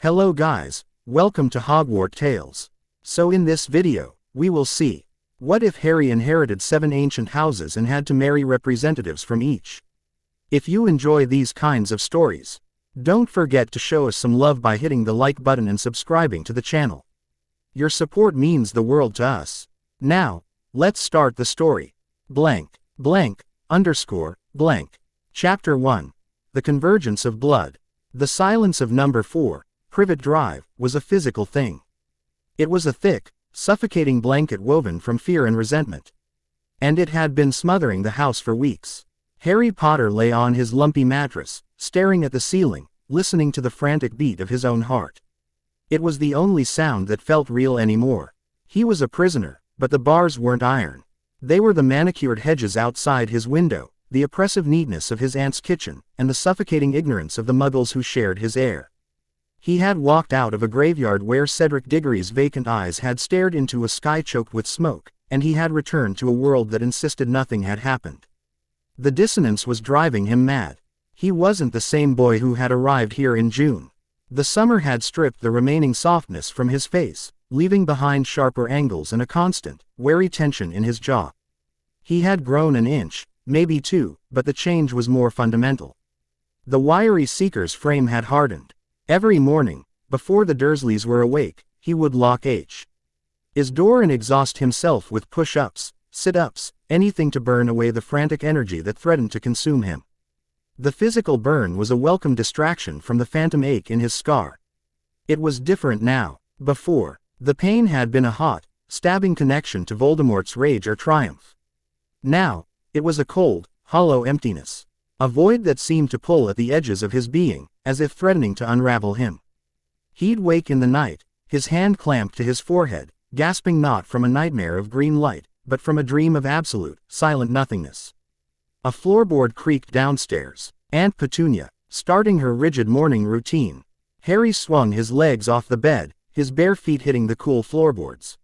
Hello guys, welcome to Hogwarts Tales. So in this video, we will see, what if Harry inherited 7 ancient houses and had to marry representatives from each? If you enjoy these kinds of stories, don't forget to show us some love by hitting the like button and subscribing to the channel. Your support means the world to us. Now, let's start the story. Blank, blank, underscore, blank. Chapter 1. The Convergence of Blood. The silence of number 4, Privet Drive, was a physical thing. It was a thick, suffocating blanket woven from fear and resentment. And it had been smothering the house for weeks. Harry Potter lay on his lumpy mattress, staring at the ceiling, listening to the frantic beat of his own heart. It was the only sound that felt real anymore. He was a prisoner, but the bars weren't iron. They were the manicured hedges outside his window, the oppressive neatness of his aunt's kitchen, and the suffocating ignorance of the muggles who shared his air. He had walked out of a graveyard where Cedric Diggory's vacant eyes had stared into a sky choked with smoke, and he had returned to a world that insisted nothing had happened. The dissonance was driving him mad. He wasn't the same boy who had arrived here in June. The summer had stripped the remaining softness from his face, leaving behind sharper angles and a constant, wary tension in his jaw. He had grown an inch, maybe 2, but the change was more fundamental. The wiry seeker's frame had hardened. Every morning, before the Dursleys were awake, he would lock his door and exhaust himself with push-ups, sit-ups, anything to burn away the frantic energy that threatened to consume him. The physical burn was a welcome distraction from the phantom ache in his scar. It was different now. Before, the pain had been a hot, stabbing connection to Voldemort's rage or triumph. Now, it was a cold, hollow emptiness. A void that seemed to pull at the edges of his being, as if threatening to unravel him. He'd wake in the night, his hand clamped to his forehead, gasping not from a nightmare of green light, but from a dream of absolute, silent nothingness. A floorboard creaked downstairs. Aunt Petunia, starting her rigid morning routine. Harry swung his legs off the bed, his bare feet hitting the cool floorboards.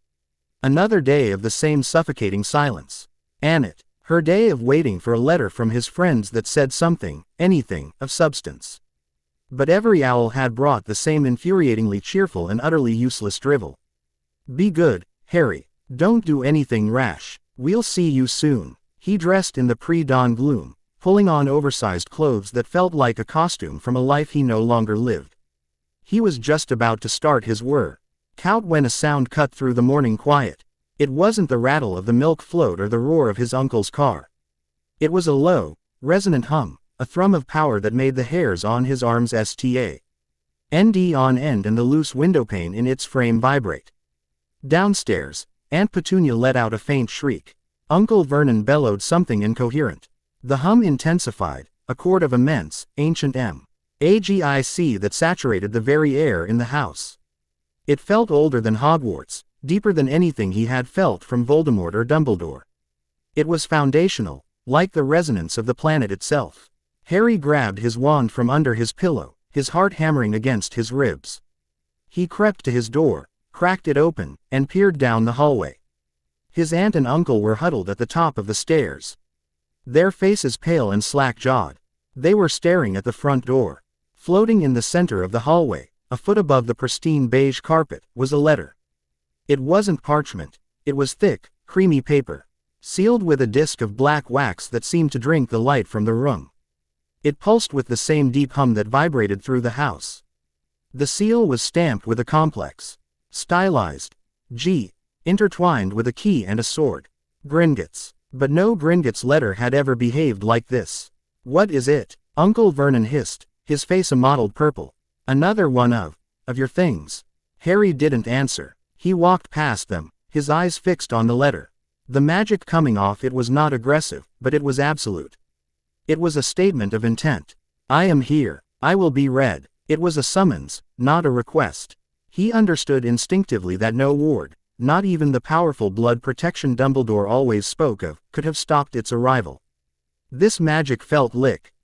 Another day of the same suffocating silence. Annette, her day of waiting for a letter from his friends that said something, anything, of substance. But every owl had brought the same infuriatingly cheerful and utterly useless drivel. Be good, Harry. Don't do anything rash. We'll see you soon. He dressed in the pre-dawn gloom, pulling on oversized clothes that felt like a costume from a life he no longer lived. He was just about to start his workout when a sound cut through the morning quiet. It wasn't the rattle of the milk float or the roar of his uncle's car. It was a low, resonant hum, a thrum of power that made the hairs on his arms stand on end and the loose windowpane in its frame vibrate. Downstairs, Aunt Petunia let out a faint shriek. Uncle Vernon bellowed something incoherent. The hum intensified, a chord of immense, ancient magic that saturated the very air in the house. It felt older than Hogwarts, deeper than anything he had felt from Voldemort or Dumbledore. It was foundational, like the resonance of the planet itself. Harry grabbed his wand from under his pillow, his heart hammering against his ribs. He crept to his door, cracked it open, and peered down the hallway. His aunt and uncle were huddled at the top of the stairs. Their faces pale and slack-jawed. They were staring at the front door. Floating in the center of the hallway, a foot above the pristine beige carpet, was a letter. It wasn't parchment. It was thick, creamy paper, sealed with a disc of black wax that seemed to drink the light from the room. It pulsed with the same deep hum that vibrated through the house. The seal was stamped with a complex, stylized G, intertwined with a key and a sword. Gringotts. But no Gringotts letter had ever behaved like this. What is it? Uncle Vernon hissed, his face a mottled purple. Another one of your things. Harry didn't answer. He walked past them, his eyes fixed on the letter. The magic coming off it was not aggressive, but it was absolute. It was a statement of intent. I am here. I will be read. It was a summons, not a request. He understood instinctively that no ward, not even the powerful blood protection Dumbledore always spoke of, could have stopped its arrival. This magic felt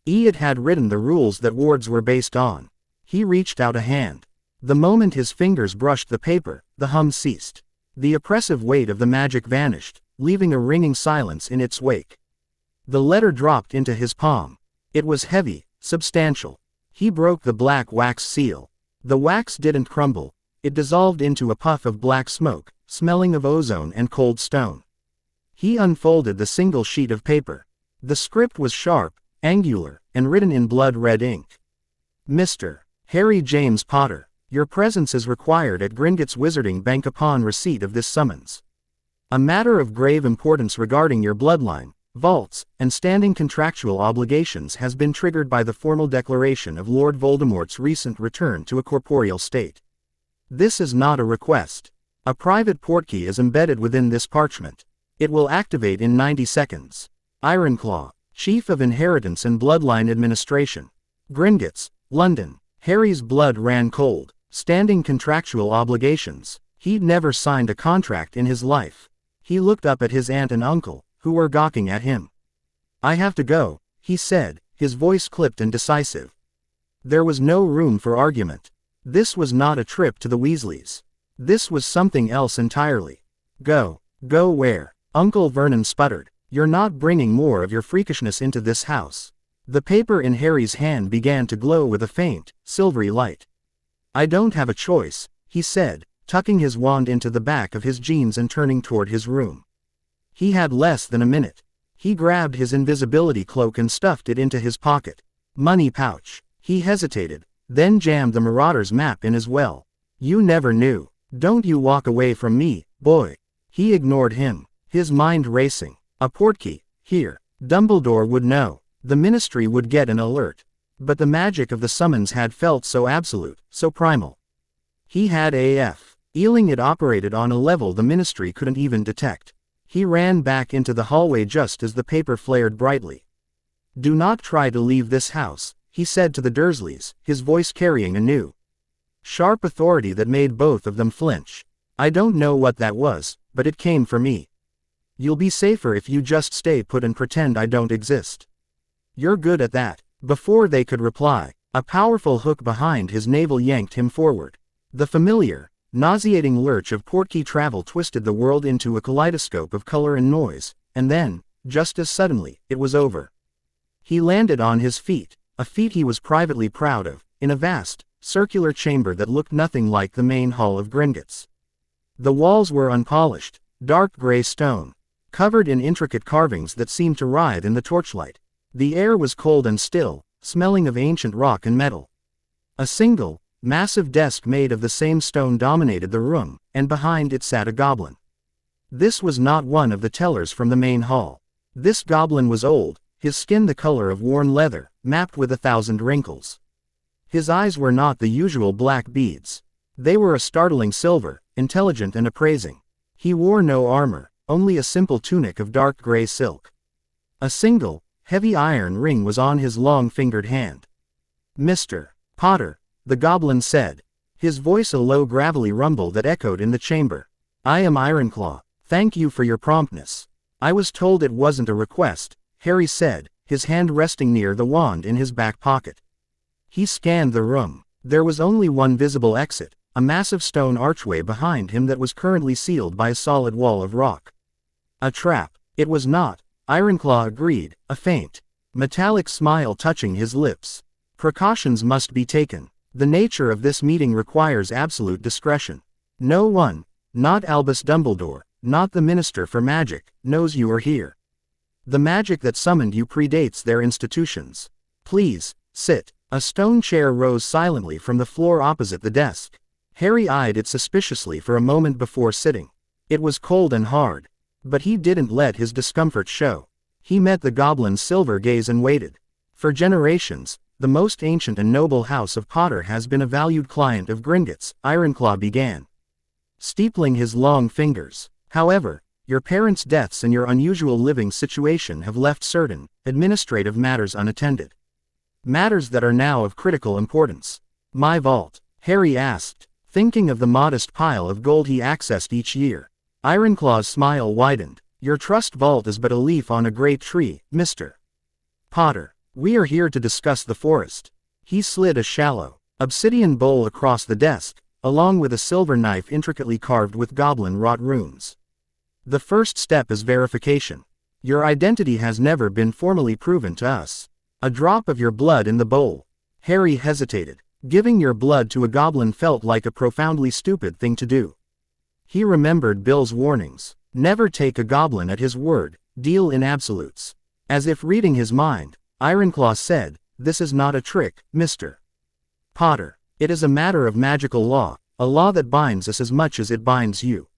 it had written the rules that wards were based on. He reached out a hand. The moment his fingers brushed the paper, the hum ceased. The oppressive weight of the magic vanished, leaving a ringing silence in its wake. The letter dropped into his palm. It was heavy, substantial. He broke the black wax seal. The wax didn't crumble. It dissolved into a puff of black smoke, smelling of ozone and cold stone. He unfolded the single sheet of paper. The script was sharp, angular, and written in blood-red ink. Mr. Harry James Potter, your presence is required at Gringotts Wizarding Bank upon receipt of this summons. A matter of grave importance regarding your bloodline, vaults, and standing contractual obligations has been triggered by the formal declaration of Lord Voldemort's recent return to a corporeal state. This is not a request. A private portkey is embedded within this parchment. It will activate in 90 seconds. Ironclaw, Chief of Inheritance and Bloodline Administration. Gringotts, London. Harry's blood ran cold. Standing contractual obligations. He'd never signed a contract in his life. He looked up at his aunt and uncle, who were gawking at him. I have to go, he said, his voice clipped and decisive. There was no room for argument. This was not a trip to the Weasleys. This was something else entirely. Go. Go where? Uncle Vernon sputtered. You're not bringing more of your freakishness into this house. The paper in Harry's hand began to glow with a faint, silvery light. I don't have a choice, he said, tucking his wand into the back of his jeans and turning toward his room. He had less than a minute. He grabbed his invisibility cloak and stuffed it into his pocket. Money pouch. He hesitated, then jammed the Marauder's map in as well. You never knew. Don't you walk away from me, boy. He ignored him, his mind racing. A portkey, here. Dumbledore would know. The Ministry would get an alert. But the magic of the summons had felt so absolute, so primal. He had AF. Ealing it operated on a level the Ministry couldn't even detect. He ran back into the hallway just as the paper flared brightly. Do not try to leave this house, he said to the Dursleys, his voice carrying a new, sharp authority that made both of them flinch. I don't know what that was, but it came for me. You'll be safer if you just stay put and pretend I don't exist. You're good at that. Before they could reply, a powerful hook behind his navel yanked him forward. The familiar, nauseating lurch of portkey travel twisted the world into a kaleidoscope of color and noise, and then, just as suddenly, it was over. He landed on his feet, a feat he was privately proud of, in a vast, circular chamber that looked nothing like the main hall of Gringotts. The walls were unpolished, dark gray stone, covered in intricate carvings that seemed to writhe in the torchlight. The air was cold and still, smelling of ancient rock and metal. A single, massive desk made of the same stone dominated the room, and behind it sat a goblin. This was not one of the tellers from the main hall. This goblin was old, his skin the color of worn leather, mapped with 1,000 wrinkles. His eyes were not the usual black beads. They were a startling silver, intelligent and appraising. He wore no armor, only a simple tunic of dark gray silk. A single, heavy iron ring was on his long-fingered hand. Mr. Potter, the goblin said, his voice a low gravelly rumble that echoed in the chamber. I am Ironclaw. Thank you for your promptness. I was told it wasn't a request, Harry said, his hand resting near the wand in his back pocket. He scanned the room. There was only one visible exit, a massive stone archway behind him that was currently sealed by a solid wall of rock. A trap. It was not, Ironclaw agreed, a faint, metallic smile touching his lips. Precautions must be taken. The nature of this meeting requires absolute discretion. No one, not Albus Dumbledore, not the Minister for Magic, knows you are here. The magic that summoned you predates their institutions. Please, sit. A stone chair rose silently from the floor opposite the desk. Harry eyed it suspiciously for a moment before sitting. It was cold and hard. But he didn't let his discomfort show. He met the goblin's silver gaze and waited. For generations, the most ancient and noble house of Potter has been a valued client of Gringotts, Ironclaw began, steepling his long fingers. However, your parents' deaths and your unusual living situation have left certain, administrative matters unattended. Matters that are now of critical importance. My vault? Harry asked, thinking of the modest pile of gold he accessed each year. Ironclaw's smile widened. Your trust vault is but a leaf on a great tree, Mr. Potter. We are here to discuss the forest. He slid a shallow, obsidian bowl across the desk, along with a silver knife intricately carved with goblin-wrought runes. The first step is verification. Your identity has never been formally proven to us. A drop of your blood in the bowl. Harry hesitated. Giving your blood to a goblin felt like a profoundly stupid thing to do. He remembered Bill's warnings. Never take a goblin at his word, deal in absolutes. As if reading his mind, Ironclaw said, "This is not a trick, Mr. Potter. It is a matter of magical law, a law that binds us as much as it binds you.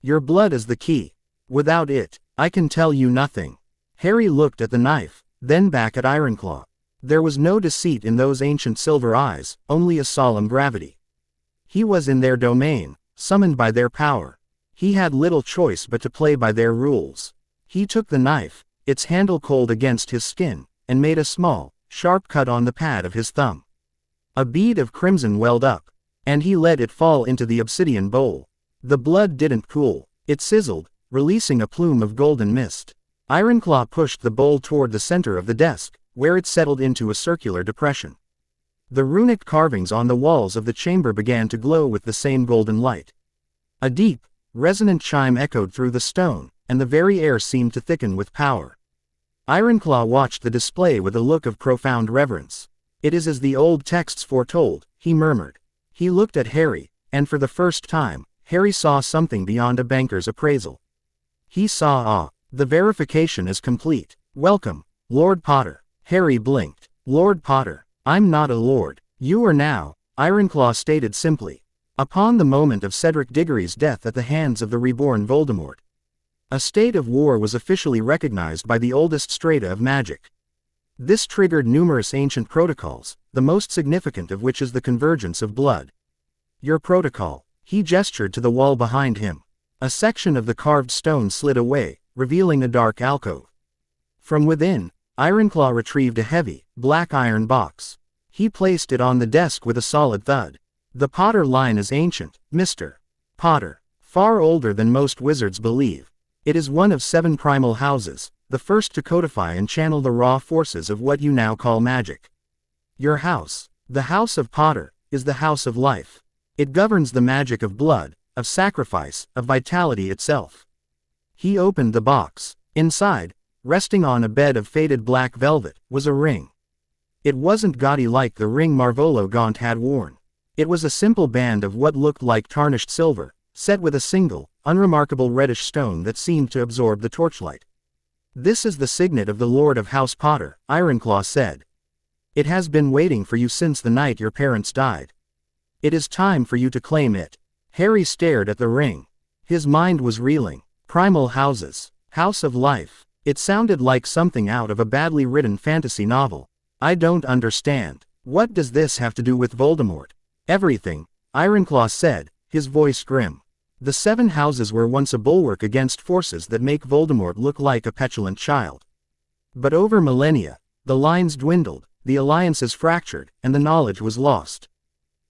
Your blood is the key. Without it, I can tell you nothing." Harry looked at the knife, then back at Ironclaw. There was no deceit in those ancient silver eyes, only a solemn gravity. He was in their domain, summoned by their power. He had little choice but to play by their rules. He took the knife, its handle cold against his skin, and made a small, sharp cut on the pad of his thumb. A bead of crimson welled up, and he let it fall into the obsidian bowl. The blood didn't cool, it sizzled, releasing a plume of golden mist. Ironclaw pushed the bowl toward the center of the desk, where it settled into a circular depression. The runic carvings on the walls of the chamber began to glow with the same golden light. A deep, resonant chime echoed through the stone, and the very air seemed to thicken with power. Ironclaw watched the display with a look of profound reverence. "It is as the old texts foretold," he murmured. He looked at Harry, and for the first time, Harry saw something beyond a banker's appraisal. He saw the verification is complete. "Welcome, Lord Potter." Harry blinked. "Lord Potter, I'm not a lord. You are now," Ironclaw stated simply. "Upon the moment of Cedric Diggory's death at the hands of the reborn Voldemort, a state of war was officially recognized by the oldest strata of magic. This triggered numerous ancient protocols, the most significant of which is the convergence of blood. Your protocol." He gestured to the wall behind him. A section of the carved stone slid away, revealing a dark alcove. From within, Ironclaw retrieved a heavy, black iron box. He placed it on the desk with a solid thud. "The Potter line is ancient, Mr. Potter. Far older than most wizards believe. It is one of 7 primal houses, the first to codify and channel the raw forces of what you now call magic. Your house, the House of Potter, is the house of life. It governs the magic of blood, of sacrifice, of vitality itself." He opened the box. Inside, resting on a bed of faded black velvet, was a ring. It wasn't gaudy like the ring Marvolo Gaunt had worn. It was a simple band of what looked like tarnished silver, set with a single, unremarkable reddish stone that seemed to absorb the torchlight. "This is the signet of the Lord of House Potter," Ironclaw said. "It has been waiting for you since the night your parents died. It is time for you to claim it." Harry stared at the ring. His mind was reeling. Primal houses. House of Life. It sounded like something out of a badly written fantasy novel. "I don't understand. What does this have to do with Voldemort?" "Everything," Ironclaw said, his voice grim. "The 7 houses were once a bulwark against forces that make Voldemort look like a petulant child. But over millennia, the lines dwindled, the alliances fractured, and the knowledge was lost.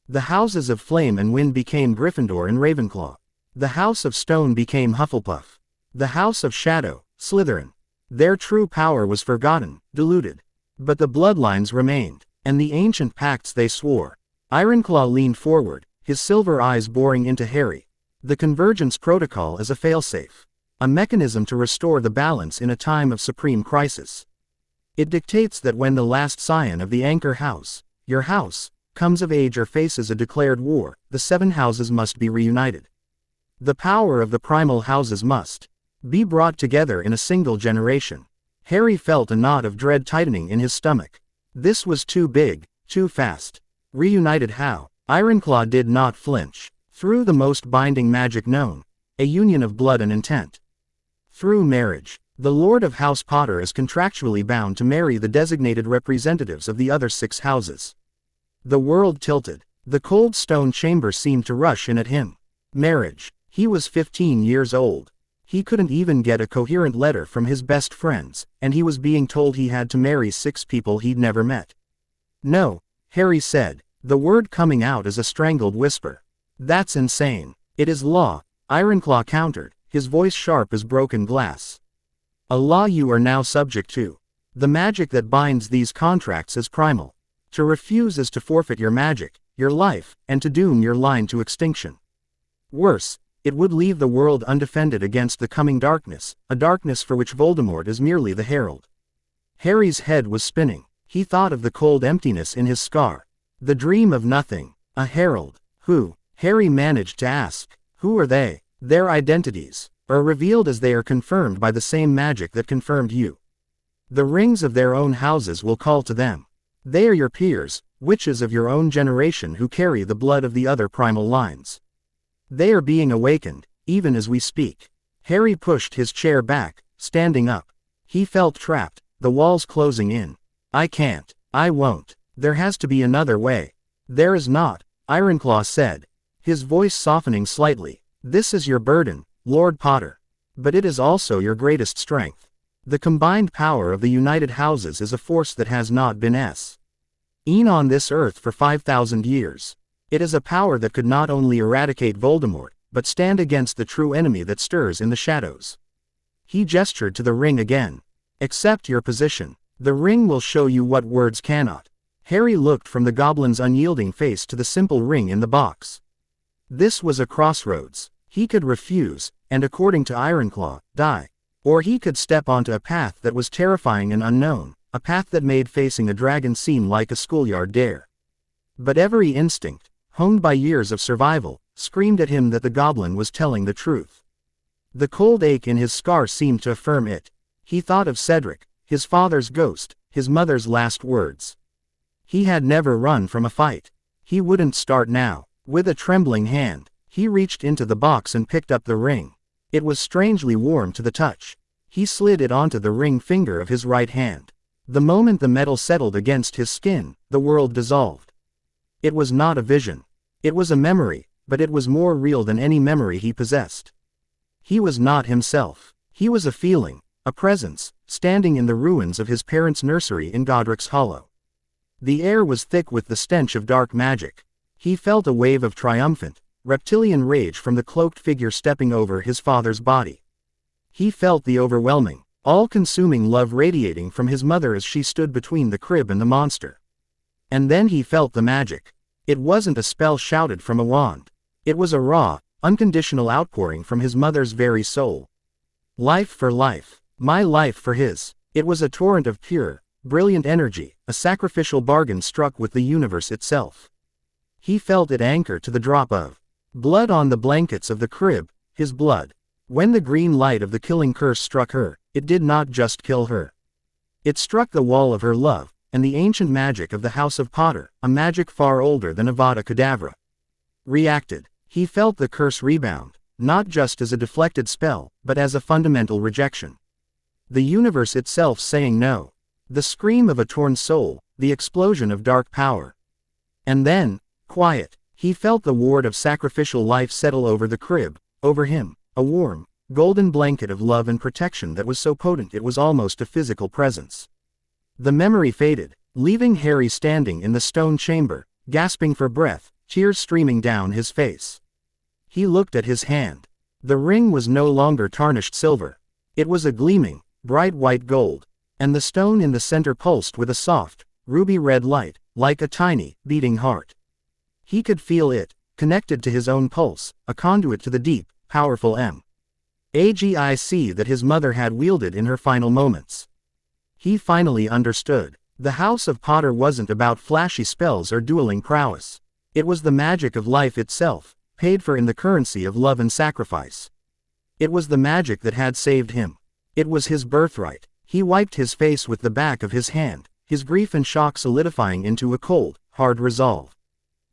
The houses of Flame and Wind became Gryffindor and Ravenclaw. The House of Stone became Hufflepuff. The House of Shadow, Slytherin. Their true power was forgotten, diluted. But the bloodlines remained, and the ancient pacts they swore." Ironclaw leaned forward, his silver eyes boring into Harry. "The Convergence Protocol is a failsafe. A mechanism to restore the balance in a time of supreme crisis. It dictates that when the last scion of the Anchor House, your house, comes of age or faces a declared war, the 7 houses must be reunited. The power of the primal houses must be brought together in a single generation." Harry felt a knot of dread tightening in his stomach. This was too big, too fast. Reunited how? Ironclaw did not flinch. "Through the most binding magic known. A union of blood and intent. Through marriage. The Lord of House Potter is contractually bound to marry the designated representatives of the other 6 houses." The world tilted. The cold stone chamber seemed to rush in at him. Marriage. He was 15 years old. He couldn't even get a coherent letter from his best friends, and he was being told he had to marry 6 people he'd never met. "No," Harry said, the word coming out as a strangled whisper. "That's insane. It is law," Ironclaw countered, his voice sharp as broken glass. "A law you are now subject to. The magic that binds these contracts is primal. To refuse is to forfeit your magic, your life, and to doom your line to extinction. Worse, it would leave the world undefended against the coming darkness, a darkness for which Voldemort is merely the herald." Harry's head was spinning. He thought of the cold emptiness in his scar. The dream of nothing. A herald. Who? Harry managed to ask. Who are they? Their identities are revealed as they are confirmed by the same magic that confirmed you. The rings of their own houses will call to them. They are your peers, witches of your own generation who carry the blood of the other primal lines. They are being awakened, even as we speak. Harry pushed his chair back, standing up. He felt trapped, the walls closing in. I can't. I won't. There has to be another way. There is not, Ironclaw said, his voice softening slightly. This is your burden, Lord Potter. But it is also your greatest strength. The combined power of the United Houses is a force that has not been seen on this earth for 5,000 years. It is a power that could not only eradicate Voldemort, but stand against the true enemy that stirs in the shadows. He gestured to the ring again. Accept your position. The ring will show you what words cannot. Harry looked from the goblin's unyielding face to the simple ring in the box. This was a crossroads. He could refuse, and according to Ironclaw, die. Or he could step onto a path that was terrifying and unknown, a path that made facing a dragon seem like a schoolyard dare. But every instinct, honed by years of survival, screamed at him that the goblin was telling the truth. The cold ache in his scar seemed to affirm it. He thought of Cedric, his father's ghost, his mother's last words. He had never run from a fight. He wouldn't start now. With a trembling hand, he reached into the box and picked up the ring. It was strangely warm to the touch. He slid it onto the ring finger of his right hand. The moment the metal settled against his skin, the world dissolved. It was not a vision. It was a memory, but it was more real than any memory he possessed. He was not himself. He was a feeling, a presence, standing in the ruins of his parents' nursery in Godric's Hollow. The air was thick with the stench of dark magic. He felt a wave of triumphant, reptilian rage from the cloaked figure stepping over his father's body. He felt the overwhelming, all-consuming love radiating from his mother as she stood between the crib and the monster. And then he felt the magic. It wasn't a spell shouted from a wand. It was a raw, unconditional outpouring from his mother's very soul. Life for life. My life for his. It was a torrent of pure, brilliant energy, a sacrificial bargain struck with the universe itself. He felt it anchor to the drop of blood on the blankets of the crib, his blood. When the green light of the killing curse struck her, it did not just kill her. It struck the wall of her love, and the ancient magic of the House of Potter, a magic far older than Avada Kedavra, reacted. He felt the curse rebound, not just as a deflected spell, but as a fundamental rejection. The universe itself saying no. The scream of a torn soul, the explosion of dark power. And then, quiet, he felt the ward of sacrificial life settle over the crib, over him, a warm, golden blanket of love and protection that was so potent it was almost a physical presence. The memory faded, leaving Harry standing in the stone chamber, gasping for breath, tears streaming down his face. He looked at his hand. The ring was no longer tarnished silver. It was a gleaming, bright white gold, and the stone in the center pulsed with a soft, ruby-red light, like a tiny, beating heart. He could feel it, connected to his own pulse, a conduit to the deep, powerful magic that his mother had wielded in her final moments. He finally understood. The House of Potter wasn't about flashy spells or dueling prowess. It was the magic of life itself, paid for in the currency of love and sacrifice. It was the magic that had saved him. It was his birthright. He wiped his face with the back of his hand, his grief and shock solidifying into a cold, hard resolve.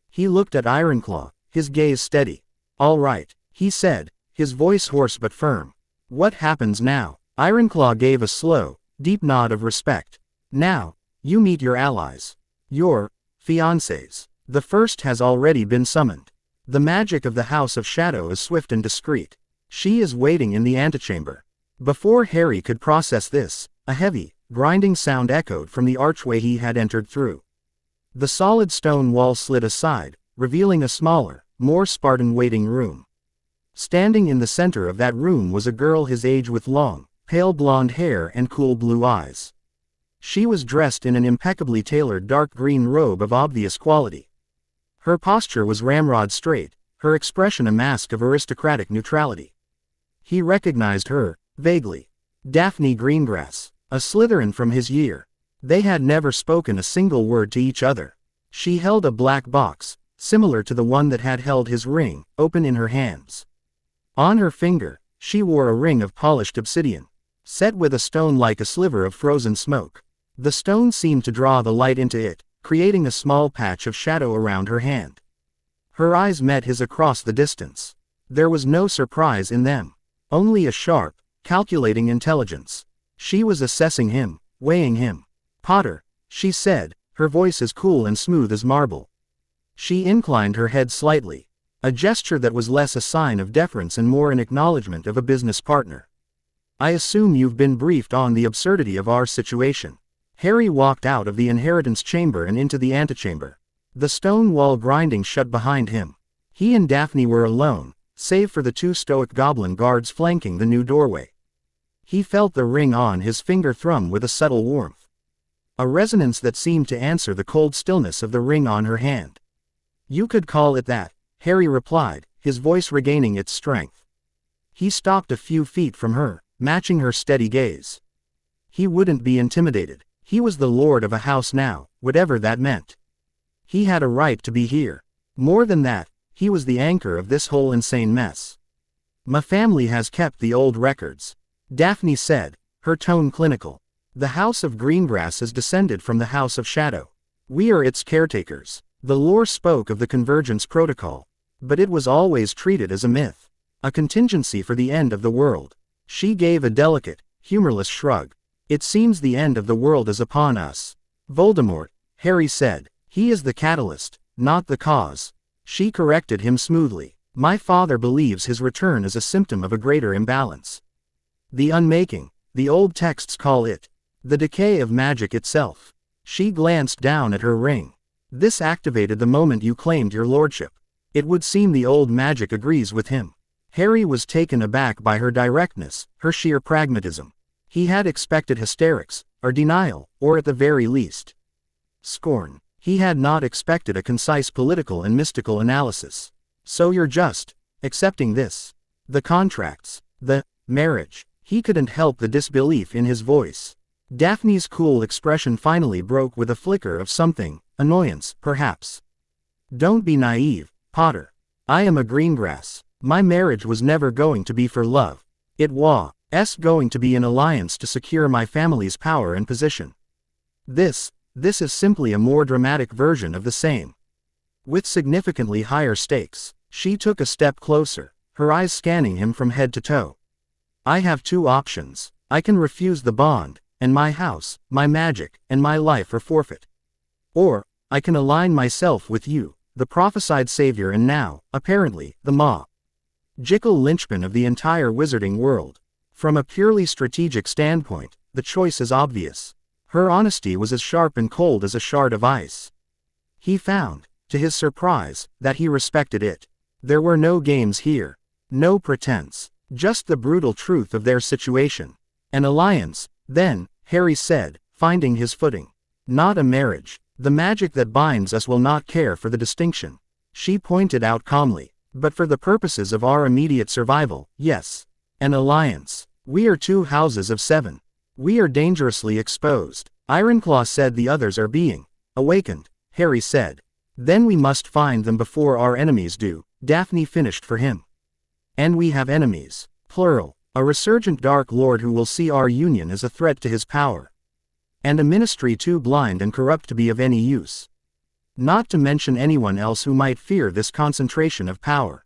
He looked at Ironclaw, his gaze steady. "All right," he said, his voice hoarse but firm. "What happens now?" Ironclaw gave a slow, deep nod of respect. "Now, you meet your allies. Your fiancés. The first has already been summoned. The magic of the House of Shadow is swift and discreet. She is waiting in the antechamber." Before Harry could process this, a heavy, grinding sound echoed from the archway he had entered through. The solid stone wall slid aside, revealing a smaller, more Spartan waiting room. Standing in the center of that room was a girl his age with long, pale blonde hair and cool blue eyes. She was dressed in an impeccably tailored dark green robe of obvious quality. Her posture was ramrod straight, her expression a mask of aristocratic neutrality. He recognized her, vaguely. Daphne Greengrass, a Slytherin from his year. They had never spoken a single word to each other. She held a black box, similar to the one that had held his ring, open in her hands. On her finger, she wore a ring of polished obsidian, set with a stone like a sliver of frozen smoke. The stone seemed to draw the light into it, creating a small patch of shadow around her hand. Her eyes met his across the distance. There was no surprise in them, only a sharp, calculating intelligence. She was assessing him, weighing him. "Potter," she said, her voice as cool and smooth as marble. She inclined her head slightly, a gesture that was less a sign of deference and more an acknowledgement of a business partner. "I assume you've been briefed on the absurdity of our situation." Harry walked out of the inheritance chamber and into the antechamber. The stone wall grinding shut behind him. He and Daphne were alone, save for the two stoic goblin guards flanking the new doorway. He felt the ring on his finger thrum with a subtle warmth, a resonance that seemed to answer the cold stillness of the ring on her hand. "You could call it that," Harry replied, his voice regaining its strength. He stopped a few feet from her, matching her steady gaze. He wouldn't be intimidated. He was the lord of a house now, whatever that meant. He had a right to be here. More than that, he was the anchor of this whole insane mess. "My family has kept the old records," Daphne said, her tone clinical. "The House of Greengrass is descended from the House of Shadow. We are its caretakers." The lore spoke of the Convergence Protocol, but it was always treated as a myth, a contingency for the end of the world. She gave a delicate, humorless shrug. "It seems the end of the world is upon us." "Voldemort," Harry said. "He is the catalyst, not the cause." She corrected him smoothly. "My father believes his return is a symptom of a greater imbalance. The unmaking, the old texts call it, the decay of magic itself." She glanced down at her ring. "This activated the moment you claimed your lordship. It would seem the old magic agrees with him." Harry was taken aback by her directness, her sheer pragmatism. He had expected hysterics, or denial, or at the very least, scorn. He had not expected a concise political and mystical analysis. "So you're just accepting this? The contracts, the marriage?" He couldn't help the disbelief in his voice. Daphne's cool expression finally broke with a flicker of something, annoyance, perhaps. "Don't be naive, Potter. I am a Greengrass. My marriage was never going to be for love. It was going to be an alliance to secure my family's power and position. This is simply a more dramatic version of the same, with significantly higher stakes." She took a step closer, her eyes scanning him from head to toe. "I have two options. I can refuse the bond, and my house, my magic, and my life are forfeit. Or, I can align myself with you, the prophesied savior and now, apparently, the magical linchpin of the entire wizarding world. From a purely strategic standpoint, the choice is obvious." Her honesty was as sharp and cold as a shard of ice. He found, to his surprise, that he respected it. There were no games here, no pretense, just the brutal truth of their situation. "An alliance, then," Harry said, finding his footing. "Not a marriage. The magic that binds us will not care for the distinction." She pointed out calmly. "But for the purposes of our immediate survival, yes. An alliance. We are 2 houses of 7. We are dangerously exposed." Ironclaw said. "The others are being awakened," Harry said. "Then we must find them before our enemies do," Daphne finished for him. "And we have enemies, plural. A resurgent Dark Lord who will see our union as a threat to his power. And a ministry too blind and corrupt to be of any use. Not to mention anyone else who might fear this concentration of power."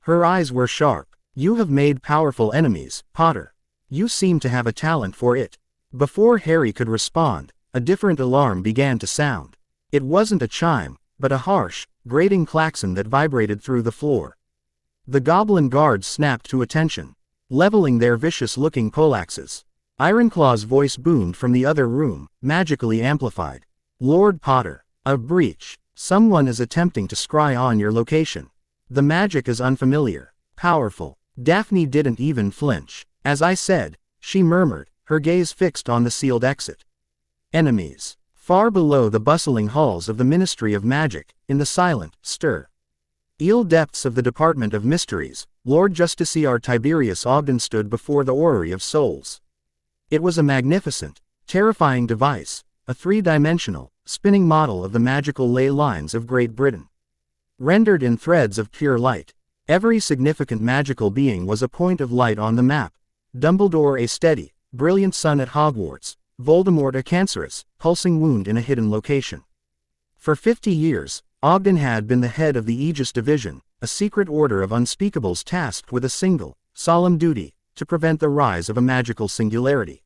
Her eyes were sharp. "You have made powerful enemies, Potter. You seem to have a talent for it." Before Harry could respond, a different alarm began to sound. It wasn't a chime, but a harsh, grating klaxon that vibrated through the floor. The goblin guards snapped to attention, leveling their vicious-looking poleaxes. Ironclaw's voice boomed from the other room, magically amplified. "Lord Potter, a breach. Someone is attempting to scry on your location. The magic is unfamiliar, powerful." Daphne didn't even flinch. "As I said," she murmured, her gaze fixed on the sealed exit. Enemies. Far below the bustling halls of the Ministry of Magic, in the silent, sterile depths of the Department of Mysteries, Lord Justiciar Tiberius Ogden stood before the Orrery of Souls. It was a magnificent, terrifying device, a 3-dimensional, spinning model of the magical ley lines of Great Britain. Rendered in threads of pure light. Every significant magical being was a point of light on the map. Dumbledore a steady, brilliant sun at Hogwarts, Voldemort a cancerous, pulsing wound in a hidden location. For 50 years, Ogden had been the head of the Aegis Division, a secret order of unspeakables tasked with a single, solemn duty, to prevent the rise of a magical singularity.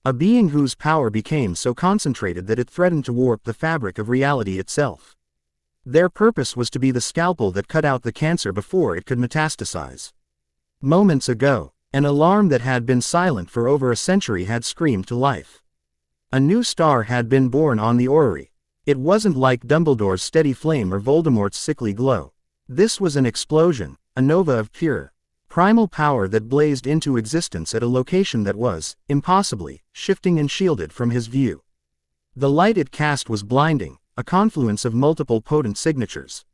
A being whose power became so concentrated that it threatened to warp the fabric of reality itself. Their purpose was to be the scalpel that cut out the cancer before it could metastasize. Moments ago, an alarm that had been silent for over a century had screamed to life. A new star had been born on the orrery. It wasn't like Dumbledore's steady flame or Voldemort's sickly glow. This was an explosion, a nova of pure, primal power that blazed into existence at a location that was, impossibly, shifting and shielded from his view. The light it cast was blinding, a confluence of multiple potent signatures.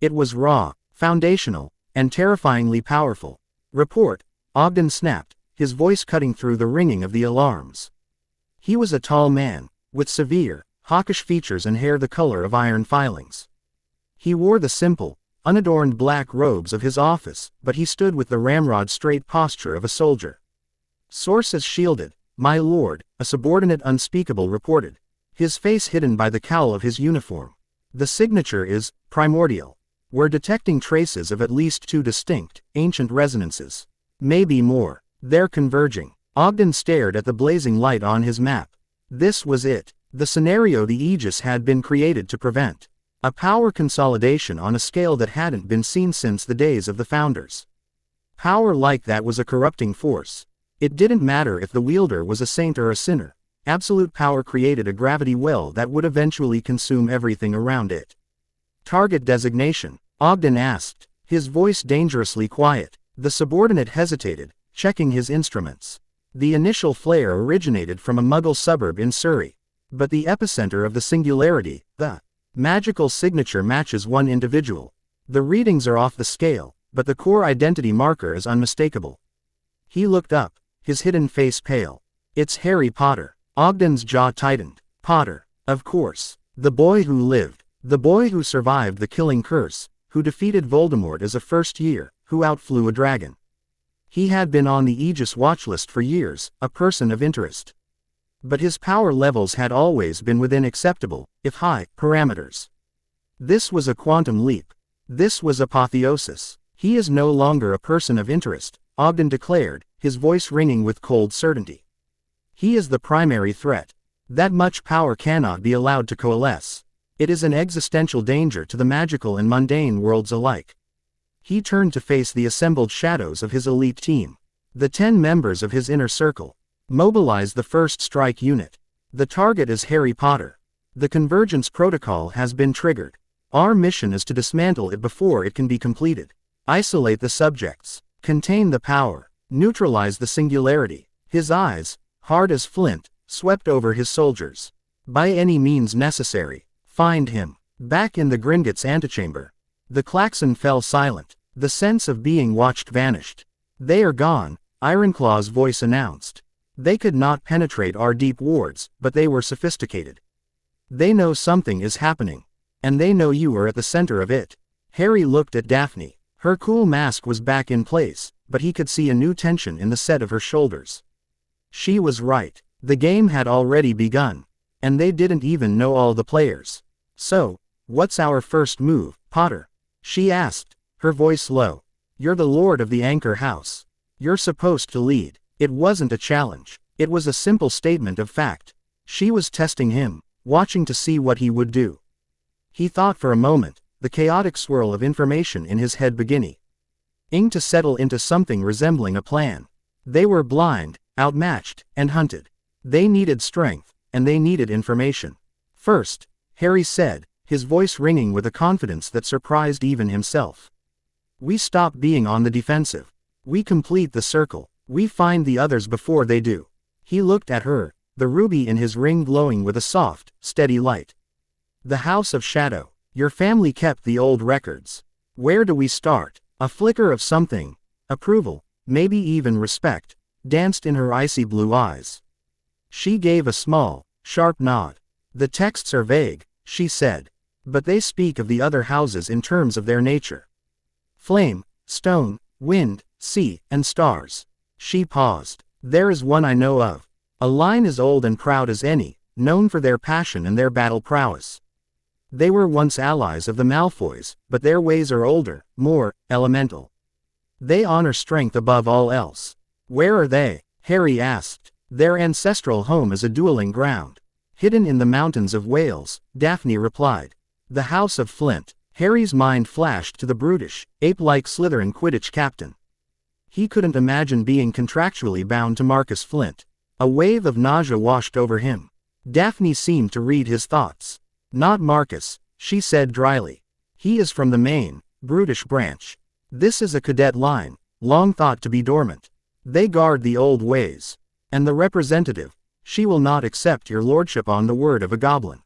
It was raw, foundational, and terrifyingly powerful. Report, Ogden snapped, his voice cutting through the ringing of the alarms. He was a tall man, with severe, hawkish features and hair the color of iron filings. He wore the simple, unadorned black robes of his office, but he stood with the ramrod-straight posture of a soldier. Sources shielded, my lord, a subordinate unspeakable reported, his face hidden by the cowl of his uniform. The signature is primordial. We're detecting traces of at least 2 distinct, ancient resonances. Maybe more. They're converging. Ogden stared at the blazing light on his map. This was it. The scenario the Aegis had been created to prevent. A power consolidation on a scale that hadn't been seen since the days of the Founders. Power like that was a corrupting force. It didn't matter if the wielder was a saint or a sinner. Absolute power created a gravity well that would eventually consume everything around it. Target designation, Ogden asked, his voice dangerously quiet. The subordinate hesitated, checking his instruments. The initial flare originated from a Muggle suburb in Surrey. But the epicenter of the singularity, the magical signature, matches one individual. The readings are off the scale, but the core identity marker is unmistakable. He looked up, his hidden face pale. It's Harry Potter. Ogden's jaw tightened. Potter, of course. The boy who lived. The boy who survived the killing curse, who defeated Voldemort as a first year, who outflew a dragon. He had been on the Aegis watchlist for years, a person of interest. But his power levels had always been within acceptable, if high, parameters. This was a quantum leap. This was apotheosis. He is no longer a person of interest, Ogden declared, his voice ringing with cold certainty. He is the primary threat. That much power cannot be allowed to coalesce. It is an existential danger to the magical and mundane worlds alike. He turned to face the assembled shadows of his elite team. The 10 members of his inner circle. Mobilize the first strike unit. The target is Harry Potter. The convergence protocol has been triggered. Our mission is to dismantle it before it can be completed. Isolate the subjects. Contain the power. Neutralize the singularity. His eyes, hard as flint, swept over his soldiers. By any means necessary. Find him. Back in the Gringotts antechamber. The klaxon fell silent. The sense of being watched vanished. They are gone, Ironclaw's voice announced. They could not penetrate our deep wards, but they were sophisticated. They know something is happening. And they know you are at the center of it. Harry looked at Daphne. Her cool mask was back in place, but he could see a new tension in the set of her shoulders. She was right. The game had already begun. And they didn't even know all the players. So, what's our first move, Potter? She asked, her voice low. You're the lord of the Anchor House. You're supposed to lead. It wasn't a challenge. It was a simple statement of fact. She was testing him, watching to see what he would do. He thought for a moment, the chaotic swirl of information in his head beginning to settle into something resembling a plan. They were blind, outmatched, and hunted. They needed strength, and they needed information. First, Harry said, his voice ringing with a confidence that surprised even himself. We stop being on the defensive. We complete the circle. We find the others before they do. He looked at her, the ruby in his ring glowing with a soft, steady light. The House of Shadow. Your family kept the old records. Where do we start? A flicker of something, approval, maybe even respect, danced in her icy blue eyes. She gave a small, sharp nod. The texts are vague, she said. But they speak of the other houses in terms of their nature. Flame, stone, wind, sea, and stars. She paused. There is one I know of. A line as old and proud as any, known for their passion and their battle prowess. They were once allies of the Malfoys, but their ways are older, more elemental. They honor strength above all else. Where are they? Harry asked. Their ancestral home is a dueling ground. Hidden in the mountains of Wales, Daphne replied. The House of Flint. Harry's mind flashed to the brutish, ape-like Slytherin Quidditch captain. He couldn't imagine being contractually bound to Marcus Flint. A wave of nausea washed over him. Daphne seemed to read his thoughts. Not Marcus, she said dryly. He is from the main, brutish branch. This is a cadet line, long thought to be dormant. They guard the old ways. And the representative, she will not accept your lordship on the word of a goblin.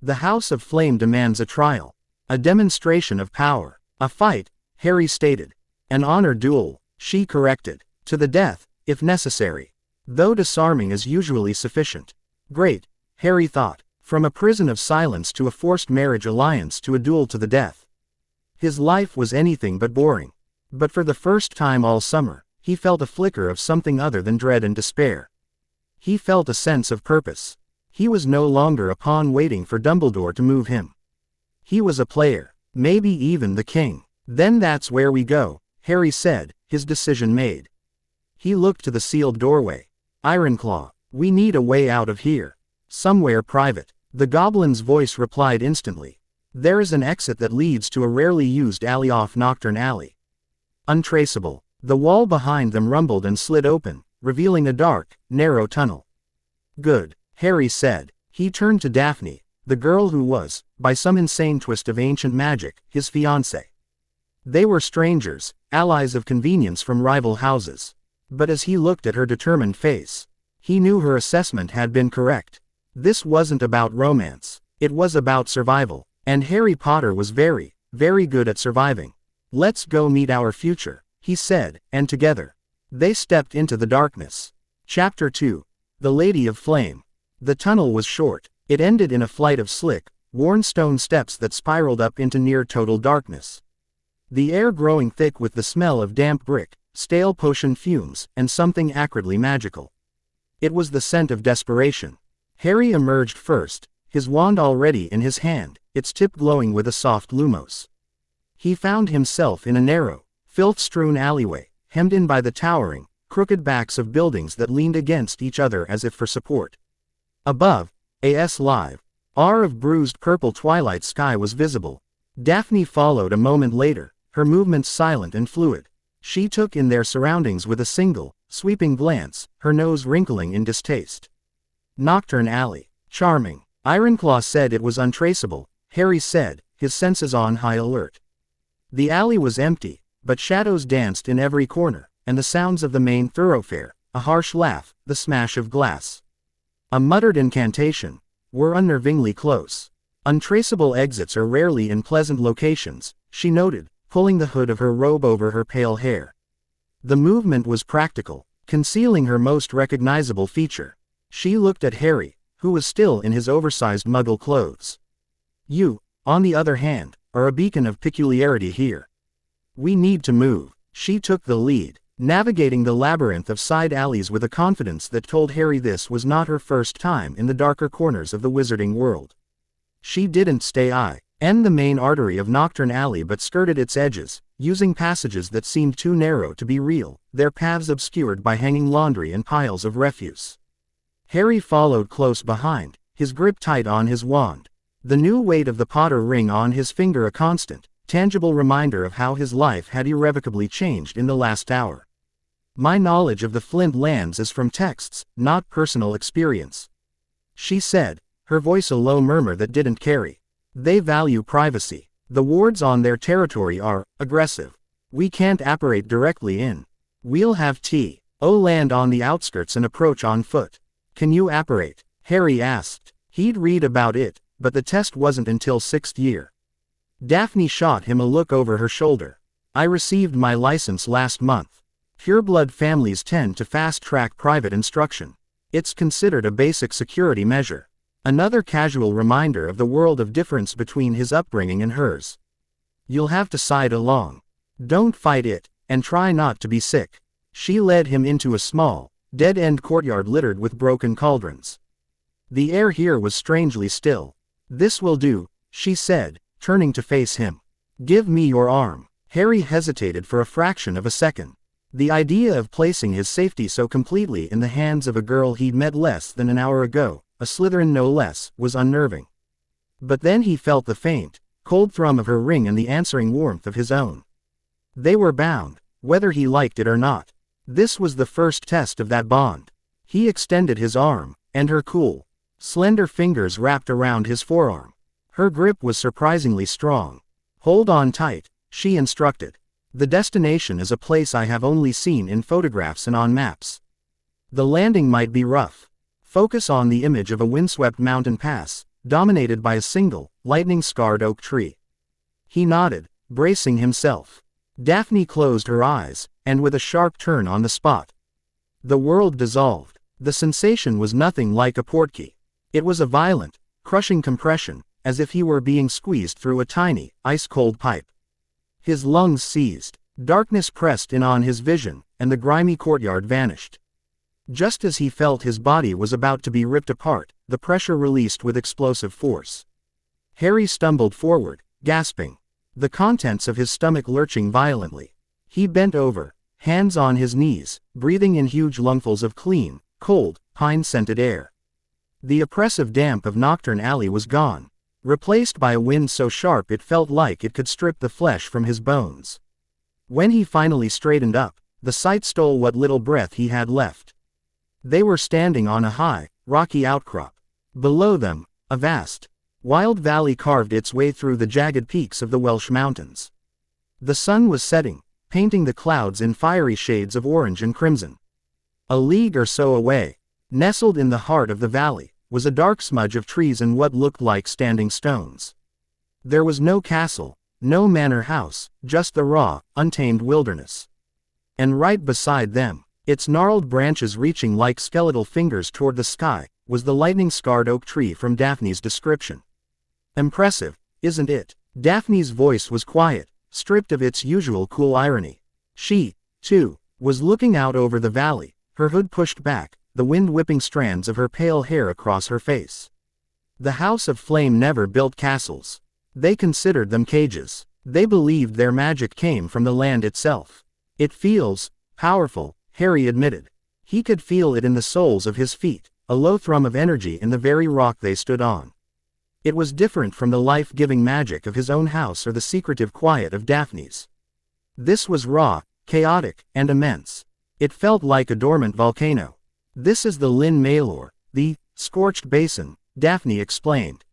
The House of Flame demands a trial. A demonstration of power. A fight, Harry stated. An honor duel, she corrected. To the death, if necessary. Though disarming is usually sufficient. Great, Harry thought. From a prison of silence to a forced marriage alliance to a duel to the death. His life was anything but boring. But for the first time all summer, he felt a flicker of something other than dread and despair. He felt a sense of purpose. He was no longer a pawn waiting for Dumbledore to move him. He was a player, maybe even the king. Then that's where we go, Harry said, his decision made. He looked to the sealed doorway. Ironclaw, we need a way out of here. Somewhere private. The goblin's voice replied instantly. There is an exit that leads to a rarely used alley off Knockturn Alley. Untraceable. The wall behind them rumbled and slid open, revealing a dark, narrow tunnel. Good, Harry said. He turned to Daphne, the girl who was, by some insane twist of ancient magic, his fiancée. They were strangers, allies of convenience from rival houses. But as he looked at her determined face, he knew her assessment had been correct. This wasn't about romance. It was about survival. And Harry Potter was very, very good at surviving. Let's go meet our future, he said, and together, they stepped into the darkness. Chapter 2. The Lady of Flame. The tunnel was short. It ended in a flight of slick, worn stone steps that spiraled up into near total darkness. The air growing thick with the smell of damp brick, stale potion fumes, and something acridly magical. It was the scent of desperation. Harry emerged first, his wand already in his hand, its tip glowing with a soft lumos. He found himself in a narrow, filth-strewn alleyway, hemmed in by the towering, crooked backs of buildings that leaned against each other as if for support. Above, A.S. Live, R of bruised purple twilight sky was visible. Daphne followed a moment later, her movements silent and fluid. She took in their surroundings with a single, sweeping glance, her nose wrinkling in distaste. Knockturn Alley. Charming. Ironclaw said it was untraceable, Harry said, his senses on high alert. The alley was empty, but shadows danced in every corner, and the sounds of the main thoroughfare, a harsh laugh, the smash of glass, a muttered incantation, were unnervingly close. Untraceable exits are rarely in pleasant locations, she noted, pulling the hood of her robe over her pale hair. The movement was practical, concealing her most recognizable feature. She looked at Harry, who was still in his oversized muggle clothes. You, on the other hand, are a beacon of peculiarity here. We need to move. She took the lead, navigating the labyrinth of side alleys with a confidence that told Harry this was not her first time in the darker corners of the wizarding world. She didn't stay in the main artery of Knockturn Alley but skirted its edges, using passages that seemed too narrow to be real, their paths obscured by hanging laundry and piles of refuse. Harry followed close behind, his grip tight on his wand. The new weight of the Potter ring on his finger a constant, tangible reminder of how his life had irrevocably changed in the last hour. My knowledge of the Flint lands is from texts, not personal experience, she said, her voice a low murmur that didn't carry. They value privacy. The wards on their territory are aggressive. We can't apparate directly in. We'll have land on the outskirts and approach on foot. Can you apparate? Harry asked. He'd read about it, but the test wasn't until 6th year. Daphne shot him a look over her shoulder. I received my license last month. Pureblood families tend to fast-track private instruction. It's considered a basic security measure. Another casual reminder of the world of difference between his upbringing and hers. You'll have to side along. Don't fight it, and try not to be sick. She led him into a small, dead-end courtyard littered with broken cauldrons. The air here was strangely still. This will do, she said, turning to face him. Give me your arm. Harry hesitated for a fraction of a second. The idea of placing his safety so completely in the hands of a girl he'd met less than an hour ago, a Slytherin no less, was unnerving. But then he felt the faint, cold thrum of her ring and the answering warmth of his own. They were bound, whether he liked it or not. This was the first test of that bond. He extended his arm, and her cool, slender fingers wrapped around his forearm. Her grip was surprisingly strong. Hold on tight, she instructed. The destination is a place I have only seen in photographs and on maps. The landing might be rough. Focus on the image of a windswept mountain pass, dominated by a single, lightning-scarred oak tree. He nodded, bracing himself. Daphne closed her eyes, and with a sharp turn on the spot. The world dissolved. The sensation was nothing like a portkey. It was a violent, crushing compression, as if he were being squeezed through a tiny, ice-cold pipe. His lungs seized. Darkness pressed in on his vision, and the grimy courtyard vanished. Just as he felt his body was about to be ripped apart, the pressure released with explosive force. Harry stumbled forward, gasping, the contents of his stomach lurching violently. He bent over, hands on his knees, breathing in huge lungfuls of clean, cold, pine-scented air. The oppressive damp of Nocturne Alley was gone, replaced by a wind so sharp it felt like it could strip the flesh from his bones. When he finally straightened up, the sight stole what little breath he had left. They were standing on a high, rocky outcrop. Below them, a vast, wild valley carved its way through the jagged peaks of the Welsh mountains. The sun was setting, painting the clouds in fiery shades of orange and crimson. A league or so away, nestled in the heart of the valley, was a dark smudge of trees and what looked like standing stones. There was no castle, no manor house, just the raw, untamed wilderness. And right beside them, its gnarled branches reaching like skeletal fingers toward the sky, was the lightning-scarred oak tree from Daphne's description. Impressive, isn't it? Daphne's voice was quiet, stripped of its usual cool irony. She, too, was looking out over the valley, her hood pushed back, the wind whipping strands of her pale hair across her face. The House of Flame never built castles. They considered them cages. They believed their magic came from the land itself. It feels powerful, Harry admitted. He could feel it in the soles of his feet, a low thrum of energy in the very rock they stood on. It was different from the life-giving magic of his own house or the secretive quiet of Daphne's. This was raw, chaotic, and immense. It felt like a dormant volcano. This is the Lyn Maelor, the scorched basin, Daphne explained,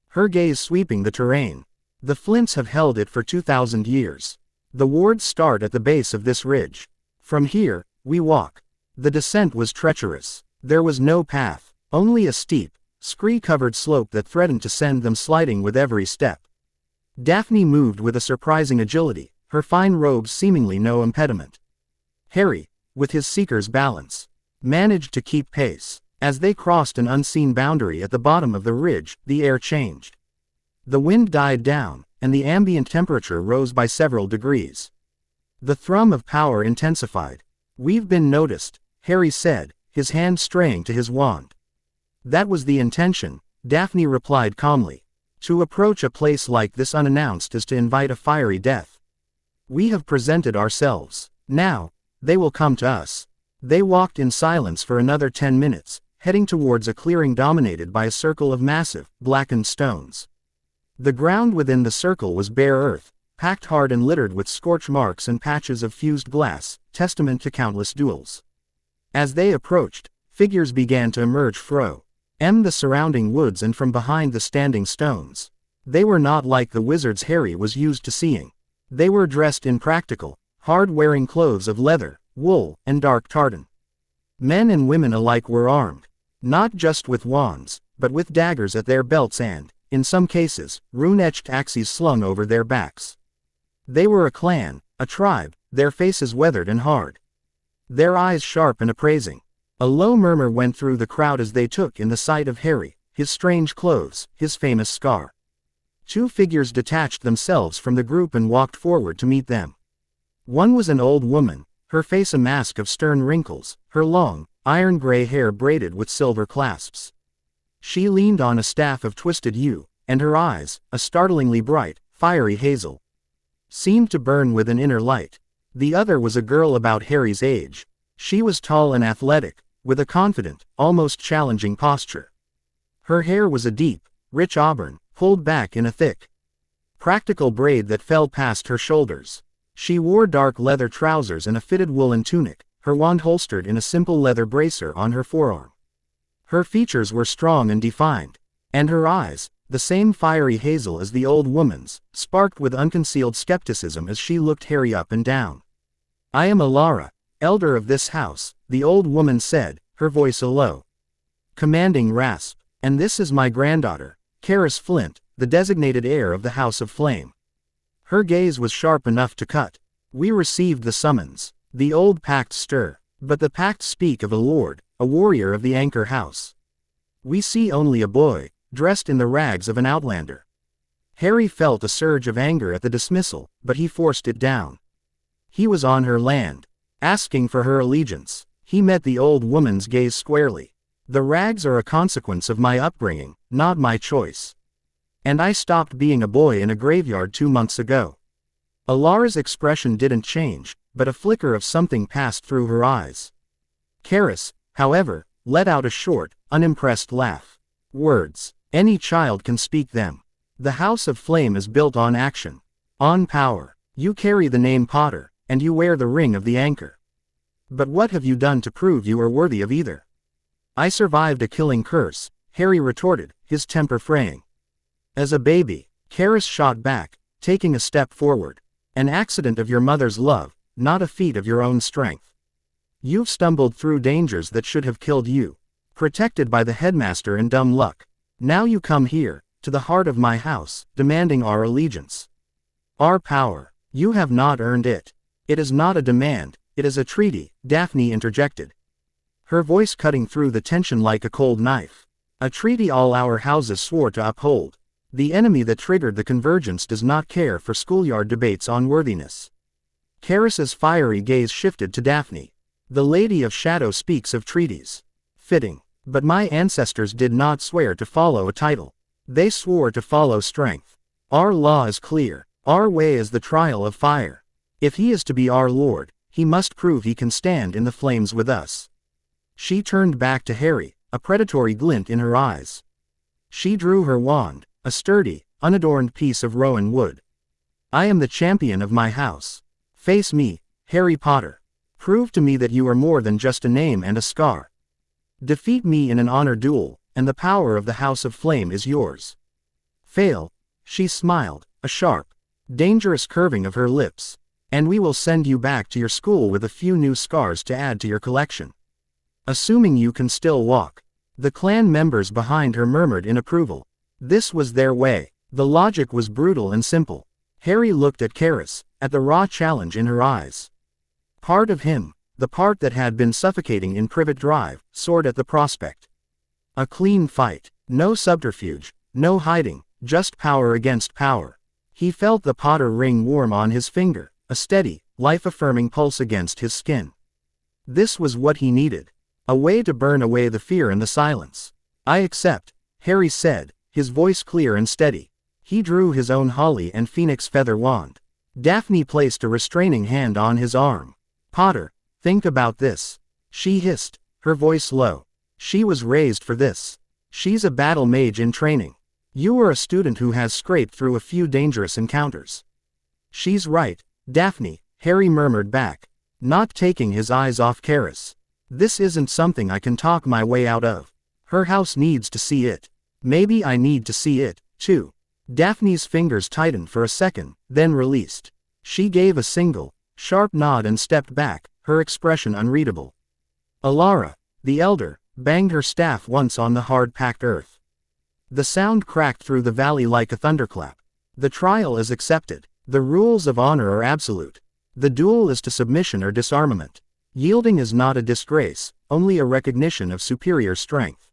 her gaze sweeping the terrain. The flints have held it for 2,000 years. The wards start at the base of this ridge. From here, we walk. The descent was treacherous. There was no path, only a steep, scree-covered slope that threatened to send them sliding with every step. Daphne moved with a surprising agility, her fine robes seemingly no impediment. Harry, with his seeker's balance, managed to keep pace. As they crossed an unseen boundary at the bottom of the ridge, the air changed. The wind died down, and the ambient temperature rose by several degrees. The thrum of power intensified. We've been noticed, Harry said, his hand straying to his wand. That was the intention, Daphne replied calmly. To approach a place like this unannounced is to invite a fiery death. We have presented ourselves. Now, they will come to us. They walked in silence for another 10 minutes, heading towards a clearing dominated by a circle of massive, blackened stones. The ground within the circle was bare earth, packed hard and littered with scorch marks and patches of fused glass, testament to countless duels. As they approached, figures began to emerge from the surrounding woods and from behind the standing stones. They were not like the wizards Harry was used to seeing. They were dressed in practical, hard-wearing clothes of leather, wool, and dark tartan. Men and women alike were armed, not just with wands, but with daggers at their belts and, in some cases, rune-etched axes slung over their backs. They were a clan, a tribe, their faces weathered and hard, their eyes sharp and appraising. A low murmur went through the crowd as they took in the sight of Harry, his strange clothes, his famous scar. Two figures detached themselves from the group and walked forward to meet them. One was an old woman, her face a mask of stern wrinkles, her long, iron-gray hair braided with silver clasps. She leaned on a staff of twisted yew, and her eyes, a startlingly bright, fiery hazel, seemed to burn with an inner light. The other was a girl about Harry's age. She was tall and athletic, with a confident, almost challenging posture. Her hair was a deep, rich auburn, pulled back in a thick, practical braid that fell past her shoulders. She wore dark leather trousers and a fitted woolen tunic, her wand holstered in a simple leather bracer on her forearm. Her features were strong and defined, and her eyes, the same fiery hazel as the old woman's, sparked with unconcealed skepticism as she looked Harry up and down. "I am Alara, elder of this house," the old woman said, her voice a low, commanding rasp. "And this is my granddaughter, Karis Flint, the designated heir of the House of Flame." Her gaze was sharp enough to cut. "We received the summons." The old pact stir. "But the pact speak of a lord, a warrior of the Anchor House. We see only a boy, dressed in the rags of an outlander." Harry felt a surge of anger at the dismissal, but he forced it down. He was on her land, asking for her allegiance. He met the old woman's gaze squarely. "The rags are a consequence of my upbringing, not my choice. And I stopped being a boy in a graveyard 2 months ago." Alara's expression didn't change, but a flicker of something passed through her eyes. Karis, however, let out a short, unimpressed laugh. "Words. Any child can speak them. The House of Flame is built on action. On power. You carry the name Potter, and you wear the ring of the Anchor. But what have you done to prove you are worthy of either?" "I survived a killing curse," Harry retorted, his temper fraying. "As a baby," Karis shot back, taking a step forward. "An accident of your mother's love, not a feat of your own strength. You've stumbled through dangers that should have killed you, protected by the headmaster and dumb luck. Now you come here, to the heart of my house, demanding our allegiance. Our power. You have not earned it." "It is not a demand, it is a treaty," Daphne interjected, her voice cutting through the tension like a cold knife. "A treaty all our houses swore to uphold. The enemy that triggered the convergence does not care for schoolyard debates on worthiness." Karis's fiery gaze shifted to Daphne. "The Lady of Shadow speaks of treaties. Fitting. But my ancestors did not swear to follow a title. They swore to follow strength. Our law is clear. Our way is the trial of fire. If he is to be our lord, he must prove he can stand in the flames with us." She turned back to Harry, a predatory glint in her eyes. She drew her wand, a sturdy, unadorned piece of rowan wood. "I am the champion of my house. Face me, Harry Potter. Prove to me that you are more than just a name and a scar. Defeat me in an honor duel, and the power of the House of Flame is yours. Fail." She smiled, a sharp, dangerous curving of her lips. "And we will send you back to your school with a few new scars to add to your collection. Assuming you can still walk." The clan members behind her murmured in approval. This was their way. The logic was brutal and simple. Harry looked at Karis, at the raw challenge in her eyes. Part of him, the part that had been suffocating in Privet Drive, soared at the prospect. A clean fight. No subterfuge, no hiding, just power against power. He felt the Potter ring warm on his finger, a steady, life-affirming pulse against his skin. This was what he needed. A way to burn away the fear and the silence. "I accept," Harry said, his voice clear and steady. He drew his own holly and phoenix feather wand. Daphne placed a restraining hand on his arm. "Potter, think about this," she hissed, her voice low. "She was raised for this. She's a battle mage in training. You are a student who has scraped through a few dangerous encounters." "She's right, Daphne," Harry murmured back, not taking his eyes off Karis. "This isn't something I can talk my way out of. Her house needs to see it. Maybe I need to see it, too." Daphne's fingers tightened for a second, then released. She gave a single, sharp nod and stepped back, her expression unreadable. Alara, the elder, banged her staff once on the hard-packed earth. The sound cracked through the valley like a thunderclap. "The trial is accepted. The rules of honor are absolute. The duel is to submission or disarmament. Yielding is not a disgrace, only a recognition of superior strength."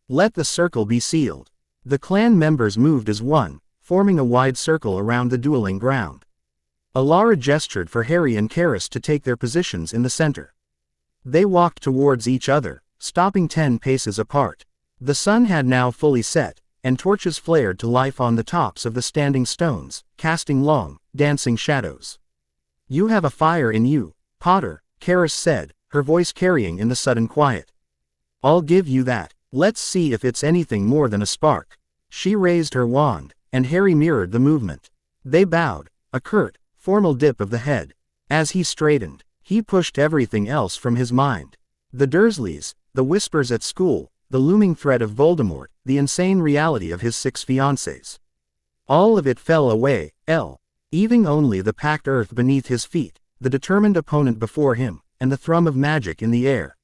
Let the circle be sealed. The clan members moved as one, forming a wide circle around the dueling ground. Alara gestured for Harry and Karis to take their positions in the center. They walked towards each other, stopping 10 paces apart. The sun had now fully set, and torches flared to life on the tops of the standing stones, casting long, dancing shadows. "You have a fire in you, Potter," Karis said, her voice carrying in the sudden quiet. "I'll give you that. Let's see if it's anything more than a spark." She raised her wand, and Harry mirrored the movement. They bowed, a curt, formal dip of the head. As he straightened, he pushed everything else from his mind. The Dursleys, the whispers at school, the looming threat of Voldemort, the insane reality of his 6 fiancées. All of it fell away, leaving only the packed earth beneath his feet, the determined opponent before him, and the thrum of magic in the air.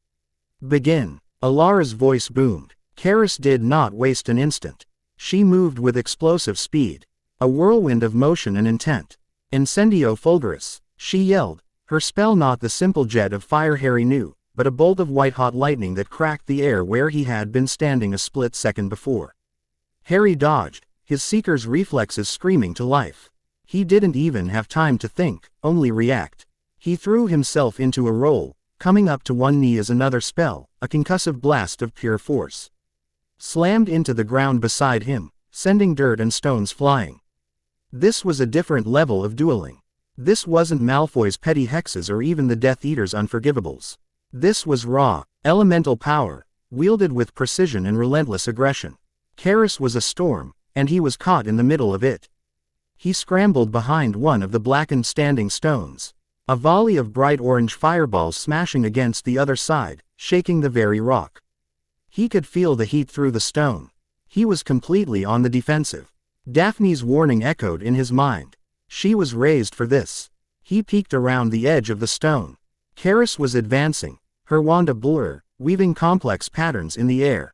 "Begin," Alara's voice boomed. Karis did not waste an instant. She moved with explosive speed. A whirlwind of motion and intent. "Incendio Fulguris," she yelled, her spell not the simple jet of fire Harry knew, but a bolt of white-hot lightning that cracked the air where he had been standing a split second before. Harry dodged, his seeker's reflexes screaming to life. He didn't even have time to think, only react. He threw himself into a roll, coming up to one knee as another spell, a concussive blast of pure force, slammed into the ground beside him, sending dirt and stones flying. This was a different level of dueling. This wasn't Malfoy's petty hexes or even the Death Eater's unforgivables. This was raw, elemental power, wielded with precision and relentless aggression. Karis was a storm, and he was caught in the middle of it. He scrambled behind one of the blackened standing stones. A volley of bright orange fireballs smashing against the other side, shaking the very rock. He could feel the heat through the stone. He was completely on the defensive. Daphne's warning echoed in his mind. She was raised for this. He peeked around the edge of the stone. Karis was advancing, her wand a blur, weaving complex patterns in the air.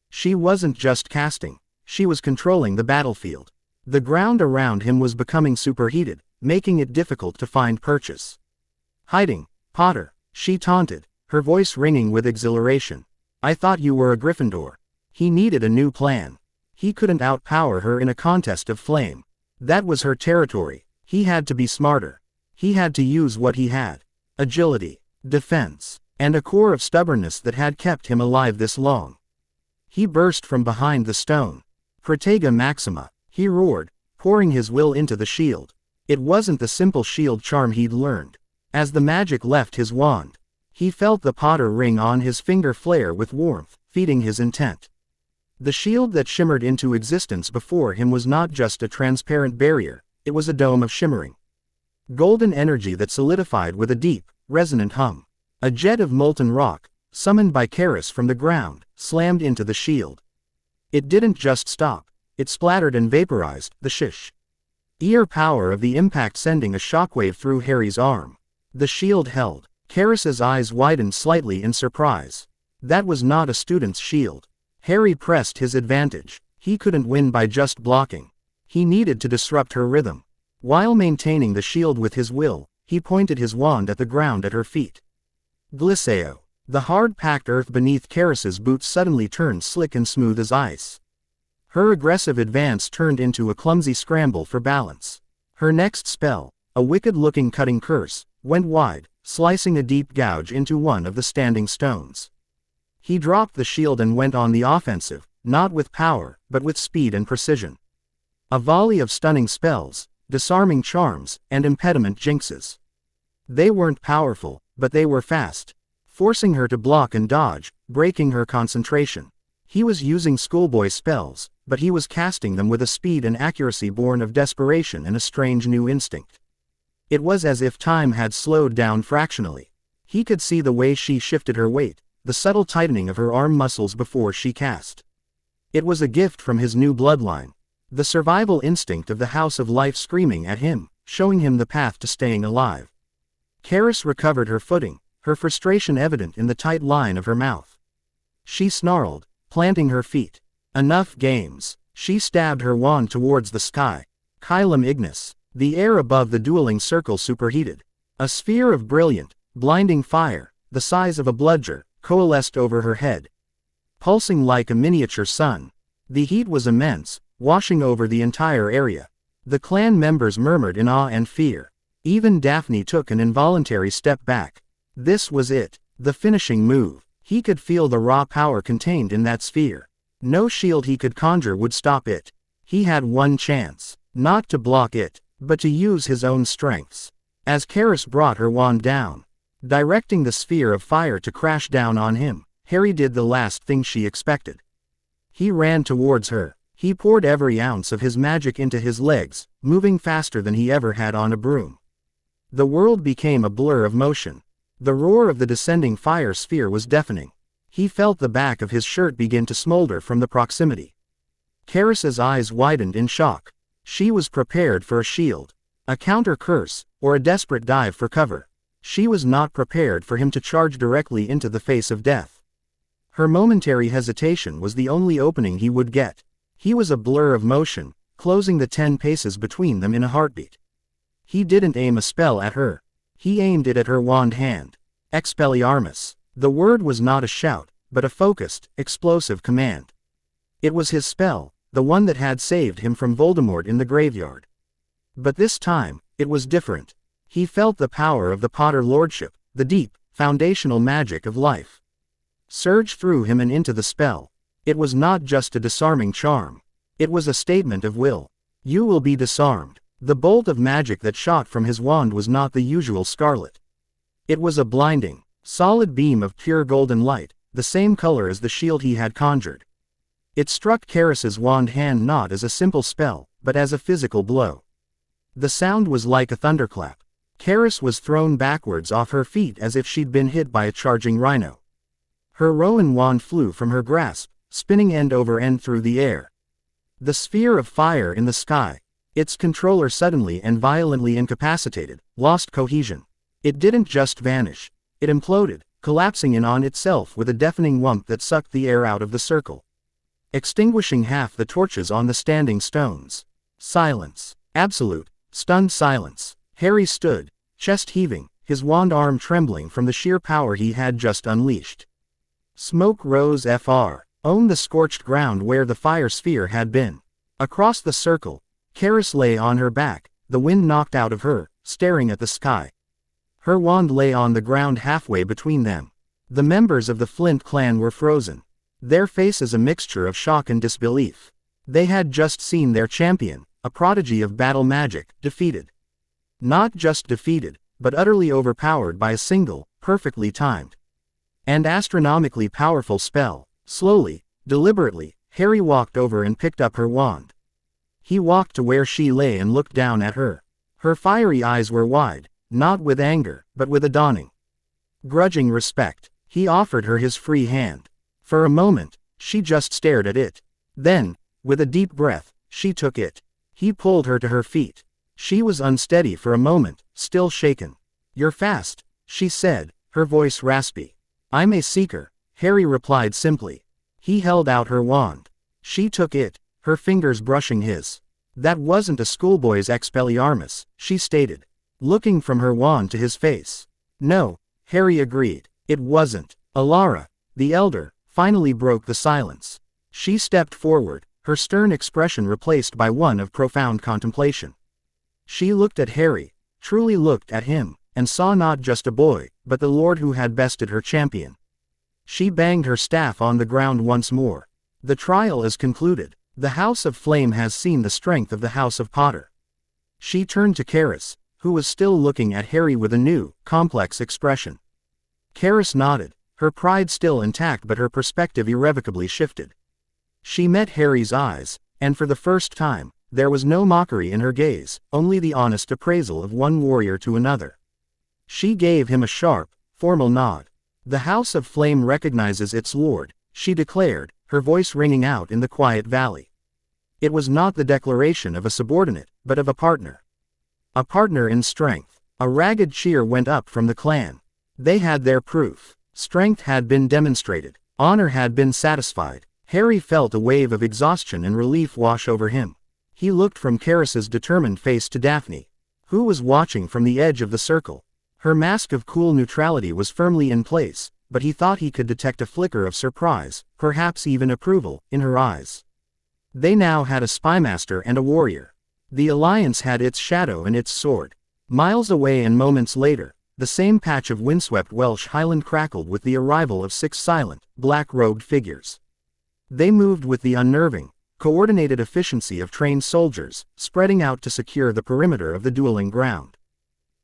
She wasn't just casting, she was controlling the battlefield. The ground around him was becoming superheated, making it difficult to find purchase. "Hiding, Potter," she taunted, her voice ringing with exhilaration. "I thought you were a Gryffindor." He needed a new plan. He couldn't outpower her in a contest of flame. That was her territory. He had to be smarter. He had to use what he had. Agility, defense, and a core of stubbornness that had kept him alive this long. He burst from behind the stone. "Protega Maxima," he roared, pouring his will into the shield. It wasn't the simple shield charm he'd learned. As the magic left his wand, he felt the Potter ring on his finger flare with warmth, feeding his intent. The shield that shimmered into existence before him was not just a transparent barrier, it was a dome of shimmering golden energy that solidified with a deep, resonant hum. A jet of molten rock, summoned by Karis from the ground, slammed into the shield. It didn't just stop, it splattered and vaporized, the ear power of the impact sending a shockwave through Harry's arm. The shield held. Karis's eyes widened slightly in surprise. That was not a student's shield. Harry pressed his advantage. He couldn't win by just blocking. He needed to disrupt her rhythm. While maintaining the shield with his will, he pointed his wand at the ground at her feet. Glisseo. The hard-packed earth beneath Karis's boots suddenly turned slick and smooth as ice. Her aggressive advance turned into a clumsy scramble for balance. Her next spell, a wicked-looking cutting curse, went wide, slicing a deep gouge into one of the standing stones. He dropped the shield and went on the offensive, not with power, but with speed and precision. A volley of stunning spells, disarming charms, and impediment jinxes. They weren't powerful, but they were fast, forcing her to block and dodge, breaking her concentration. He was using schoolboy spells, but he was casting them with a speed and accuracy born of desperation and a strange new instinct. It was as if time had slowed down fractionally. He could see the way she shifted her weight, the subtle tightening of her arm muscles before she cast. It was a gift from his new bloodline. The survival instinct of the House of Life screaming at him, showing him the path to staying alive. Karis recovered her footing, her frustration evident in the tight line of her mouth. She snarled, planting her feet. "Enough games." She stabbed her wand towards the sky. Caelum Ignis. The air above the dueling circle superheated. A sphere of brilliant, blinding fire, the size of a bludger, coalesced over her head. pulsing like a miniature sun. The heat was immense, washing over the entire area. The clan members murmured in awe and fear. Even Daphne took an involuntary step back. This was it, the finishing move. He could feel the raw power contained in that sphere. No shield he could conjure would stop it. He had one chance, not to block it, but to use his own strengths. As Kaeris brought her wand down, directing the sphere of fire to crash down on him, Harry did the last thing she expected. He ran towards her. He poured every ounce of his magic into his legs, moving faster than he ever had on a broom. The world became a blur of motion. The roar of the descending fire sphere was deafening. He felt the back of his shirt begin to smolder from the proximity. Kaeris's eyes widened in shock. She was prepared for a shield, a counter curse, or a desperate dive for cover. She was not prepared for him to charge directly into the face of death. Her momentary hesitation was the only opening he would get. He was a blur of motion, closing the 10 paces between them in a heartbeat. He didn't aim a spell at her. He aimed it at her wand hand. Expelliarmus. The word was not a shout, but a focused, explosive command. It was his spell, the one that had saved him from Voldemort in the graveyard. But this time, it was different. He felt the power of the Potter Lordship, the deep, foundational magic of life, surge through him and into the spell. It was not just a disarming charm. It was a statement of will. You will be disarmed. The bolt of magic that shot from his wand was not the usual scarlet. It was a blinding, solid beam of pure golden light, the same color as the shield he had conjured. It struck Kaeris's wand hand not as a simple spell, but as a physical blow. The sound was like a thunderclap. Kaeris was thrown backwards off her feet as if she'd been hit by a charging rhino. Her Rowan wand flew from her grasp, spinning end over end through the air. The sphere of fire in the sky, its controller suddenly and violently incapacitated, lost cohesion. It didn't just vanish. It imploded, collapsing in on itself with a deafening whump that sucked the air out of the circle, extinguishing half the torches on the standing stones. Silence. Absolute, stunned silence. Harry stood, chest heaving, his wand arm trembling from the sheer power he had just unleashed. Smoke rose fr. On the scorched ground where the fire sphere had been. Across the circle, Kaeris lay on her back, the wind knocked out of her, staring at the sky. Her wand lay on the ground halfway between them. The members of the Flint clan were frozen, their faces a mixture of shock and disbelief. They had just seen their champion, a prodigy of battle magic, defeated. Not just defeated, but utterly overpowered by a single, perfectly timed, and astronomically powerful spell. Slowly, deliberately, Harry walked over and picked up her wand. He walked to where she lay and looked down at her. Her fiery eyes were wide, not with anger, but with a dawning, grudging respect. He offered her his free hand. For a moment, she just stared at it. Then, with a deep breath, she took it. He pulled her to her feet. She was unsteady for a moment, still shaken. "You're fast," she said, her voice raspy. "I'm a seeker," Harry replied simply. He held out her wand. She took it, her fingers brushing his. "That wasn't a schoolboy's Expelliarmus," she stated, looking from her wand to his face. "No," Harry agreed, "it wasn't." Alara, the elder, finally broke the silence. She stepped forward, her stern expression replaced by one of profound contemplation. She looked at Harry, truly looked at him, and saw not just a boy, but the lord who had bested her champion. She banged her staff on the ground once more. "The trial is concluded. The House of Flame has seen the strength of the House of Potter." She turned to Kaeris, who was still looking at Harry with a new, complex expression. Kaeris nodded, her pride still intact but her perspective irrevocably shifted. She met Harry's eyes, and for the first time, there was no mockery in her gaze, only the honest appraisal of one warrior to another. She gave him a sharp, formal nod. "The House of Flame recognizes its lord," she declared, her voice ringing out in the quiet valley. It was not the declaration of a subordinate, but of a partner. A partner in strength. A ragged cheer went up from the clan. They had their proof. Strength had been demonstrated. Honor had been satisfied. Harry felt a wave of exhaustion and relief wash over him. He looked from Kaeris's determined face to Daphne, who was watching from the edge of the circle. Her mask of cool neutrality was firmly in place, but he thought he could detect a flicker of surprise, perhaps even approval, in her eyes. They now had a spymaster and a warrior. The Alliance had its shadow and its sword. Miles away and moments later, the same patch of windswept Welsh highland crackled with the arrival of 6 silent, black-robed figures. They moved with the unnerving, coordinated efficiency of trained soldiers, spreading out to secure the perimeter of the dueling ground.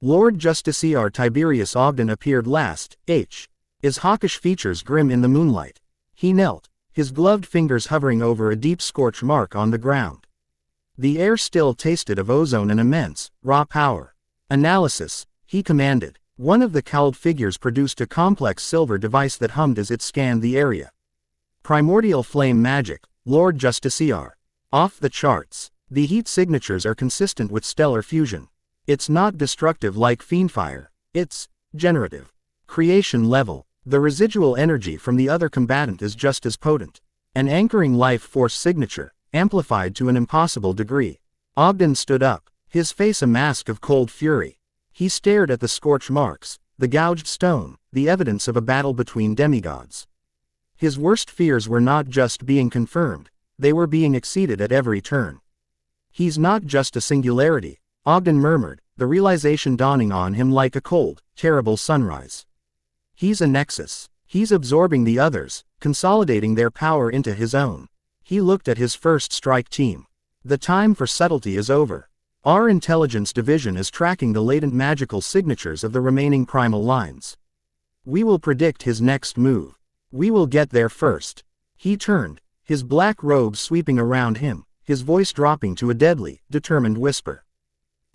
Lord Justiciar Tiberius Ogden appeared last, his hawkish features grim in the moonlight. He knelt, his gloved fingers hovering over a deep scorch mark on the ground. The air still tasted of ozone and immense, raw power. Analysis, he commanded. One of the cowled figures produced a complex silver device that hummed as it scanned the area. Primordial flame magic, Lord Justiciar. Off the charts. The heat signatures are consistent with stellar fusion. It's not destructive like fiendfire, it's generative. Creation level. The residual energy from the other combatant is just as potent. An anchoring life force signature, amplified to an impossible degree. Ogden stood up, his face a mask of cold fury. He stared at the scorch marks, the gouged stone, the evidence of a battle between demigods. His worst fears were not just being confirmed, they were being exceeded at every turn. He's not just a singularity, Ogden murmured, the realization dawning on him like a cold, terrible sunrise. He's a nexus. He's absorbing the others, consolidating their power into his own. He looked at his first strike team. The time for subtlety is over. Our intelligence division is tracking the latent magical signatures of the remaining primal lines. We will predict his next move. We will get there first. He turned, his black robe sweeping around him, his voice dropping to a deadly, determined whisper.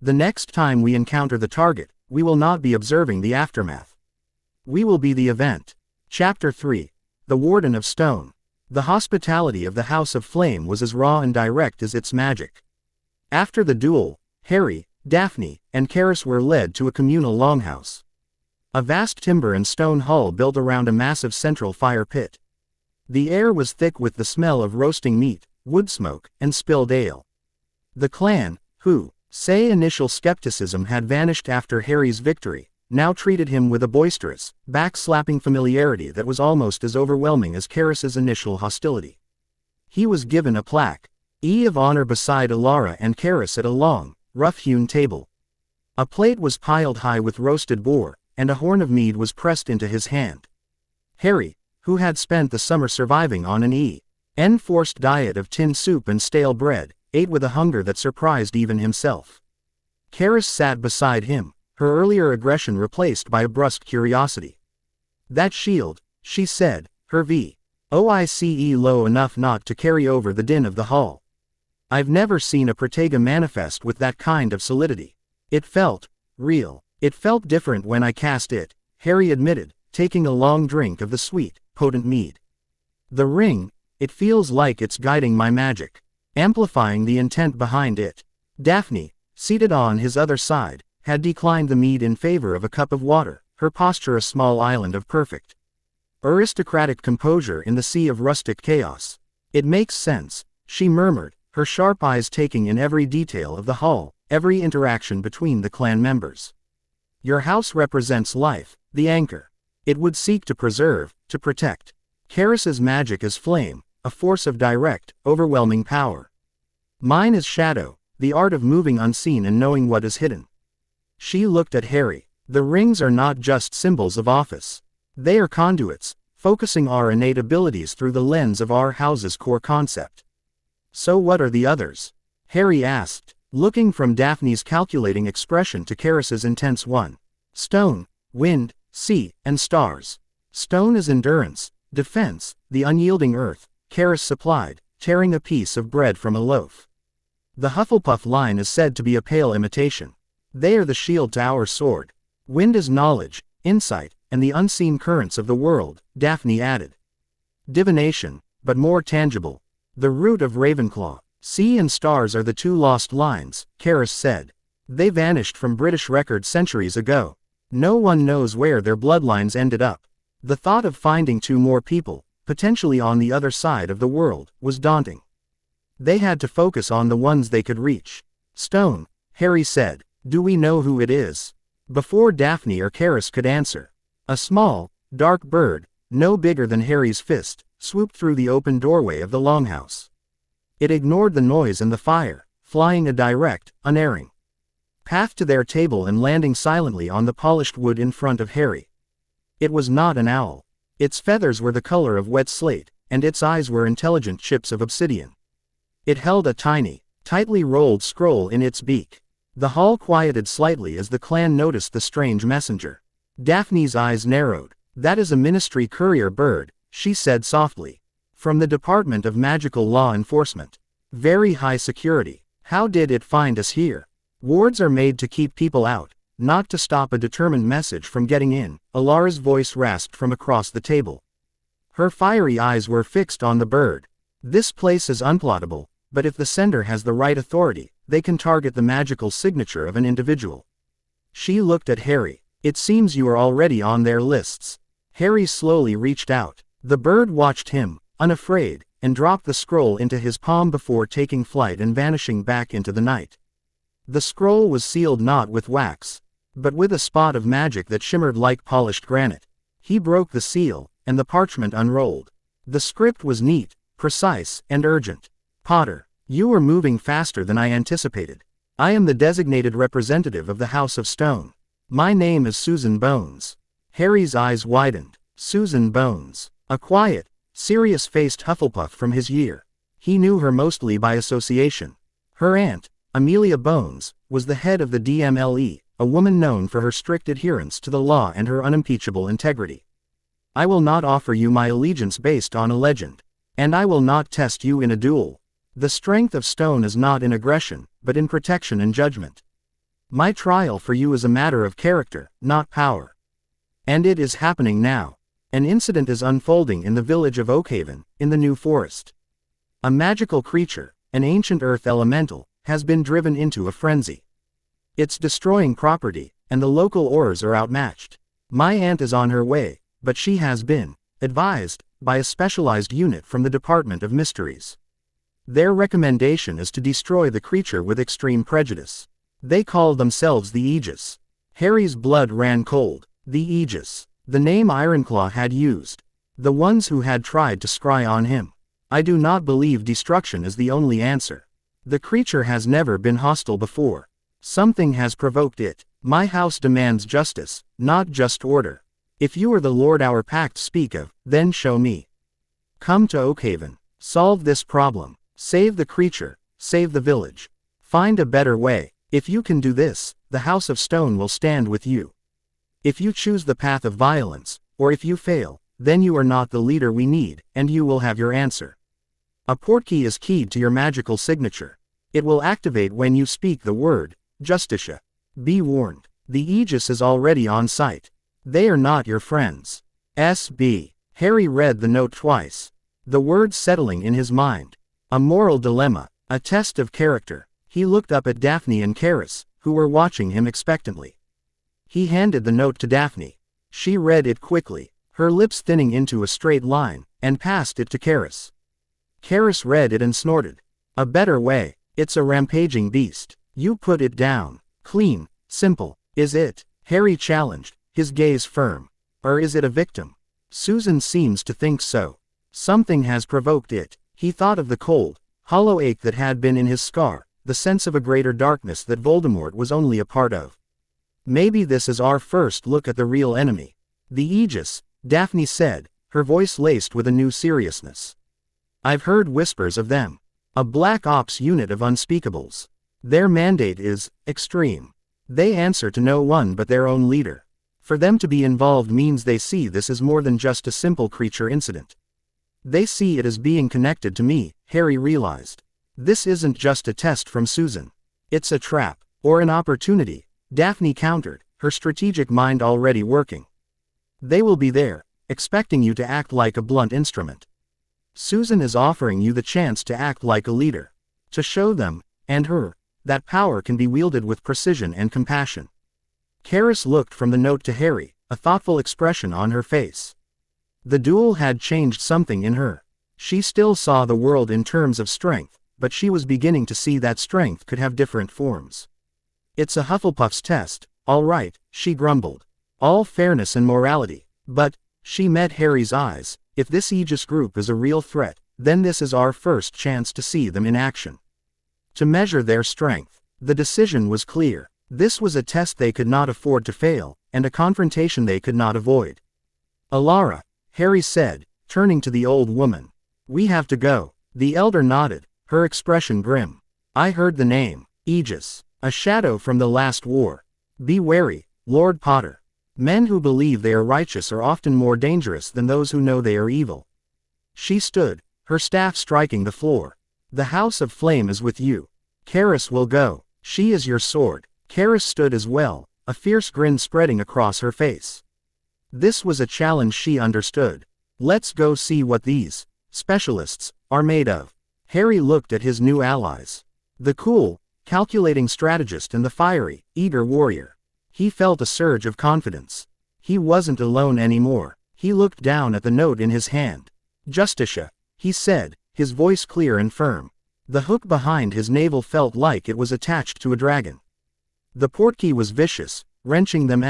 The next time we encounter the target, we will not be observing the aftermath. We will be the event. Chapter 3. The Warden of Stone. The hospitality of the House of Flame was as raw and direct as its magic. After the duel, Harry, Daphne, and Karis were led to a communal longhouse. A vast timber and stone hall built around a massive central fire pit. The air was thick with the smell of roasting meat, wood smoke, and spilled ale. The clan, who, say initial skepticism had vanished after Harry's victory, now treated him with a boisterous, back-slapping familiarity that was almost as overwhelming as Karis's initial hostility. He was given a plaque, E of Honor beside Alara and Karis at a long, rough-hewn table. A plate was piled high with roasted boar, and a horn of mead was pressed into his hand. Harry, who had spent the summer surviving on an enforced diet of tinned soup and stale bread, ate with a hunger that surprised even himself. Karis sat beside him, her earlier aggression replaced by a brusque curiosity. That shield, she said, her voice low enough not to carry over the din of the hall. I've never seen a Protega manifest with that kind of solidity. It felt real. It felt different when I cast it, Harry admitted, taking a long drink of the sweet, potent mead. The ring, it feels like it's guiding my magic, amplifying the intent behind it. Daphne, seated on his other side, had declined the mead in favor of a cup of water, her posture a small island of perfect, aristocratic composure in the sea of rustic chaos. It makes sense, she murmured, her sharp eyes taking in every detail of the hall, every interaction between the clan members. Your house represents life, the anchor. It would seek to preserve, to protect. Karis's magic is flame, a force of direct, overwhelming power. Mine is shadow, the art of moving unseen and knowing what is hidden. She looked at Harry. The rings are not just symbols of office. They are conduits, focusing our innate abilities through the lens of our house's core concept. So what are the others? Harry asked, looking from Daphne's calculating expression to Karis's intense one. Stone, wind, sea, and stars. Stone is endurance, defense, the unyielding earth, Karis supplied, tearing a piece of bread from a loaf. The Hufflepuff line is said to be a pale imitation. They are the shield to our sword. Wind is knowledge, insight, and the unseen currents of the world, Daphne added. Divination, but more tangible. The root of Ravenclaw. Sea and stars are the 2 lost lines, Karis said. They vanished from British records centuries ago. No one knows where their bloodlines ended up. The thought of finding 2 more people, potentially on the other side of the world, was daunting. They had to focus on the ones they could reach. Stone, Harry said. Do we know who it is? Before Daphne or Karis could answer, a small, Dark bird, no bigger than Harry's fist, swooped through the open doorway of the longhouse. It ignored the noise and the fire, flying a direct, unerring path to their table and landing silently on the polished wood in front of Harry. It was not an owl. Its feathers were the color of wet slate, and its eyes were intelligent chips of obsidian. It held a tiny, tightly rolled scroll in its beak. The hall quieted slightly as the clan noticed the strange messenger. Daphne's eyes narrowed. "That is a ministry courier bird," she said softly. "From the Department of Magical Law Enforcement. Very high security. How did it find us here?" "Wards are made to keep people out, not to stop a determined message from getting in," Alara's voice rasped from across the table. Her fiery eyes were fixed on the bird. "This place is unplottable, but if the sender has the right authority, they can target the magical signature of an individual." She looked at Harry. "It seems you are already on their lists." Harry slowly reached out. The bird watched him, unafraid, and dropped the scroll into his palm before taking flight and vanishing back into the night. The scroll was sealed not with wax, but with a spot of magic that shimmered like polished granite. He broke the seal, and the parchment unrolled. The script was neat, precise, and urgent. "Potter, you are moving faster than I anticipated. I am the designated representative of the House of Stone. My name is Susan Bones." Harry's eyes widened. Susan Bones. A quiet, serious-faced Hufflepuff from his year. He knew her mostly by association. Her aunt, Amelia Bones, was the head of the DMLE, a woman known for her strict adherence to the law and her unimpeachable integrity. "I will not offer you my allegiance based on a legend. And I will not test you in a duel. The strength of stone is not in aggression, but in protection and judgment. My trial for you is a matter of character, not power. And it is happening now. An incident is unfolding in the village of Oakhaven, in the New Forest. A magical creature, an ancient earth elemental, has been driven into a frenzy. It's destroying property, and the local Aurors are outmatched. My aunt is on her way, but she has been advised by a specialized unit from the Department of Mysteries. Their recommendation is to destroy the creature with extreme prejudice. They call themselves the Aegis." Harry's blood ran cold. The Aegis. The name Ironclaw had used. The ones who had tried to scry on him. "I do not believe destruction is the only answer. The creature has never been hostile before. Something has provoked it. My house demands justice, not just order. If you are the Lord our pact speak of, then show me. Come to Oakhaven. Solve this problem. Save the creature, save the village. Find a better way. If you can do this, the House of Stone will stand with you. If you choose the path of violence, or if you fail, then you are not the leader we need, and you will have your answer. A portkey is keyed to your magical signature. It will activate when you speak the word, Justicia. Be warned. The Aegis is already on site. They are not your friends. S.B. Harry read the note twice. The words settling in his mind. A moral dilemma. A test of character. He looked up at Daphne and Karis, who were watching him expectantly. He handed the note to Daphne. She read it quickly, her lips thinning into a straight line, and passed it to Karis. Karis read it and snorted. "A better way. It's a rampaging beast. You put it down. Clean, simple, is it?" Harry challenged, his gaze firm. "Or is it a victim? Susan seems to think so. Something has provoked it." He thought of the cold, hollow ache that had been in his scar, the sense of a greater darkness that Voldemort was only a part of. "Maybe this is our first look at the real enemy." "The Aegis," Daphne said, her voice laced with a new seriousness. "I've heard whispers of them. A Black Ops unit of unspeakables. Their mandate is extreme. They answer to no one but their own leader. For them to be involved means they see this as more than just a simple creature incident. They see it as being connected to me," Harry realized. "This isn't just a test from Susan. It's a trap, or an opportunity," Daphne countered, her strategic mind already working. "They will be there, expecting you to act like a blunt instrument. Susan is offering you the chance to act like a leader. To show them, and her, that power can be wielded with precision and compassion." Karis looked from the note to Harry, a thoughtful expression on her face. The duel had changed something in her. She still saw the world in terms of strength, but she was beginning to see that strength could have different forms. "It's a Hufflepuff's test, all right," she grumbled. "All fairness and morality. But, She met Harry's eyes. If this Aegis group is a real threat, then this is our first chance to see them in action. To measure their strength. The decision was clear. This was a test they could not afford to fail, and a confrontation they could not avoid. Alara, Harry said, turning to the old woman. We have to go. The elder nodded, her expression grim. I heard the name. Aegis. A shadow from the last war. Be wary, Lord Potter. Men who believe they are righteous are often more dangerous than those who know they are evil. She stood, her staff striking the floor. The House of Flame is with you. Karis will go. She is your sword. Karis stood as well, a fierce grin spreading across her face. This was a challenge she understood. Let's go see what these specialists are made of. Harry looked at his new allies. The cool, calculating strategist and the fiery, eager warrior. He felt a surge of confidence. He wasn't alone anymore. He looked down at the note in his hand. Justicia, he said, his voice clear and firm. The hook behind his navel felt like it was attached to a dragon. The portkey was vicious, wrenching them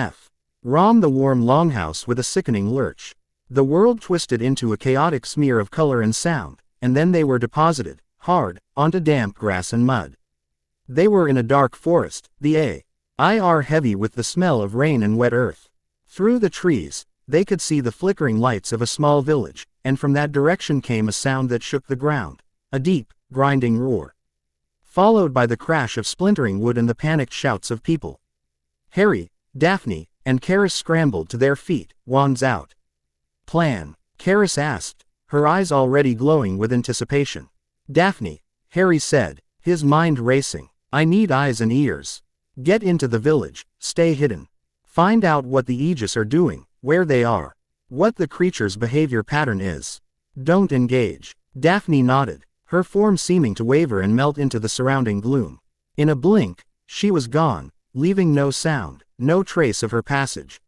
from the warm longhouse with a sickening lurch. The world twisted into a chaotic smear of color and sound, and then they were deposited, hard, onto damp grass and mud. They were in a dark forest, the air heavy with the smell of rain and wet earth. Through the trees, they could see the flickering lights of a small village, and from that direction came a sound that shook the ground, a deep, grinding roar, followed by the crash of splintering wood and the panicked shouts of people. Harry, Daphne, and Karis scrambled to their feet, wands out. Plan? Karis asked, her eyes already glowing with anticipation. Daphne, Harry said, his mind racing. I need eyes and ears. Get into the village, stay hidden. Find out what the Aegis are doing, where they are, what the creature's behavior pattern is. Don't engage. Daphne nodded, her form seeming to waver and melt into the surrounding gloom. In a blink, she was gone, leaving no sound, no trace of her passage.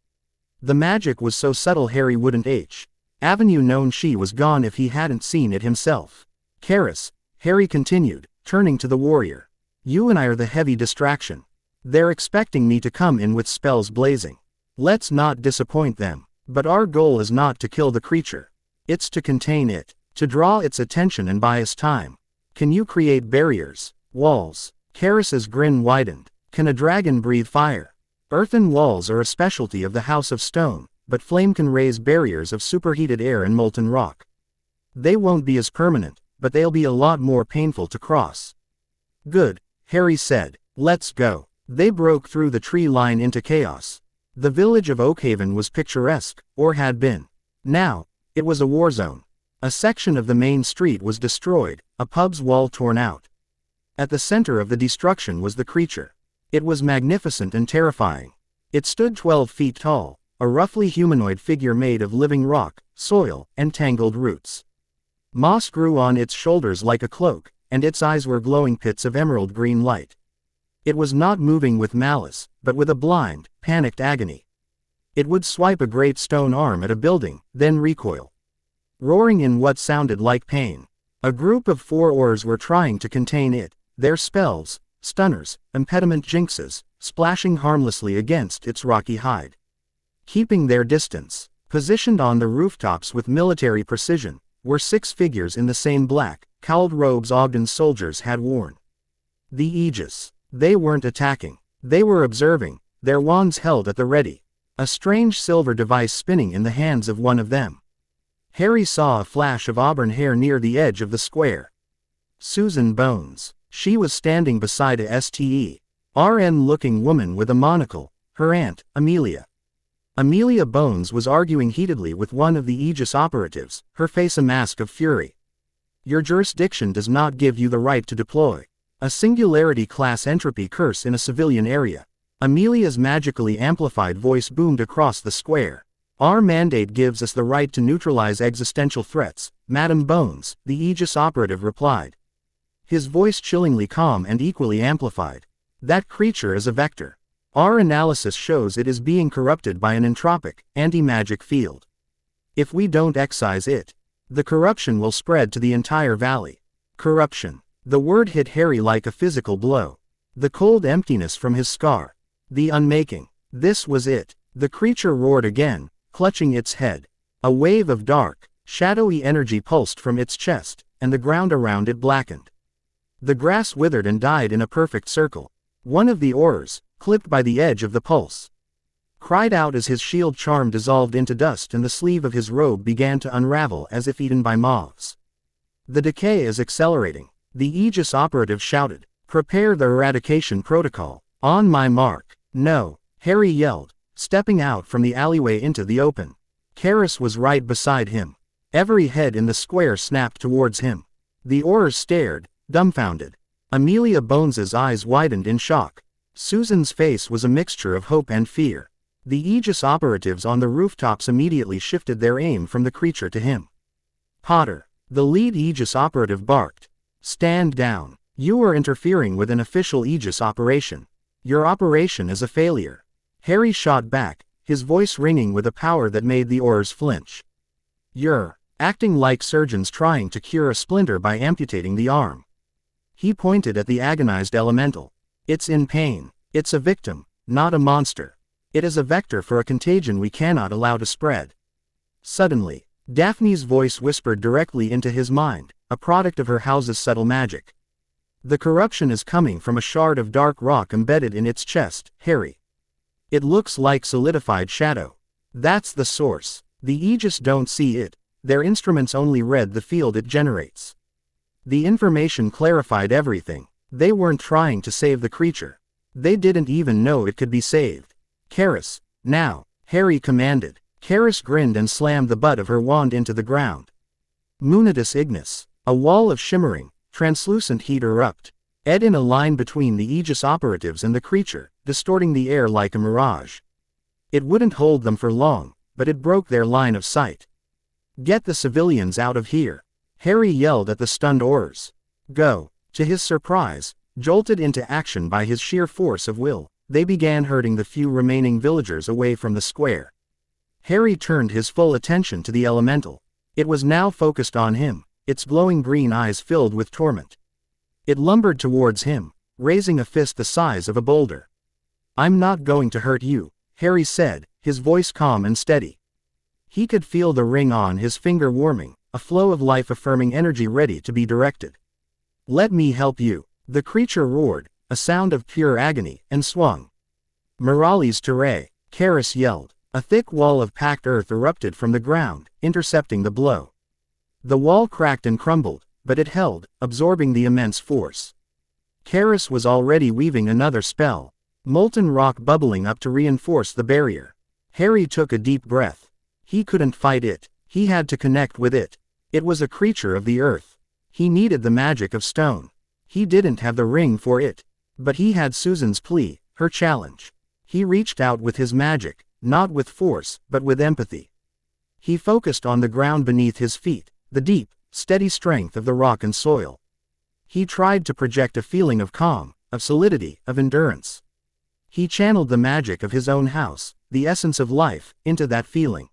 The magic was so subtle Harry wouldn't Avenue known she was gone if he hadn't seen it himself. Karis, Harry continued, turning to the warrior. You and I are the heavy distraction. They're expecting me to come in with spells blazing. Let's not disappoint them. But our goal is not to kill the creature. It's to contain it, to draw its attention and buy us time. Can you create barriers, walls? Karis's grin widened. Can a dragon breathe fire? Earthen walls are a specialty of the House of Stone, but flame can raise barriers of superheated air and molten rock. They won't be as permanent, but they'll be a lot more painful to cross. Good, Harry said. Let's go. They broke through the tree line into chaos. The village of Oakhaven was picturesque, or had been. Now, it was a war zone. A section of the main street was destroyed, a pub's wall torn out. At the center of the destruction was the creature. It was magnificent and terrifying. It stood 12 feet tall, a roughly humanoid figure made of living rock, soil, and tangled roots. Moss grew on its shoulders like a cloak, and its eyes were glowing pits of emerald green light. It was not moving with malice, but with a blind, panicked agony. It would swipe a great stone arm at a building, then recoil, roaring in what sounded like pain. A group of 4 Aurs were trying to contain it, their spells, stunners, impediment jinxes, splashing harmlessly against its rocky hide. Keeping their distance, positioned on the rooftops with military precision, were 6 figures in the same black, cowled robes Ogden's soldiers had worn. The Aegis. They weren't attacking. They were observing, their wands held at the ready. A strange silver device spinning in the hands of one of them. Harry saw a flash of auburn hair near the edge of the square. Susan Bones. She was standing beside a STERN-looking woman with a monocle, her aunt, Amelia. Amelia Bones was arguing heatedly with one of the Aegis operatives, her face a mask of fury. Your jurisdiction does not give you the right to deploy a singularity class entropy curse in a civilian area. Amelia's magically amplified voice boomed across the square. Our mandate gives us the right to neutralize existential threats, Madam Bones, the Aegis operative replied. His voice chillingly calm and equally amplified. That creature is a vector. Our analysis shows it is being corrupted by an entropic, anti-magic field. If we don't excise it, the corruption will spread to the entire valley. Corruption. The word hit Harry like a physical blow. The cold emptiness from his scar. The unmaking. This was it. The creature roared again, clutching its head. A wave of dark, shadowy energy pulsed from its chest, and the ground around it blackened. The grass withered and died in a perfect circle. One of the oars, clipped by the edge of the pulse, cried out as his shield charm dissolved into dust and the sleeve of his robe began to unravel as if eaten by moths. The decay is accelerating. The Aegis operative shouted. Prepare the eradication protocol. On my mark. No, Harry yelled, stepping out from the alleyway into the open. Karis was right beside him. Every head in the square snapped towards him. The Aurors stared, dumbfounded. Amelia Bones's eyes widened in shock. Susan's face was a mixture of hope and fear. The Aegis operatives on the rooftops immediately shifted their aim from the creature to him. Potter, the lead Aegis operative barked. Stand down. You are interfering with an official Aegis operation. Your operation is a failure. Harry shot back, his voice ringing with a power that made the Aurors flinch. You're acting like surgeons trying to cure a splinter by amputating the arm. He pointed at the agonized elemental. It's in pain. It's a victim, not a monster. It is a vector for a contagion we cannot allow to spread. Suddenly, Daphne's voice whispered directly into his mind, a product of her house's subtle magic. The corruption is coming from a shard of dark rock embedded in its chest, Harry. It looks like solidified shadow. That's the source. The Aegis don't see it. Their instruments only read the field it generates. The information clarified everything. They weren't trying to save the creature. They didn't even know it could be saved. Karis, now, Harry commanded. Karis grinned and slammed the butt of her wand into the ground. Munitus Ignis. A wall of shimmering, translucent heat erupted in a line between the Aegis operatives and the creature, distorting the air like a mirage. It wouldn't hold them for long, but it broke their line of sight. Get the civilians out of here. Harry yelled at the stunned Aurors. Go. To his surprise, jolted into action by his sheer force of will, they began herding the few remaining villagers away from the square. Harry turned his full attention to the elemental. It was now focused on him, its glowing green eyes filled with torment. It lumbered towards him, raising a fist the size of a boulder. I'm not going to hurt you, Harry said, his voice calm and steady. He could feel the ring on his finger warming, a flow of life-affirming energy ready to be directed. Let me help you, the creature roared, a sound of pure agony, and swung. Morales Terrae, Karis yelled. A thick wall of packed earth erupted from the ground, intercepting the blow. The wall cracked and crumbled, but it held, absorbing the immense force. Karis was already weaving another spell, molten rock bubbling up to reinforce the barrier. Harry took a deep breath. He couldn't fight it, he had to connect with it. It was a creature of the earth. He needed the magic of stone. He didn't have the ring for it. But he had Susan's plea, her challenge. He reached out with his magic, not with force, but with empathy. He focused on the ground beneath his feet, the deep, steady strength of the rock and soil. He tried to project a feeling of calm, of solidity, of endurance. He channeled the magic of his own house, the essence of life, into that feeling.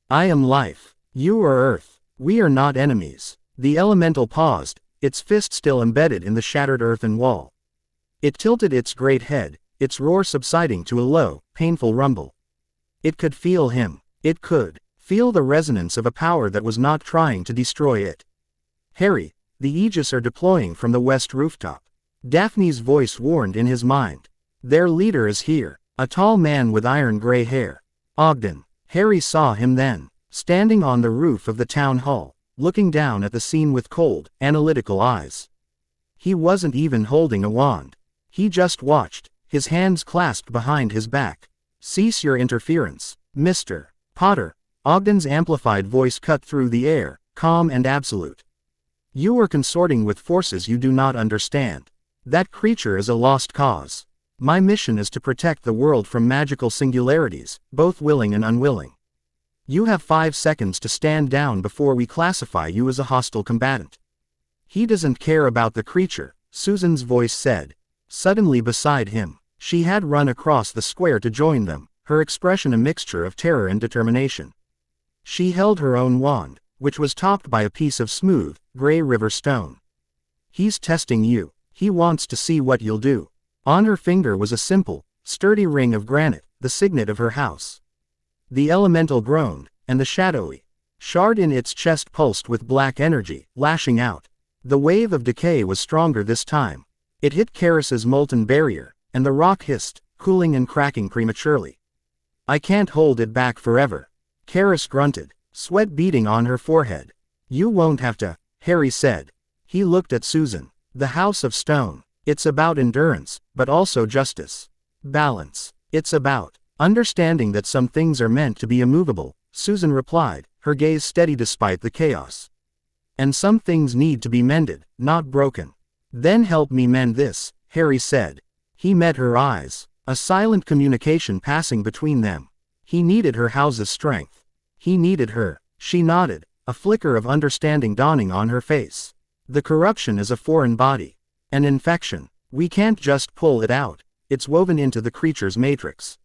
I am life. You are earth. We are not enemies. The elemental paused, its fist still embedded in the shattered earthen wall. It tilted its great head, its roar subsiding to a low, painful rumble. It could feel him. It could feel the resonance of a power that was not trying to destroy it. Harry, the Aegis are deploying from the west rooftop. Daphne's voice warned in his mind. Their leader is here, a tall man with iron-gray hair. Ogden. Harry saw him then, standing on the roof of the town hall, looking down at the scene with cold, analytical eyes. He wasn't even holding a wand. He just watched, his hands clasped behind his back. Cease your interference, Mr. Potter. Ogden's amplified voice cut through the air, calm and absolute. You are consorting with forces you do not understand. That creature is a lost cause. My mission is to protect the world from magical singularities, both willing and unwilling. You have 5 seconds to stand down before we classify you as a hostile combatant. He doesn't care about the creature, Susan's voice said. Suddenly beside him, she had run across the square to join them, her expression a mixture of terror and determination. She held her own wand, which was topped by a piece of smooth, gray river stone. He's testing you. He wants to see what you'll do. On her finger was a simple, sturdy ring of granite, the signet of her house. The elemental groaned, and the shadowy, Shard in its chest pulsed with black energy, lashing out. The wave of decay was stronger this time. It hit Karis's molten barrier, and the rock hissed, cooling and cracking prematurely. I can't hold it back forever. Karis grunted, sweat beading on her forehead. You won't have to, Harry said. He looked at Susan. The House of Stone. It's about endurance, but also justice. Balance. It's about understanding that some things are meant to be immovable, Susan replied, her gaze steady despite the chaos. And some things need to be mended, not broken. Then help me mend this, Harry said. He met her eyes, a silent communication passing between them. He needed her house's strength. He needed her. She nodded, a flicker of understanding dawning on her face. The corruption is a foreign body. An infection. We can't just pull it out. It's woven into the creature's matrix.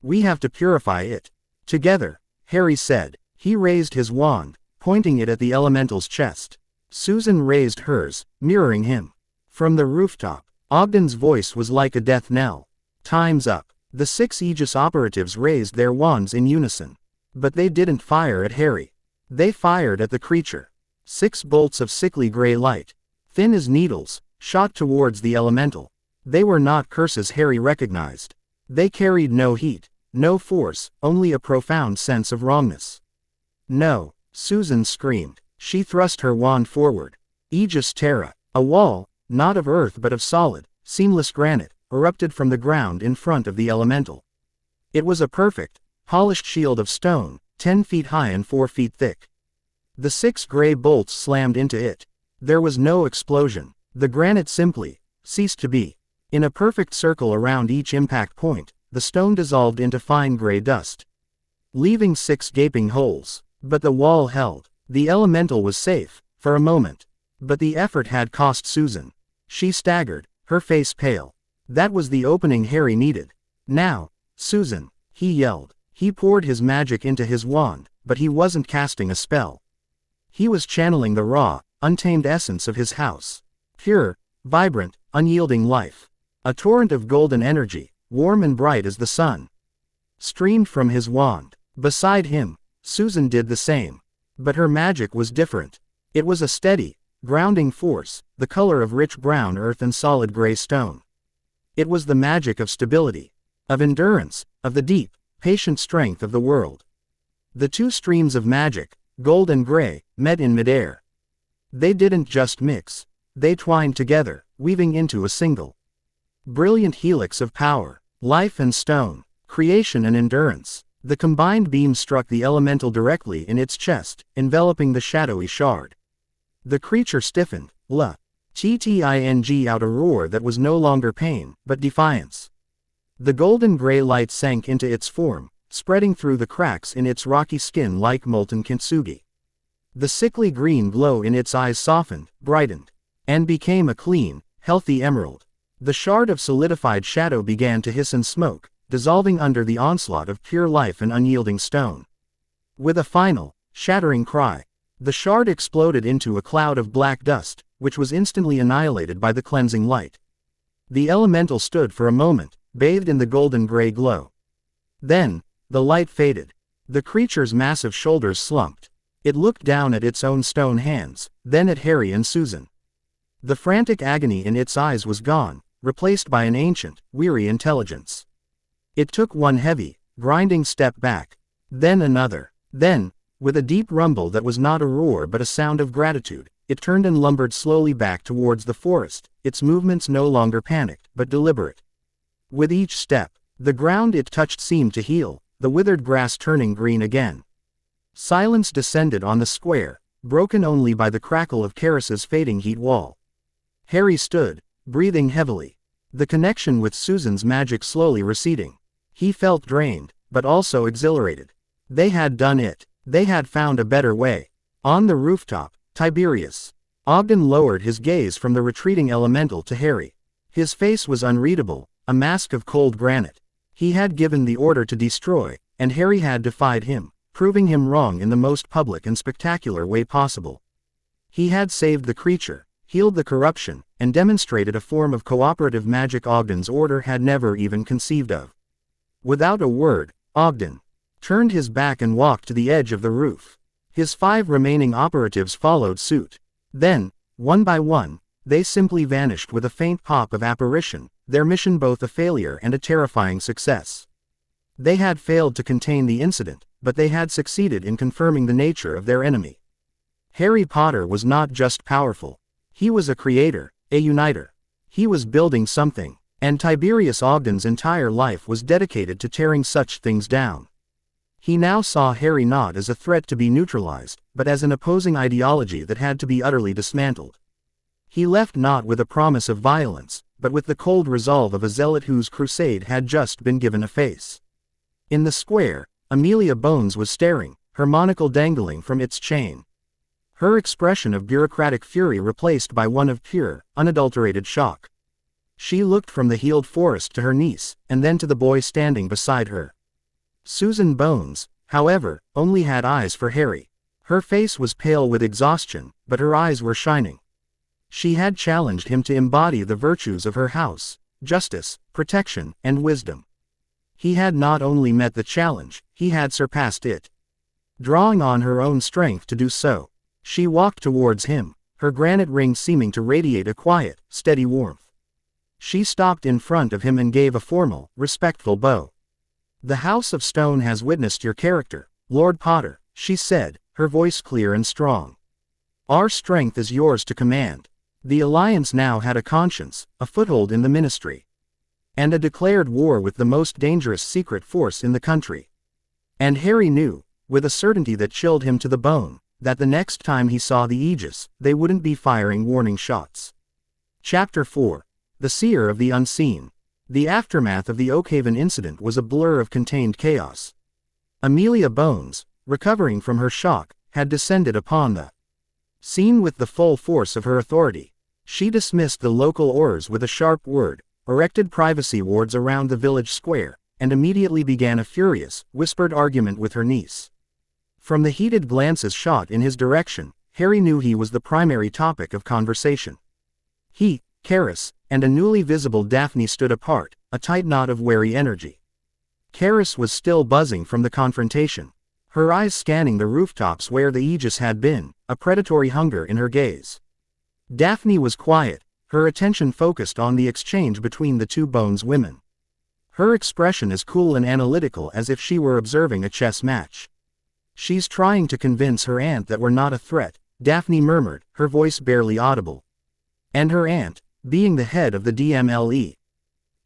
We have to purify it. Together, Harry said. He raised his wand, pointing it at the elemental's chest. Susan raised hers, mirroring him. From the rooftop, Ogden's voice was like a death knell. Time's up. The 6 Aegis operatives raised their wands in unison. But they didn't fire at Harry. They fired at the creature. 6 bolts of sickly gray light, thin as needles, shot towards the elemental. They were not curses Harry recognized. They carried no heat, no force, only a profound sense of wrongness. No, Susan screamed. She thrust her wand forward. Aegis Terra, a wall, not of earth but of solid, seamless granite, erupted from the ground in front of the elemental. It was a perfect, polished shield of stone, 10 feet high and 4 feet thick. The 6 gray bolts slammed into it. There was no explosion. The granite simply ceased to be. In a perfect circle around each impact point, the stone dissolved into fine gray dust, leaving 6 gaping holes. But the wall held. The elemental was safe, for a moment. But the effort had cost Susan. She staggered, her face pale. That was the opening Harry needed. Now, Susan, he yelled. He poured his magic into his wand, but he wasn't casting a spell. He was channeling the raw, untamed essence of his house. Pure, vibrant, unyielding life. A torrent of golden energy, warm and bright as the sun, streamed from his wand. Beside him, Susan did the same. But her magic was different. It was a steady, grounding force, the color of rich brown earth and solid gray stone. It was the magic of stability, of endurance, of the deep, patient strength of the world. The 2 streams of magic, gold and gray, met in midair. They didn't just mix. They twined together, weaving into a single brilliant helix of power, life and stone, creation and endurance. The combined beam struck the elemental directly in its chest, enveloping the shadowy shard. The creature stiffened, TTING out a roar that was no longer pain, but defiance. The golden gray light sank into its form, spreading through the cracks in its rocky skin like molten kintsugi. The sickly green glow in its eyes softened, brightened, and became a clean, healthy emerald. The shard of solidified shadow began to hiss and smoke, dissolving under the onslaught of pure life and unyielding stone. With a final, shattering cry, the shard exploded into a cloud of black dust, which was instantly annihilated by the cleansing light. The elemental stood for a moment, bathed in the golden gray glow. Then, the light faded. The creature's massive shoulders slumped. It looked down at its own stone hands, then at Harry and Susan. The frantic agony in its eyes was gone, replaced by an ancient, weary intelligence. It took one heavy, grinding step back. Then another. Then, with a deep rumble that was not a roar but a sound of gratitude, it turned and lumbered slowly back towards the forest, its movements no longer panicked, but deliberate. With each step, the ground it touched seemed to heal, the withered grass turning green again. Silence descended on the square, broken only by the crackle of Karis's fading heat wall. Harry stood, breathing heavily. The connection with Susan's magic slowly receding. He felt drained, but also exhilarated. They had done it. They had found a better way. On the rooftop, Tiberius. Ogden lowered his gaze from the retreating elemental to Harry. His face was unreadable, a mask of cold granite. He had given the order to destroy, and Harry had defied him, proving him wrong in the most public and spectacular way possible. He had saved the creature, healed the corruption, and demonstrated a form of cooperative magic Ogden's order had never even conceived of. Without a word, Ogden turned his back and walked to the edge of the roof. His 5 remaining operatives followed suit. Then, one by one, they simply vanished with a faint pop of apparition, their mission both a failure and a terrifying success. They had failed to contain the incident, but they had succeeded in confirming the nature of their enemy. Harry Potter was not just powerful. He was a creator, a uniter. He was building something, and Tiberius Ogden's entire life was dedicated to tearing such things down. He now saw Harry not as a threat to be neutralized, but as an opposing ideology that had to be utterly dismantled. He left not with a promise of violence, but with the cold resolve of a zealot whose crusade had just been given a face. In the square, Amelia Bones was staring, her monocle dangling from its chain. Her expression of bureaucratic fury replaced by one of pure, unadulterated shock. She looked from the healed Forrest to her niece, and then to the boy standing beside her. Susan Bones, however, only had eyes for Harry. Her face was pale with exhaustion, but her eyes were shining. She had challenged him to embody the virtues of her house: justice, protection, and wisdom. He had not only met the challenge, he had surpassed it. Drawing on her own strength to do so, she walked towards him, her granite ring seeming to radiate a quiet, steady warmth. She stopped in front of him and gave a formal, respectful bow. "The House of Stone has witnessed your character, Lord Potter," she said, her voice clear and strong. "Our strength is yours to command." The Alliance now had a conscience, a foothold in the ministry, and a declared war with the most dangerous secret force in the country. And Harry knew, with a certainty that chilled him to the bone, that the next time he saw the Aegis, they wouldn't be firing warning shots. Chapter 4. The Seer of the Unseen. The aftermath of the Oakhaven incident was a blur of contained chaos. Amelia Bones, recovering from her shock, had descended upon the scene with the full force of her authority. She dismissed the local Aurors with a sharp word, erected privacy wards around the village square, and immediately began a furious, whispered argument with her niece. From the heated glances shot in his direction, Harry knew he was the primary topic of conversation. He, Karis, and a newly visible Daphne stood apart, a tight knot of wary energy. Karis was still buzzing from the confrontation, her eyes scanning the rooftops where the Aegis had been, a predatory hunger in her gaze. Daphne was quiet, her attention focused on the exchange between the two Bones women. Her expression as cool and analytical as if she were observing a chess match. "She's trying to convince her aunt that we're not a threat," Daphne murmured, her voice barely audible. "And her aunt, being the head of the DMLE,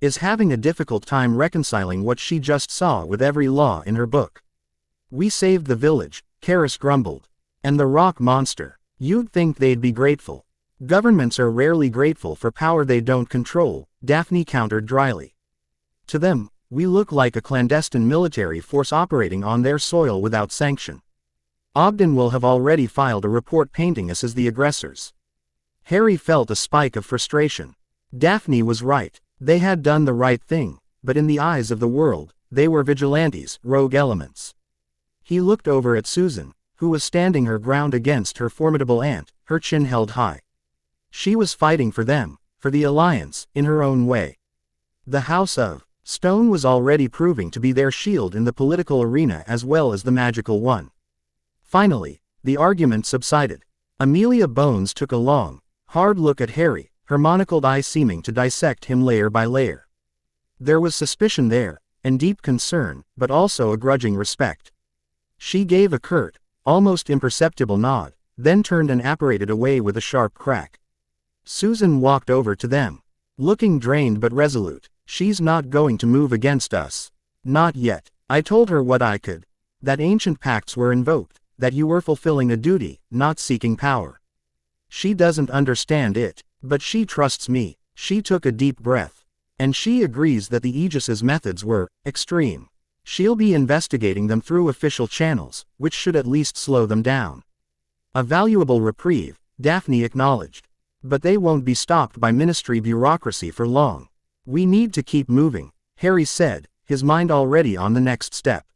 is having a difficult time reconciling what she just saw with every law in her book." "We saved the village," Karis grumbled. "And the rock monster. You'd think they'd be grateful." "Governments are rarely grateful for power they don't control," Daphne countered dryly. "To them, we look like a clandestine military force operating on their soil without sanction. Ogden will have already filed a report painting us as the aggressors." Harry felt a spike of frustration. Daphne was right. They had done the right thing, but in the eyes of the world, they were vigilantes, rogue elements. He looked over at Susan, who was standing her ground against her formidable aunt, her chin held high. She was fighting for them, for the Alliance, in her own way. The House of Stone was already proving to be their shield in the political arena as well as the magical one. Finally, the argument subsided. Amelia Bones took a long, hard look at Harry, her monocled eye seeming to dissect him layer by layer. There was suspicion there, and deep concern, but also a grudging respect. She gave a curt, almost imperceptible nod, then turned and apparated away with a sharp crack. Susan walked over to them, looking drained but resolute. "She's not going to move against us. Not yet. I told her what I could. That ancient pacts were invoked, that you were fulfilling a duty, not seeking power. She doesn't understand it, but she trusts me." She took a deep breath. "And she agrees that the Aegis's methods were extreme. She'll be investigating them through official channels, which should at least slow them down." "A valuable reprieve," Daphne acknowledged. "But they won't be stopped by ministry bureaucracy for long. We need to keep moving," Harry said, his mind already on the next step.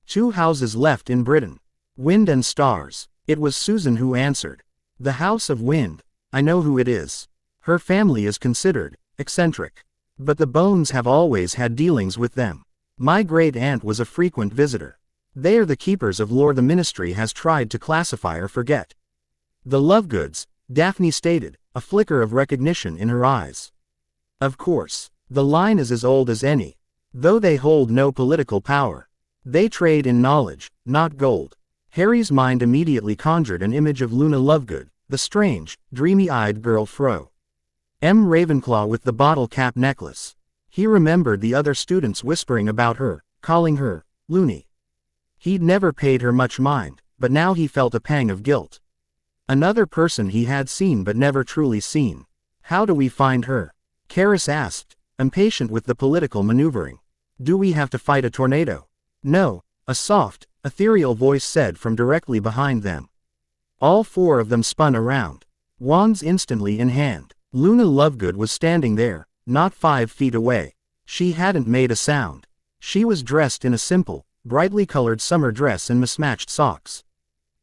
2 houses left in Britain. Wind and Stars. It was Susan who answered. "The House of Wind. I know who it is. Her family is considered eccentric. But the Bones have always had dealings with them. My great-aunt was a frequent visitor. They are the keepers of lore the Ministry has tried to classify or forget. The Lovegoods, Daphne stated, a flicker of recognition in her eyes. Of course, the line is as old as any. Though they hold no political power. They trade in knowledge, not gold. Harry's mind immediately conjured an image of Luna Lovegood, the strange, dreamy-eyed girl Fro. M. Ravenclaw with the bottle cap necklace. He remembered the other students whispering about her, calling her loony. He'd never paid her much mind, but now he felt a pang of guilt. Another person he had seen but never truly seen. How do we find her? Karis asked, impatient with the political maneuvering. Do we have to fight a tornado? No, a soft, ethereal voice said from directly behind them. All four of them spun around, wands instantly in hand. Luna Lovegood was standing there, not 5 feet away. She hadn't made a sound. She was dressed in a simple, brightly colored summer dress and mismatched socks.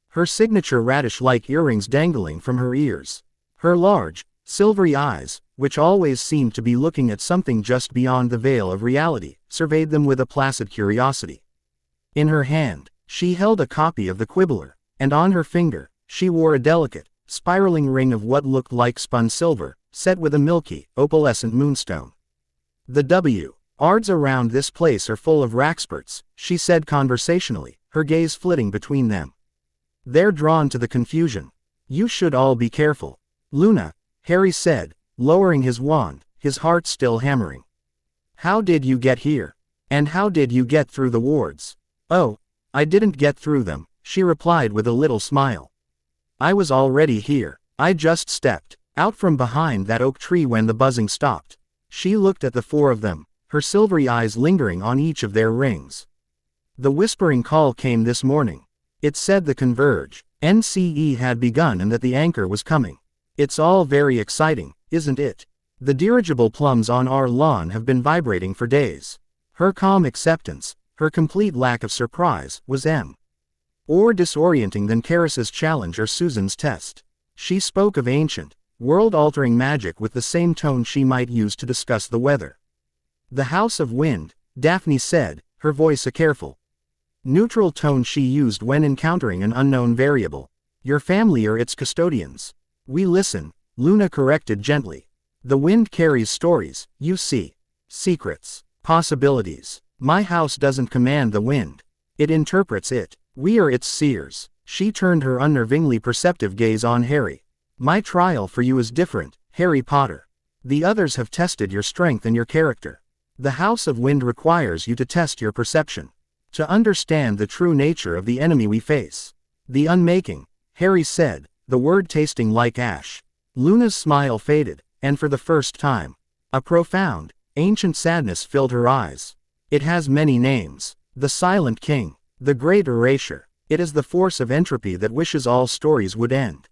Her signature radish-like earrings dangling from her ears. Her large, silvery eyes, which always seemed to be looking at something just beyond the veil of reality, surveyed them with a placid curiosity. In her hand, she held a copy of the Quibbler, and on her finger, she wore a delicate, spiraling ring of what looked like spun silver, set with a milky, opalescent moonstone. The W.R.s around this place are full of Raxperts, she said conversationally, her gaze flitting between them. They're drawn to the confusion. You should all be careful. Luna, Harry said, lowering his wand, his heart still hammering. How did you get here? And how did you get through the wards? Oh, I didn't get through them, she replied with a little smile. I was already here. I just stepped out from behind that oak tree when the buzzing stopped. She looked at the four of them, her silvery eyes lingering on each of their rings. The whispering call came this morning. It said the Converge NCE had begun and that the anchor was coming. It's all very exciting, isn't it? The dirigible plums on our lawn have been vibrating for days. Her calm acceptance, her complete lack of surprise, was more disorienting than Karis's challenge or Susan's test. She spoke of ancient, world-altering magic with the same tone she might use to discuss the weather. The House of Wind, Daphne said, her voice a careful, neutral tone she used when encountering an unknown variable. Your family are its custodians. We listen, Luna corrected gently. The wind carries stories, you see. Secrets. Possibilities. My house doesn't command the wind. It interprets it. We are its seers. She turned her unnervingly perceptive gaze on Harry. My trial for you is different, Harry Potter. The others have tested your strength and your character. The House of Wind requires you to test your perception. To understand the true nature of the enemy we face. The Unmaking, Harry said, the word tasting like ash. Luna's smile faded, and for the first time, a profound, ancient sadness filled her eyes. It has many names. The Silent King. The Great Erasure. It is the force of entropy that wishes all stories would end.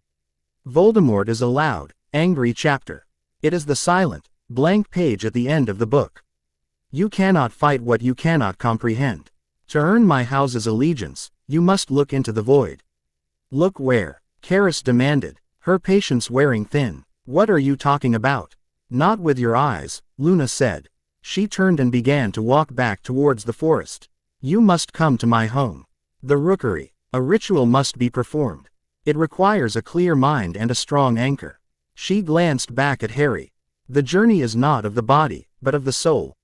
Voldemort is a loud, angry chapter. It is the silent, blank page at the end of the book. You cannot fight what you cannot comprehend. To earn my house's allegiance, you must look into the void. Look where? Karis demanded, her patience wearing thin. What are you talking about? Not with your eyes, Luna said. She turned and began to walk back towards the forest. You must come to my home. The Rookery. A ritual must be performed. It requires a clear mind and a strong anchor. She glanced back at Harry. The journey is not of the body, but of the soul.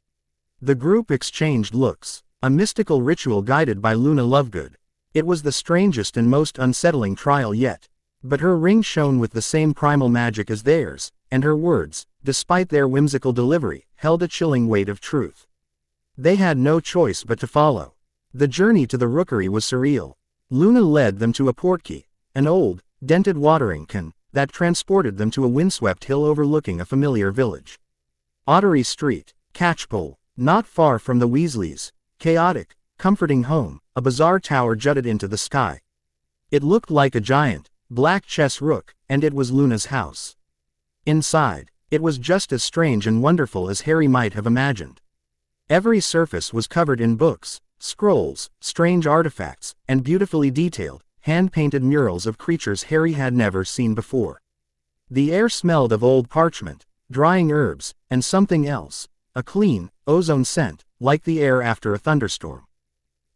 The group exchanged looks. A mystical ritual guided by Luna Lovegood. It was the strangest and most unsettling trial yet. But her ring shone with the same primal magic as theirs, and her words, despite their whimsical delivery, held a chilling weight of truth. They had no choice but to follow. The journey to the Rookery was surreal. Luna led them to a portkey, an old, dented watering can, that transported them to a windswept hill overlooking a familiar village. Ottery Street, Catchpole, not far from the Weasleys' chaotic, comforting home, a bizarre tower jutted into the sky. It looked like a giant, black chess rook, and it was Luna's house. Inside, it was just as strange and wonderful as Harry might have imagined. Every surface was covered in books, scrolls, strange artifacts, and beautifully detailed, hand-painted murals of creatures Harry had never seen before. The air smelled of old parchment, drying herbs, and something else, a clean, ozone scent, like the air after a thunderstorm.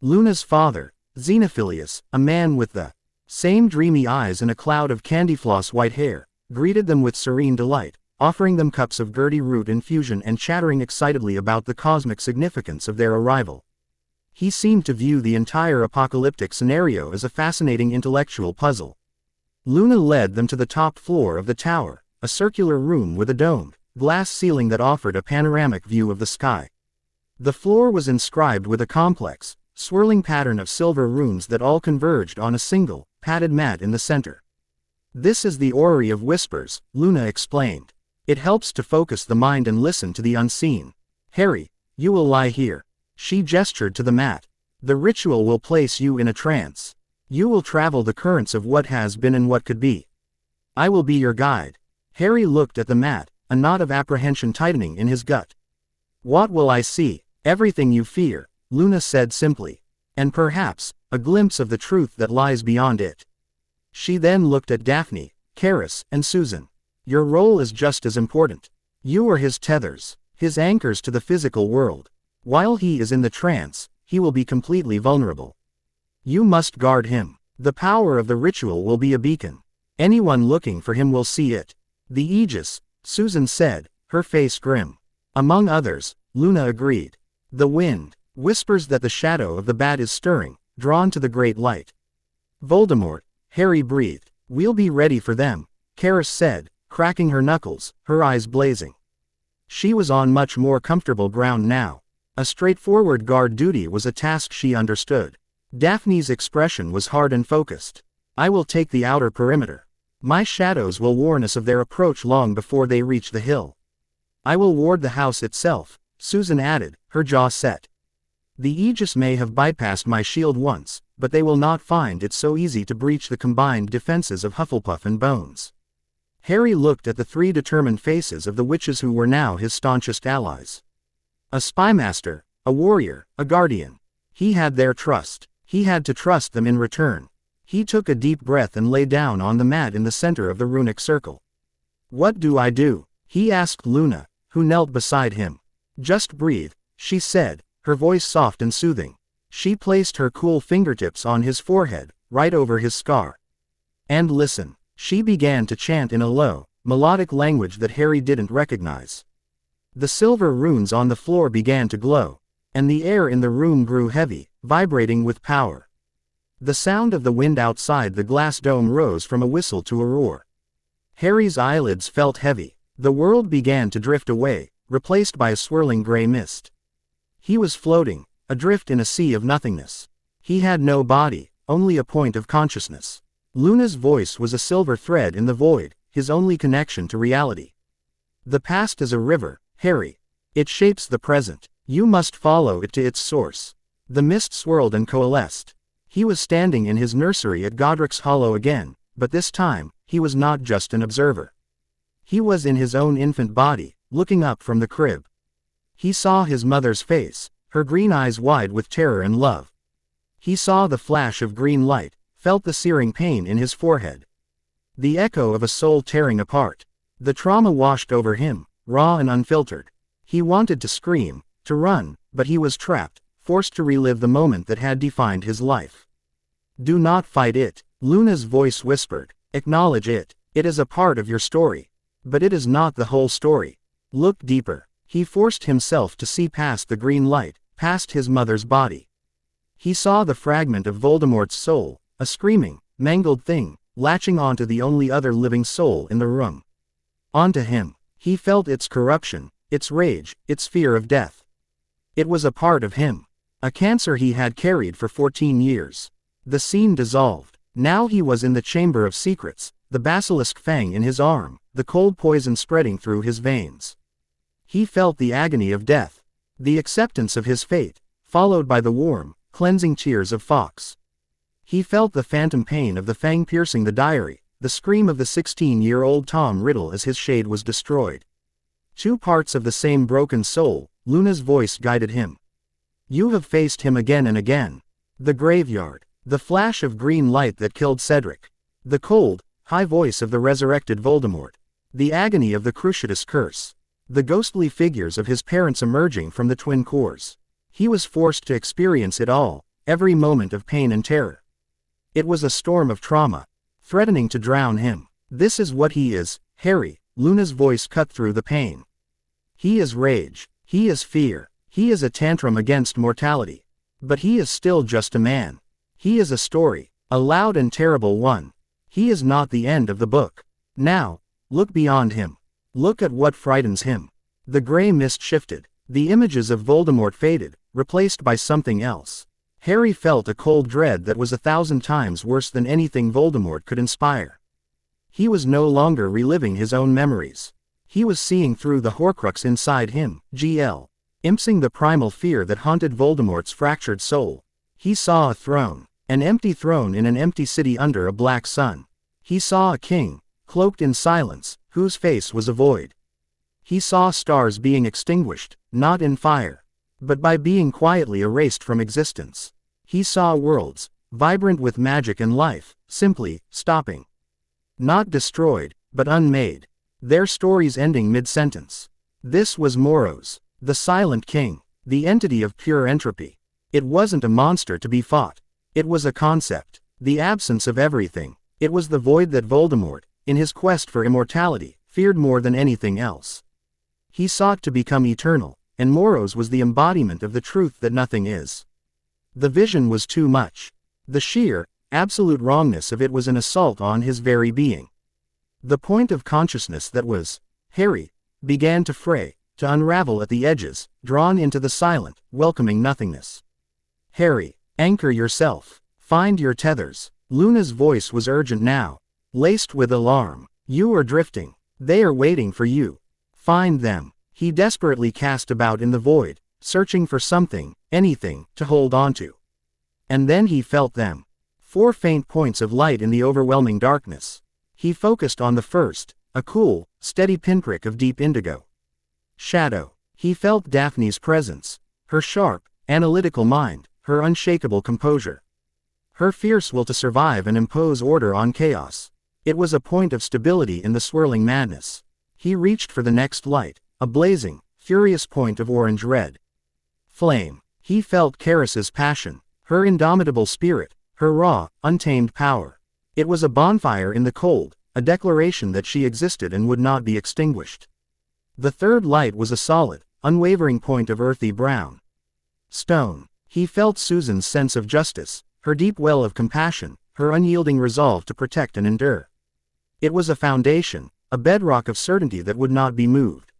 Luna's father, Xenophilius, a man with the same dreamy eyes and a cloud of candy-floss white hair, greeted them with serene delight, offering them cups of Gertie root infusion and chattering excitedly about the cosmic significance of their arrival. He seemed to view the entire apocalyptic scenario as a fascinating intellectual puzzle. Luna led them to the top floor of the tower, a circular room with a domed, glass ceiling that offered a panoramic view of the sky. The floor was inscribed with a complex, swirling pattern of silver runes that all converged on a single, padded mat in the center. "This is the Orrery of Whispers," Luna explained. "It helps to focus the mind and listen to the unseen. Harry, you will lie here." She gestured to the mat. "The ritual will place you in a trance. You will travel the currents of what has been and what could be. I will be your guide." Harry looked at the mat, a knot of apprehension tightening in his gut. "What will I see?" "Everything you fear," Luna said simply. "And perhaps, a glimpse of the truth that lies beyond it." She then looked at Daphne, Karis, and Susan. "Your role is just as important. You are his tethers, his anchors to the physical world. While he is in the trance, he will be completely vulnerable. You must guard him. The power of the ritual will be a beacon. Anyone looking for him will see it." "The Aegis," Susan said, her face grim. "Among others," Luna agreed. "The wind whispers that the shadow of the bat is stirring, drawn to the great light." "Voldemort," Harry breathed. "We'll be ready for them," Karis said, cracking her knuckles, her eyes blazing. She was on much more comfortable ground now. A straightforward guard duty was a task she understood. Daphne's expression was hard and focused. "I will take the outer perimeter. My shadows will warn us of their approach long before they reach the hill. I will ward the house itself," Susan added, her jaw set. "The Aegis may have bypassed my shield once, but they will not find it so easy to breach the combined defenses of Hufflepuff and Bones." Harry looked at the three determined faces of the witches who were now his staunchest allies. A spymaster, a warrior, a guardian. He had their trust. He had to trust them in return. He took a deep breath and lay down on the mat in the center of the runic circle. "What do I do?" he asked Luna, who knelt beside him. "Just breathe," she said, her voice soft and soothing. She placed her cool fingertips on his forehead, right over his scar. "And listen." She began to chant in a low, melodic language that Harry didn't recognize. The silver runes on the floor began to glow, and the air in the room grew heavy, vibrating with power. The sound of the wind outside the glass dome rose from a whistle to a roar. Harry's eyelids felt heavy. The world began to drift away, replaced by a swirling gray mist. He was floating, adrift in a sea of nothingness. He had no body, only a point of consciousness. Luna's voice was a silver thread in the void, his only connection to reality. "The past is a river, Harry. It shapes the present. You must follow it to its source." The mist swirled and coalesced. He was standing in his nursery at Godric's Hollow again, but this time, he was not just an observer. He was in his own infant body, looking up from the crib. He saw his mother's face, her green eyes wide with terror and love. He saw the flash of green light, felt the searing pain in his forehead. The echo of a soul tearing apart. The trauma washed over him, raw and unfiltered. He wanted to scream, to run, but he was trapped, forced to relive the moment that had defined his life. "Do not fight it," Luna's voice whispered. "Acknowledge it. It is a part of your story. But it is not the whole story. Look deeper." He forced himself to see past the green light, past his mother's body. He saw the fragment of Voldemort's soul, a screaming, mangled thing, latching onto the only other living soul in the room. Onto him. He felt its corruption, its rage, its fear of death. It was a part of him. A cancer he had carried for 14 years. The scene dissolved. Now he was in the Chamber of Secrets, the basilisk fang in his arm, the cold poison spreading through his veins. He felt the agony of death. The acceptance of his fate, followed by the warm, cleansing tears of Fawkes. He felt the phantom pain of the fang piercing the diary, the scream of the 16-year-old Tom Riddle as his shade was destroyed. Two parts of the same broken soul, Luna's voice guided him. "You have faced him again and again. The graveyard. The flash of green light that killed Cedric. The cold, high voice of the resurrected Voldemort. The agony of the Cruciatus curse. The ghostly figures of his parents emerging from the twin cores. He was forced to experience it all, every moment of pain and terror. It was a storm of trauma, threatening to drown him. This is what he is, Harry, Luna's voice cut through the pain. He is rage. He is fear. He is a tantrum against mortality. But he is still just a man. He is a story, a loud and terrible one. He is not the end of the book. Now, look beyond him. Look at what frightens him. The gray mist shifted. The images of Voldemort faded, replaced by something else. Harry felt a cold dread that was 1,000 times worse than anything Voldemort could inspire. He was no longer reliving his own memories. He was seeing through the Horcrux inside him, glimpsing the primal fear that haunted Voldemort's fractured soul. He saw a throne, an empty throne in an empty city under a black sun. He saw a king, cloaked in silence, whose face was a void. He saw stars being extinguished, not in fire, but by being quietly erased from existence. He saw worlds, vibrant with magic and life, simply stopping. Not destroyed, but unmade. Their stories ending mid-sentence. This was Moros, the Silent King, the entity of pure entropy. It wasn't a monster to be fought. It was a concept, the absence of everything. It was the void that Voldemort, in his quest for immortality, feared more than anything else. He sought to become eternal, and Moros was the embodiment of the truth that nothing is. The vision was too much. The sheer, absolute wrongness of it was an assault on his very being. The point of consciousness that was Harry began to fray, to unravel at the edges, drawn into the silent, welcoming nothingness. Harry, anchor yourself. Find your tethers. Luna's voice was urgent now, laced with alarm. You are drifting. They are waiting for you. Find them. He desperately cast about in the void, searching for something, anything, to hold onto. And then he felt them. 4 faint points of light in the overwhelming darkness. He focused on the first, a cool, steady pinprick of deep indigo. Shadow. He felt Daphne's presence, her sharp, analytical mind, her unshakable composure. Her fierce will to survive and impose order on chaos. It was a point of stability in the swirling madness. He reached for the next light, a blazing, furious point of orange-red flame. He felt Karis's passion, her indomitable spirit, her raw, untamed power. It was a bonfire in the cold, a declaration that she existed and would not be extinguished. The third light was a solid, unwavering point of earthy brown stone. He felt Susan's sense of justice, her deep well of compassion, her unyielding resolve to protect and endure. It was a foundation, a bedrock of certainty that would not be moved.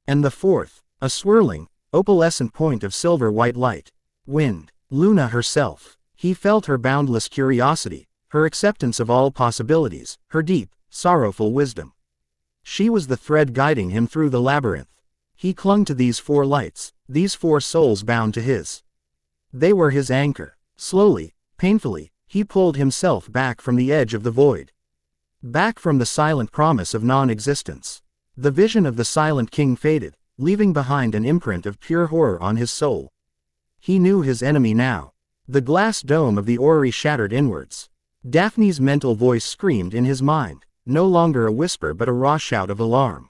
And the fourth, a swirling, opalescent point of silver-white light. Wind. Luna herself. He felt her boundless curiosity, her acceptance of all possibilities, her deep, sorrowful wisdom. She was the thread guiding him through the labyrinth. He clung to these 4 lights, these 4 souls bound to his. They were his anchor. Slowly, painfully, he pulled himself back from the edge of the void. Back from the silent promise of non-existence. The vision of the Silent King faded, leaving behind an imprint of pure horror on his soul. He knew his enemy now. The glass dome of the orrery shattered inwards. Daphne's mental voice screamed in his mind, no longer a whisper but a raw shout of alarm.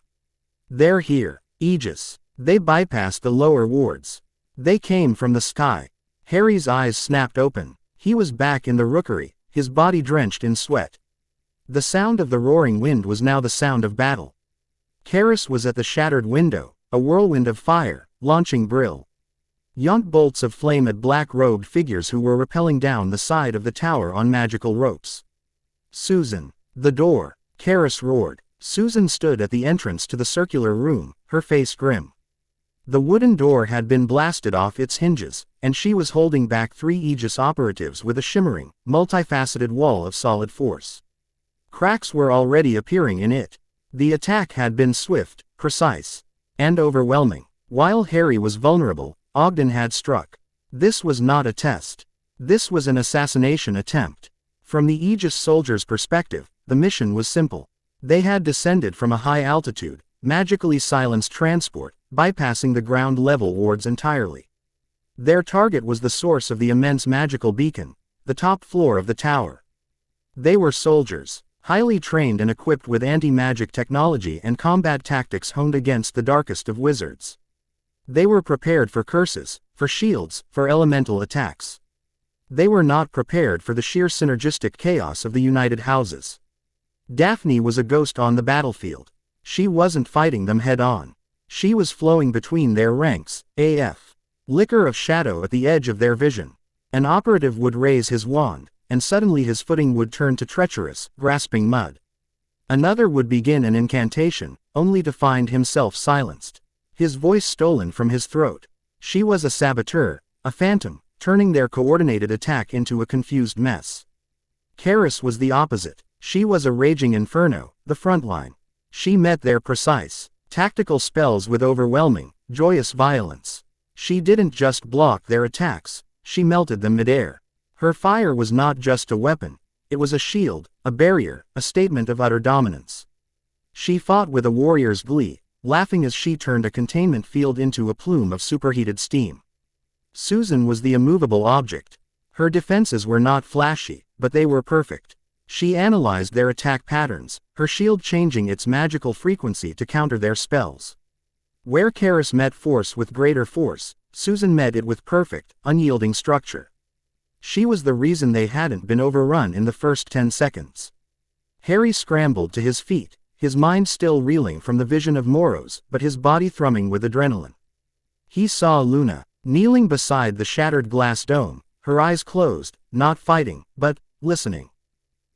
They're here, Aegis. They bypassed the lower wards. They came from the sky. Harry's eyes snapped open. He was back in the rookery, his body drenched in sweat. The sound of the roaring wind was now the sound of battle. Karis was at the shattered window, a whirlwind of fire, launching brilliant bolts of flame at black-robed figures who were rappelling down the side of the tower on magical ropes. Susan. The door. Karis roared. Susan stood at the entrance to the circular room, her face grim. The wooden door had been blasted off its hinges, and she was holding back 3 Aegis operatives with a shimmering, multifaceted wall of solid force. Cracks were already appearing in it. The attack had been swift, precise, and overwhelming. While Harry was vulnerable, Ogden had struck. This was not a test. This was an assassination attempt. From the Aegis soldiers' perspective, the mission was simple. They had descended from a high altitude, magically silenced transport, bypassing the ground-level wards entirely. Their target was the source of the immense magical beacon, the top floor of the tower. They were soldiers, highly trained and equipped with anti-magic technology and combat tactics honed against the darkest of wizards. They were prepared for curses, for shields, for elemental attacks. They were not prepared for the sheer synergistic chaos of the united houses. Daphne was a ghost on the battlefield. She wasn't fighting them head-on. She was flowing between their ranks, a flicker of shadow at the edge of their vision. An operative would raise his wand, and suddenly his footing would turn to treacherous, grasping mud. Another would begin an incantation, only to find himself silenced. His voice stolen from his throat. She was a saboteur, a phantom, turning their coordinated attack into a confused mess. Karis was the opposite. She was a raging inferno, the frontline. She met their precise, tactical spells with overwhelming, joyous violence. She didn't just block their attacks, she melted them midair. Her fire was not just a weapon, it was a shield, a barrier, a statement of utter dominance. She fought with a warrior's glee, laughing as she turned a containment field into a plume of superheated steam. Susan was the immovable object. Her defenses were not flashy, but they were perfect. She analyzed their attack patterns, her shield changing its magical frequency to counter their spells. Where Karis met force with greater force, Susan met it with perfect, unyielding structure. She was the reason they hadn't been overrun in the first 10 seconds. Harry scrambled to his feet, his mind still reeling from the vision of Moros, but his body thrumming with adrenaline. He saw Luna, kneeling beside the shattered glass dome, her eyes closed, not fighting, but listening.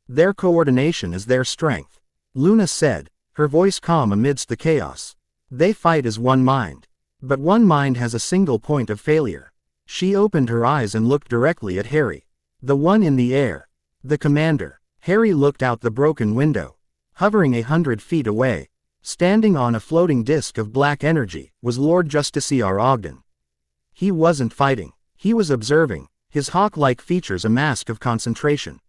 Their coordination is their strength, Luna said, her voice calm amidst the chaos. They fight as one mind. But one mind has a single point of failure. She opened her eyes and looked directly at Harry. The one in the air. The commander. Harry looked out the broken window. Hovering 100 feet away, standing on a floating disk of black energy, was Lord Justiciar Ogden. He wasn't fighting. He was observing, his hawk-like features a mask of concentration.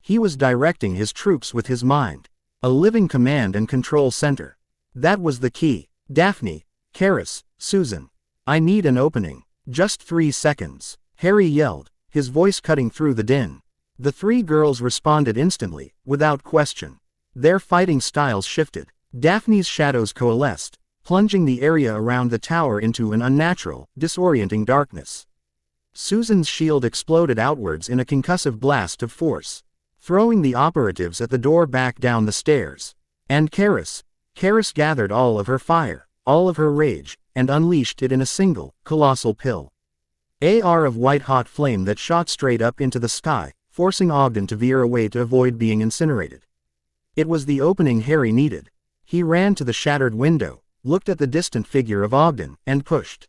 He was directing his troops with his mind. A living command and control center. That was the key. Daphne, Karis, Susan. I need an opening. Just 3 seconds. Harry yelled, his voice cutting through the din. The 3 girls responded instantly, without question. Their fighting styles shifted. Daphne's shadows coalesced, plunging the area around the tower into an unnatural, disorienting darkness. Susan's shield exploded outwards in a concussive blast of force, throwing the operatives at the door back down the stairs. And Karis gathered all of her fire, all of her rage, and unleashed it in a single, colossal pill. AR of white-hot flame that shot straight up into the sky, forcing Ogden to veer away to avoid being incinerated. It was the opening Harry needed. He ran to the shattered window, looked at the distant figure of Ogden, and pushed.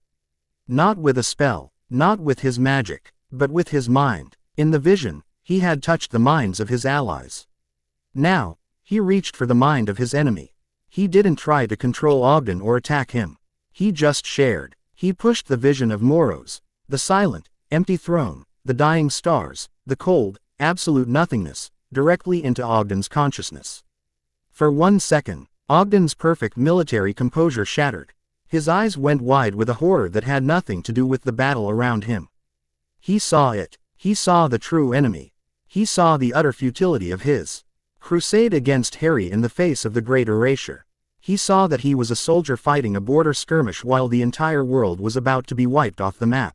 Not with a spell, not with his magic, but with his mind. In the vision, he had touched the minds of his allies. Now, he reached for the mind of his enemy. He didn't try to control Ogden or attack him. He just shared. He pushed the vision of Moros, the silent, empty throne, the dying stars, the cold, absolute nothingness, directly into Ogden's consciousness. For 1 second, Ogden's perfect military composure shattered. His eyes went wide with a horror that had nothing to do with the battle around him. He saw it. He saw the true enemy. He saw the utter futility of his crusade against Harry in the face of the great erasure. He saw that he was a soldier fighting a border skirmish while the entire world was about to be wiped off the map.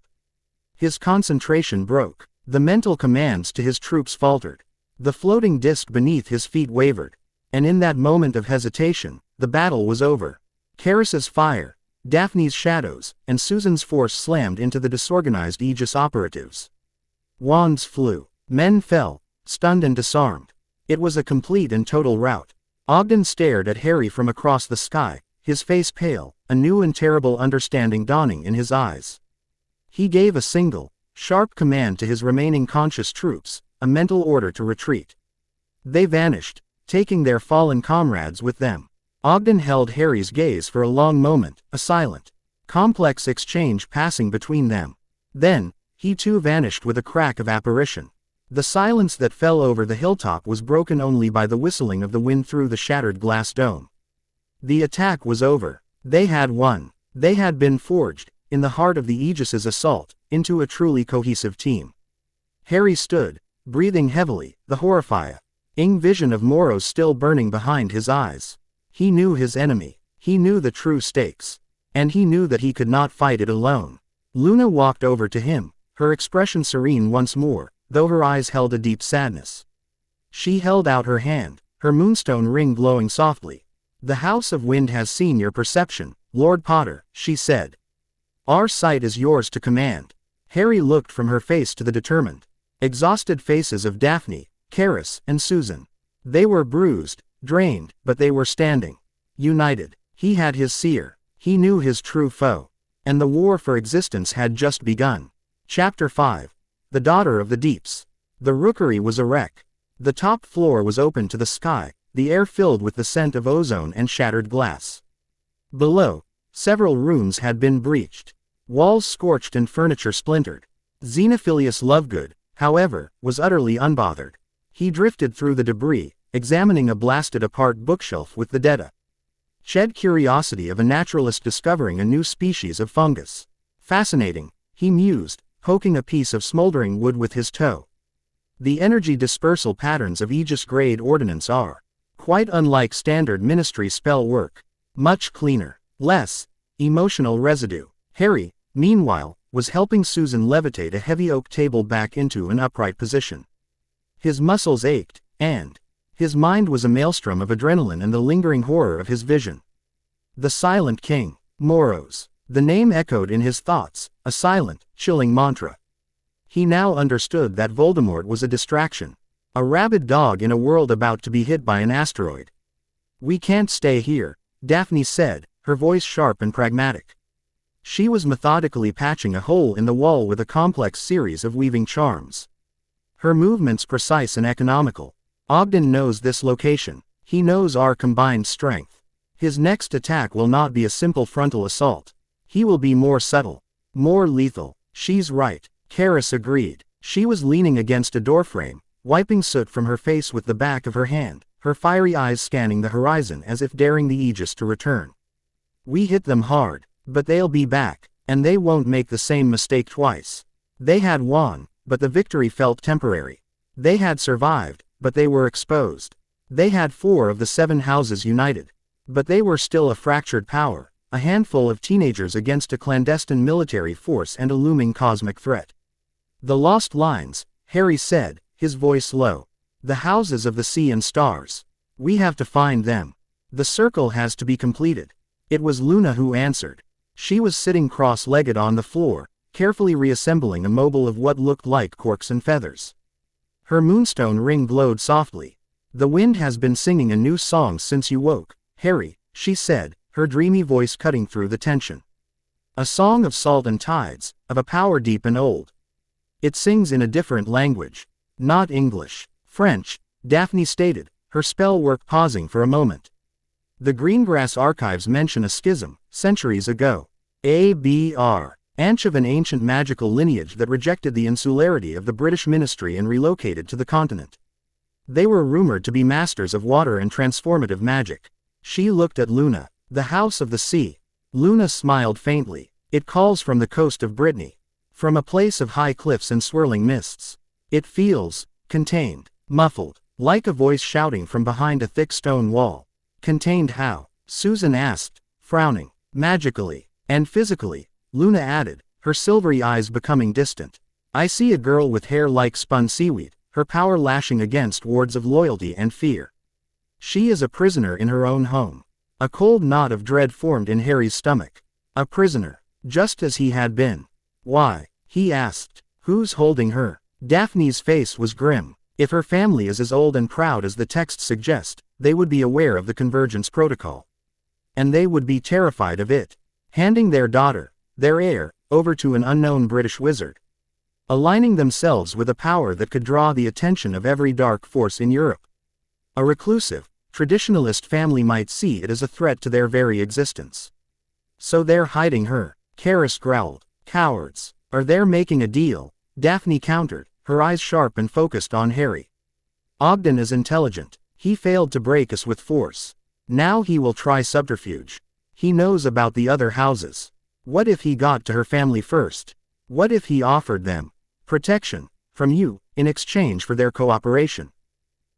His concentration broke. The mental commands to his troops faltered. The floating disc beneath his feet wavered. And in that moment of hesitation, the battle was over. Karis's fire, Daphne's shadows, and Susan's force slammed into the disorganized Aegis operatives. Wands flew. Men fell, stunned and disarmed. It was a complete and total rout. Ogden stared at Harry from across the sky, his face pale, a new and terrible understanding dawning in his eyes. He gave a single, sharp command to his remaining conscious troops, a mental order to retreat. They vanished, taking their fallen comrades with them. Ogden held Harry's gaze for a long moment, a silent, complex exchange passing between them. Then, he too vanished with a crack of apparition. The silence that fell over the hilltop was broken only by the whistling of the wind through the shattered glass dome. The attack was over. They had won. They had been forged, in the heart of the Aegis's assault, into a truly cohesive team. Harry stood, breathing heavily, the horrified vision of Moros still burning behind his eyes. He knew his enemy. He knew the true stakes. And he knew that he could not fight it alone. Luna walked over to him, her expression serene once more, though her eyes held a deep sadness. She held out her hand, her moonstone ring glowing softly. "The House of Wind has seen your perception, Lord Potter," she said. "Our sight is yours to command." Harry looked from her face to the determined, exhausted faces of Daphne, Karis, and Susan. They were bruised, drained, but they were standing. United. He had his seer. He knew his true foe. And the war for existence had just begun. Chapter 5. The Daughter of the Deeps. The rookery was a wreck. The top floor was open to the sky, the air filled with the scent of ozone and shattered glass. Below, several rooms had been breached. Walls scorched and furniture splintered. Xenophilius Lovegood, however, was utterly unbothered. He drifted through the debris, examining a blasted-apart bookshelf with the dead curiosity of a naturalist discovering a new species of fungus. Fascinating, he mused, poking a piece of smoldering wood with his toe. The energy dispersal patterns of Aegis-grade ordnance are quite unlike standard ministry spell work. Much cleaner, less emotional residue. Harry, meanwhile, was helping Susan levitate a heavy oak table back into an upright position. His muscles ached, and his mind was a maelstrom of adrenaline and the lingering horror of his vision. The Silent King, Moros. The name echoed in his thoughts, a silent, chilling mantra. He now understood that Voldemort was a distraction. A rabid dog in a world about to be hit by an asteroid. "We can't stay here," Daphne said, her voice sharp and pragmatic. She was methodically patching a hole in the wall with a complex series of weaving charms. Her movements precise and economical. "Ogden knows this location. He knows our combined strength. His next attack will not be a simple frontal assault. He will be more subtle, more lethal." "She's right," Karis agreed. She was leaning against a doorframe, wiping soot from her face with the back of her hand, her fiery eyes scanning the horizon as if daring the Aegis to return. "We hit them hard, but they'll be back, and they won't make the same mistake twice. They had won, but the victory felt temporary. They had survived, but they were exposed. They had 4 of the 7 houses united, but they were still a fractured power, a handful of teenagers against a clandestine military force and a looming cosmic threat." "The lost lines," Harry said, his voice low. "The houses of the sea and stars. We have to find them. The circle has to be completed." It was Luna who answered. She was sitting cross-legged on the floor, carefully reassembling a mobile of what looked like corks and feathers. Her moonstone ring glowed softly. "The wind has been singing a new song since you woke, Harry," she said, her dreamy voice cutting through the tension. "A song of salt and tides, of a power deep and old. It sings in a different language. Not English. French," Daphne stated, her spell work pausing for a moment. "The Greengrass archives mention a schism, centuries ago. A.B.R. Anch of an ancient magical lineage that rejected the insularity of the British ministry and relocated to the continent. They were rumored to be masters of water and transformative magic." She looked at Luna. "The House of the Sea." Luna smiled faintly. "It calls from the coast of Brittany. From a place of high cliffs and swirling mists. It feels contained, muffled, like a voice shouting from behind a thick stone wall." "Contained how?" Susan asked, frowning. "Magically. And physically," Luna added, her silvery eyes becoming distant. "I see a girl with hair like spun seaweed, her power lashing against wards of loyalty and fear. She is a prisoner in her own home." A cold knot of dread formed in Harry's stomach. A prisoner, just as he had been. "Why?" he asked. "Who's holding her?" Daphne's face was grim. If her family is as old and proud as the text suggests, they would be aware of the Convergence Protocol. And they would be terrified of it. Handing their daughter, their heir, over to an unknown British wizard. Aligning themselves with a power that could draw the attention of every dark force in Europe. A reclusive, traditionalist family might see it as a threat to their very existence. "So they're hiding her," Karis growled. "Cowards. Or they're making a deal," Daphne countered, her eyes sharp and focused on Harry. "Ogden is intelligent. He failed to break us with force. Now he will try subterfuge. He knows about the other houses. What if he got to her family first? What if he offered them protection from you in exchange for their cooperation?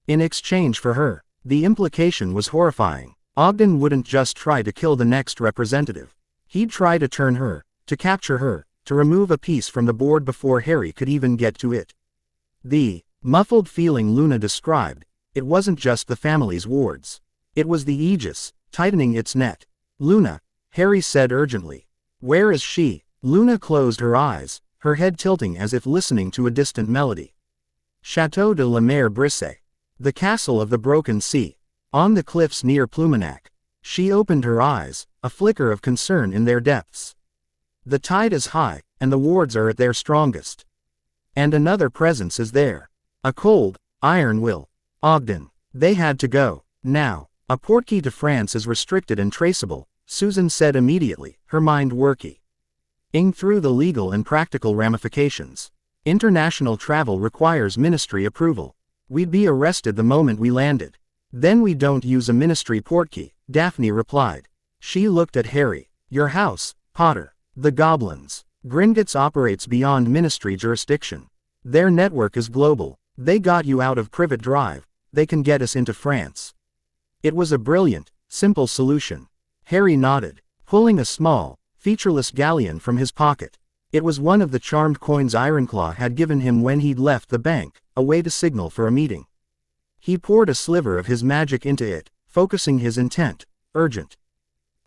In exchange for her?" The implication was horrifying. Ogden wouldn't just try to kill the next representative. He'd try to turn her, to capture her, to remove a piece from the board before Harry could even get to it. The muffled feeling Luna described, it wasn't just the family's wards. It was the Aegis, tightening its net. Luna, Harry said urgently. Where is she? Luna closed her eyes, her head tilting as if listening to a distant melody. Château de la Mer Brisée. The castle of the broken sea. On the cliffs near Pluminac. She opened her eyes, a flicker of concern in their depths. The tide is high, and the wards are at their strongest. And another presence is there. A cold, iron will. Ogden. They had to go. Now. A portkey to France is restricted and traceable, Susan said immediately, her mind working through the legal and practical ramifications. International travel requires ministry approval. We'd be arrested the moment we landed. Then we don't use a ministry portkey, Daphne replied. She looked at Harry. Your house, Potter. The goblins. Gringotts operates beyond ministry jurisdiction. Their network is global. They got you out of Privet Drive. They can get us into France. It was a brilliant, simple solution. Harry nodded, pulling a small, featureless galleon from his pocket. It was one of the charmed coins Ironclaw had given him when he'd left the bank, a way to signal for a meeting. He poured a sliver of his magic into it, focusing his intent. Urgent.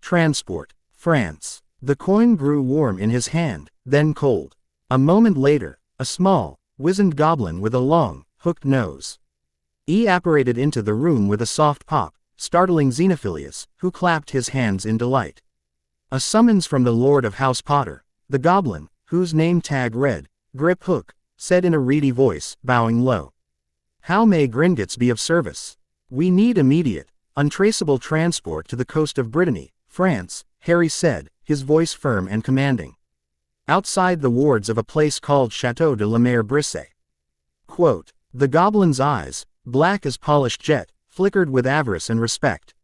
Transport. France. The coin grew warm in his hand, then cold. A moment later, a small, wizened goblin with a long, hooked nose apparated into the room with a soft pop, startling Xenophilius, who clapped his hands in delight. A summons from the Lord of House Potter. The goblin, whose name tag read, Grip Hook, said in a reedy voice, bowing low. How may Gringotts be of service? We need immediate, untraceable transport to the coast of Brittany, France, Harry said, his voice firm and commanding. Outside the wards of a place called Château de la Mer Brisée. Quote, the goblin's eyes, black as polished jet, flickered with avarice and respect.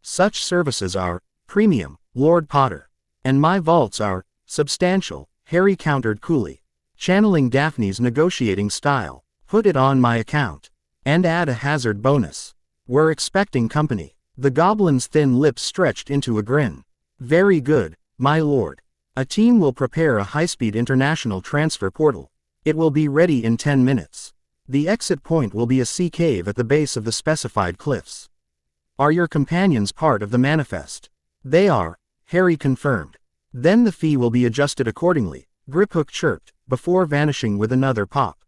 Such services are premium, Lord Potter. And my vaults are substantial, Harry countered coolly. Channeling Daphne's negotiating style. Put it on my account. And add a hazard bonus. We're expecting company. The goblin's thin lips stretched into a grin. Very good, my lord. A team will prepare a high-speed international transfer portal. It will be ready in 10 minutes. The exit point will be a sea cave at the base of the specified cliffs. Are your companions part of the manifest? They are, Harry confirmed. Then the fee will be adjusted accordingly, Griphook chirped, before vanishing with another pop.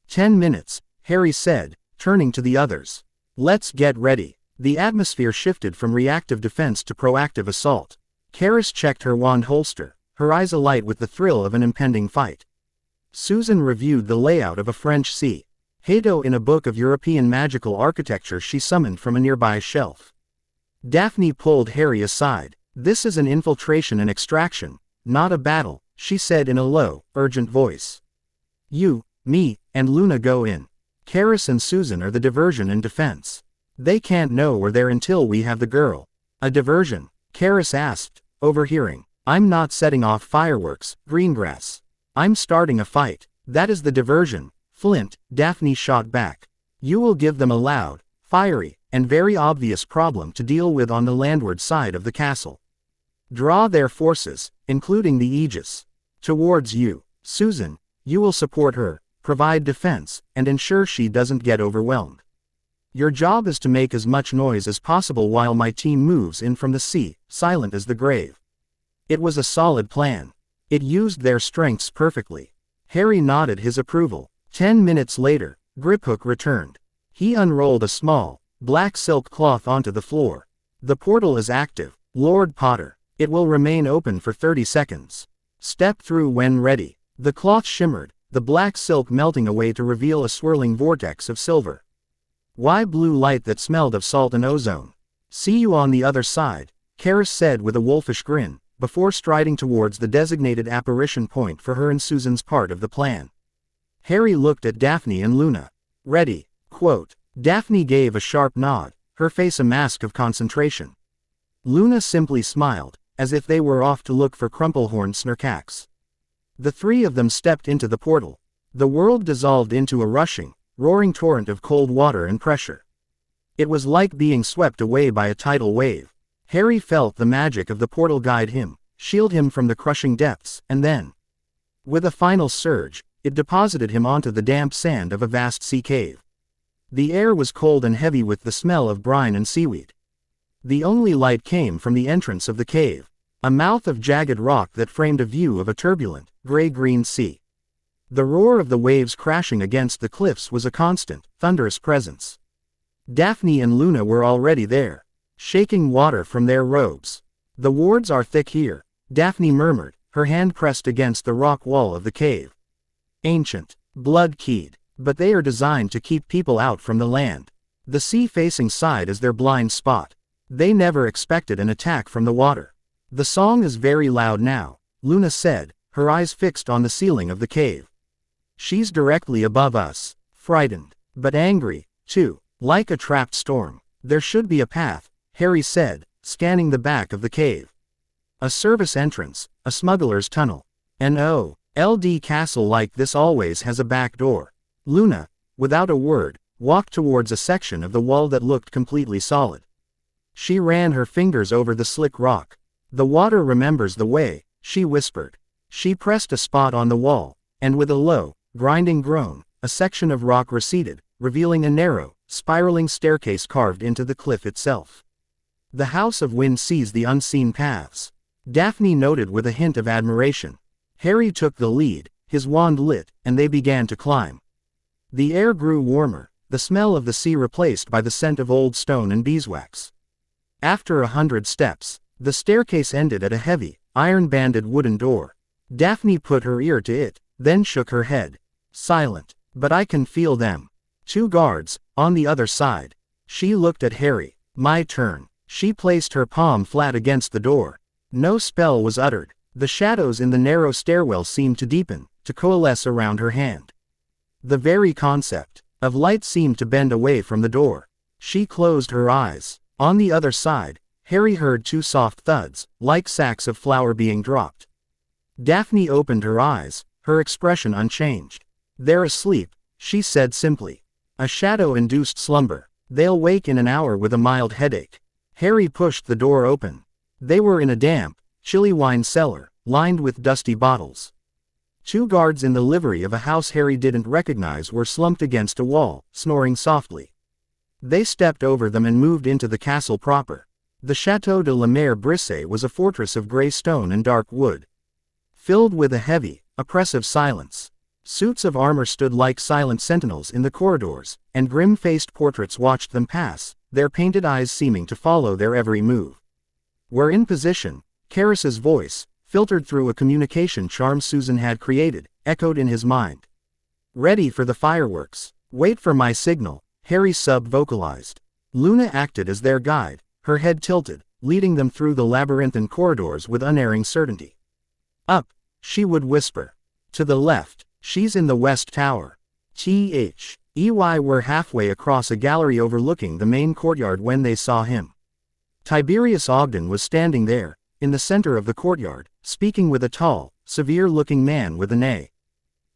10 minutes, Harry said, turning to the others. Let's get ready. The atmosphere shifted from reactive defense to proactive assault. Karis checked her wand holster, her eyes alight with the thrill of an impending fight. Susan reviewed the layout of a French sea. Hato in a book of European magical architecture she summoned from a nearby shelf. Daphne pulled Harry aside. This is an infiltration and extraction, not a battle, she said in a low, urgent voice. You, me, and Luna go in. Karis and Susan are the diversion and defense. They can't know we're there until we have the girl. A diversion? Karis asked, overhearing. I'm not setting off fireworks, Greengrass. I'm starting a fight. That is the diversion, Flint, Daphne shot back. You will give them a loud, fiery, and very obvious problem to deal with on the landward side of the castle. Draw their forces, including the Aegis, towards you. Susan, you will support her, provide defense, and ensure she doesn't get overwhelmed. Your job is to make as much noise as possible while my team moves in from the sea, silent as the grave. It was a solid plan. It used their strengths perfectly. Harry nodded his approval. 10 minutes later, Griphook returned. He unrolled a small, black silk cloth onto the floor. The portal is active, Lord Potter. It will remain open for 30 seconds. Step through when ready. The cloth shimmered, the black silk melting away to reveal a swirling vortex of silver. Why blue light that smelled of salt and ozone? See you on the other side, Karis said with a wolfish grin, before striding towards the designated apparition point for her and Susan's part of the plan. Harry looked at Daphne and Luna. Ready, quote. Daphne gave a sharp nod, her face a mask of concentration. Luna simply smiled, as if they were off to look for Crumplehorn Snurkax. The three of them stepped into the portal. The world dissolved into a rushing, roaring torrent of cold water and pressure. It was like being swept away by a tidal wave. Harry felt the magic of the portal guide him, shield him from the crushing depths, and then, With a final surge, it deposited him onto the damp sand of a vast sea cave. The air was cold and heavy with the smell of brine and seaweed. The only light came from the entrance of the cave, a mouth of jagged rock that framed a view of a turbulent, gray-green sea. The roar of the waves crashing against the cliffs was a constant, thunderous presence. Daphne and Luna were already there, shaking water from their robes. "The wards are thick here," Daphne murmured, her hand pressed against the rock wall of the cave. "Ancient, blood-keyed, but they are designed to keep people out from the land. The sea-facing side is their blind spot. They never expected an attack from the water." "The song is very loud now," Luna said, her eyes fixed on the ceiling of the cave. "She's directly above us, frightened, but angry, too, like a trapped storm." "There should be a path," Harry said, scanning the back of the cave. "A service entrance, a smuggler's tunnel. An old castle like this always has a back door." Luna, without a word, walked towards a section of the wall that looked completely solid. She ran her fingers over the slick rock. "The water remembers the way," she whispered. She pressed a spot on the wall, and with a low, grinding groan, a section of rock receded, revealing a narrow, spiraling staircase carved into the cliff itself. "The House of Wind sees the unseen paths," Daphne noted with a hint of admiration. Harry took the lead, his wand lit, and they began to climb. The air grew warmer, the smell of the sea replaced by the scent of old stone and beeswax. After 100 steps, the staircase ended at a heavy, iron-banded wooden door. Daphne put her ear to it, then shook her head. "Silent, but I can feel them. 2 guards, on the other side." She looked at Harry. "My turn." She placed her palm flat against the door. No spell was uttered. The shadows in the narrow stairwell seemed to deepen, to coalesce around her hand. The very concept of light seemed to bend away from the door. She closed her eyes. On the other side, Harry heard 2 soft thuds, like sacks of flour being dropped. Daphne opened her eyes, her expression unchanged. "They're asleep," she said simply. "A shadow-induced slumber. They'll wake in an hour with a mild headache." Harry pushed the door open. They were in a damp, chilly wine cellar, lined with dusty bottles. 2 guards in the livery of a house Harry didn't recognize were slumped against a wall, snoring softly. They stepped over them and moved into the castle proper. The Château de la Mare Brisée was a fortress of gray stone and dark wood, filled with a heavy, oppressive silence. Suits of armor stood like silent sentinels in the corridors, and grim-faced portraits watched them pass, their painted eyes seeming to follow their every move. "We're in position," Karis's voice, filtered through a communication charm Susan had created, echoed in his mind. "Ready for the fireworks. Wait for my signal," Harry sub-vocalized. Luna acted as their guide, her head tilted, leading them through the labyrinthine corridors with unerring certainty. "Up," she would whisper. "To the left. She's in the West Tower." Were halfway across a gallery overlooking the main courtyard when they saw him. Tiberius Ogden was standing there, in the center of the courtyard, speaking with a tall, severe-looking man with an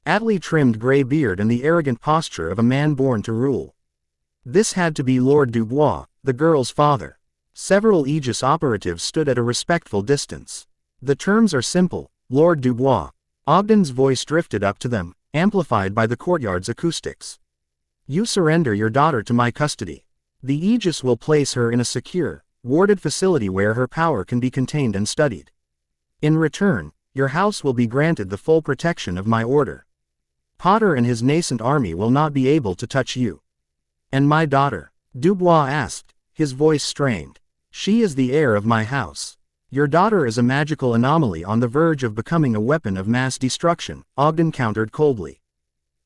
ately trimmed gray beard and the arrogant posture of a man born to rule. This had to be Lord Dubois, the girl's father. Several Aegis operatives stood at a respectful distance. "The terms are simple, Lord Dubois." Ogden's voice drifted up to them, amplified by the courtyard's acoustics. "You surrender your daughter to my custody. The Aegis will place her in a secure, warded facility where her power can be contained and studied. In return, your house will be granted the full protection of my order. Potter and his nascent army will not be able to touch you." "And my daughter?" Dubois asked, his voice strained. "She is the heir of my house." "Your daughter is a magical anomaly on the verge of becoming a weapon of mass destruction," Ogden countered coldly.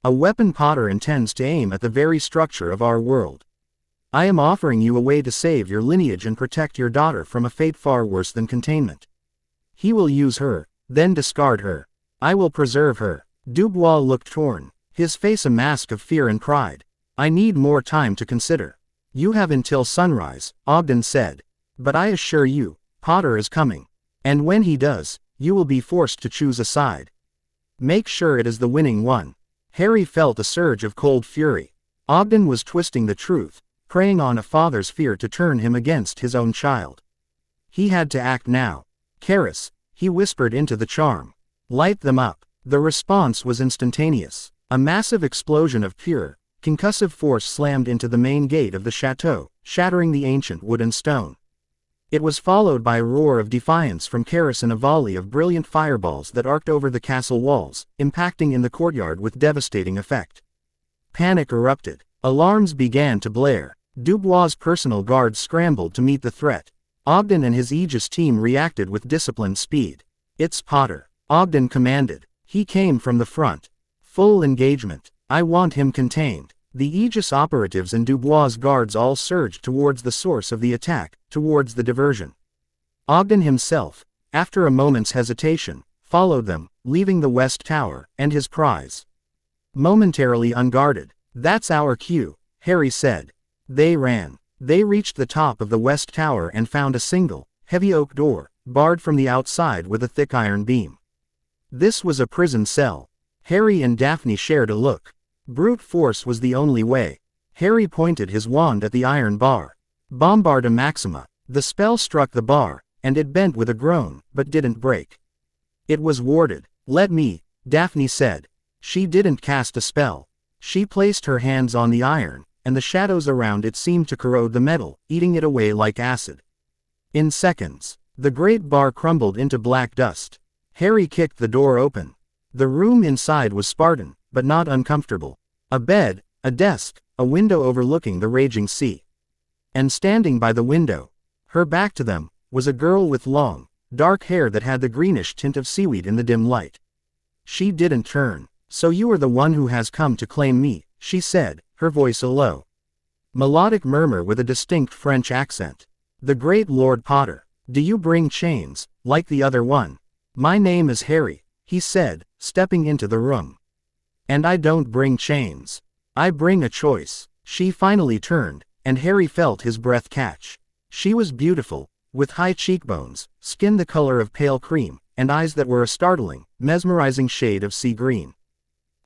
"A weapon Potter intends to aim at the very structure of our world. I am offering you a way to save your lineage and protect your daughter from a fate far worse than containment. He will use her, then discard her. I will preserve her." Dubois looked torn, his face a mask of fear and pride. "I need more time to consider." "You have until sunrise," Ogden said. "But I assure you, Potter is coming. And when he does, you will be forced to choose a side. Make sure it is the winning one." Harry felt a surge of cold fury. Ogden was twisting the truth, preying on a father's fear to turn him against his own child. He had to act now. "Karis," he whispered into the charm. "Light them up." The response was instantaneous. A massive explosion of pure, concussive force slammed into the main gate of the chateau, shattering the ancient wood and stone. It was followed by a roar of defiance from Karis and a volley of brilliant fireballs that arced over the castle walls, impacting in the courtyard with devastating effect. Panic erupted. Alarms began to blare. Dubois' personal guards scrambled to meet the threat. Ogden and his Aegis team reacted with disciplined speed. "It's Potter," Ogden commanded. "He came from the front. Full engagement. I want him contained." The Aegis operatives and Dubois' guards all surged towards the source of the attack, towards the diversion. Ogden himself, after a moment's hesitation, followed them, leaving the West Tower, and his prize. Momentarily unguarded. "That's our cue," Harry said. They ran. They reached the top of the West Tower and found a single, heavy oak door, barred from the outside with a thick iron beam. This was a prison cell. Harry and Daphne shared a look. Brute force was the only way. Harry pointed his wand at the iron bar. Bombarda Maxima. The spell struck the bar, and it bent with a groan, but didn't break. It was warded. "Let me," Daphne said. She didn't cast a spell. She placed her hands on the iron, and the shadows around it seemed to corrode the metal, eating it away like acid. In seconds, the great bar crumbled into black dust. Harry kicked the door open. The room inside was Spartan, but not uncomfortable. A bed, a desk, a window overlooking the raging sea. And standing by the window, her back to them, was a girl with long, dark hair that had the greenish tint of seaweed in the dim light. She didn't turn. "So you are the one who has come to claim me," she said, her voice a low, melodic murmur with a distinct French accent. "The great Lord Potter. Do you bring chains, like the other one?" "My name is Harry," he said, stepping into the room. "And I don't bring chains. I bring a choice." She finally turned, and Harry felt his breath catch. She was beautiful, with high cheekbones, skin the color of pale cream, and eyes that were a startling, mesmerizing shade of sea green.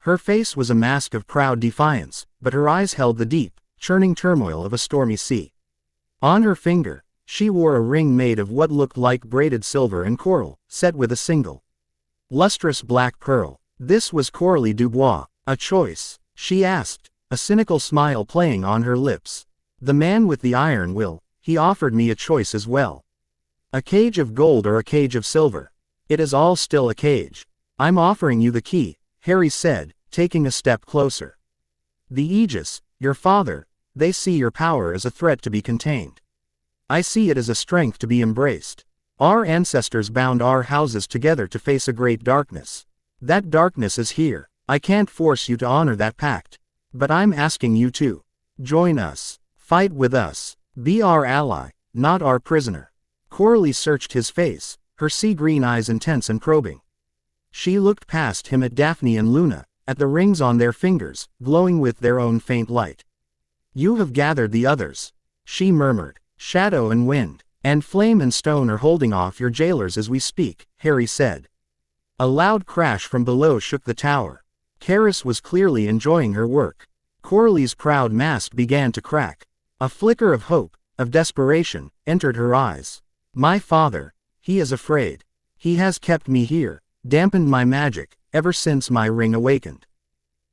Her face was a mask of proud defiance, but her eyes held the deep, churning turmoil of a stormy sea. On her finger, she wore a ring made of what looked like braided silver and coral, set with a single, lustrous black pearl. This was Coralie Dubois. "A choice?" she asked, a cynical smile playing on her lips. "The man with the iron will, he offered me a choice as well. A cage of gold or a cage of silver. It is all still a cage. I'm offering you the key," Harry said, taking a step closer. "The Aegis, your father, they see your power as a threat to be contained. I see it as a strength to be embraced. Our ancestors bound our houses together to face a great darkness. That darkness is here. I can't force you to honor that pact. But I'm asking you to join us. Fight with us. Be our ally, not our prisoner." Coralie searched his face, her sea-green eyes intense and probing. She looked past him at Daphne and Luna, at the rings on their fingers, glowing with their own faint light. "You have gathered the others," she murmured. "Shadow and Wind, and Flame and Stone are holding off your jailers as we speak," Harry said. A loud crash from below shook the tower. Karis was clearly enjoying her work. Coralie's proud mask began to crack. A flicker of hope, of desperation, entered her eyes. "My father, he is afraid. He has kept me here, dampened my magic, ever since my ring awakened.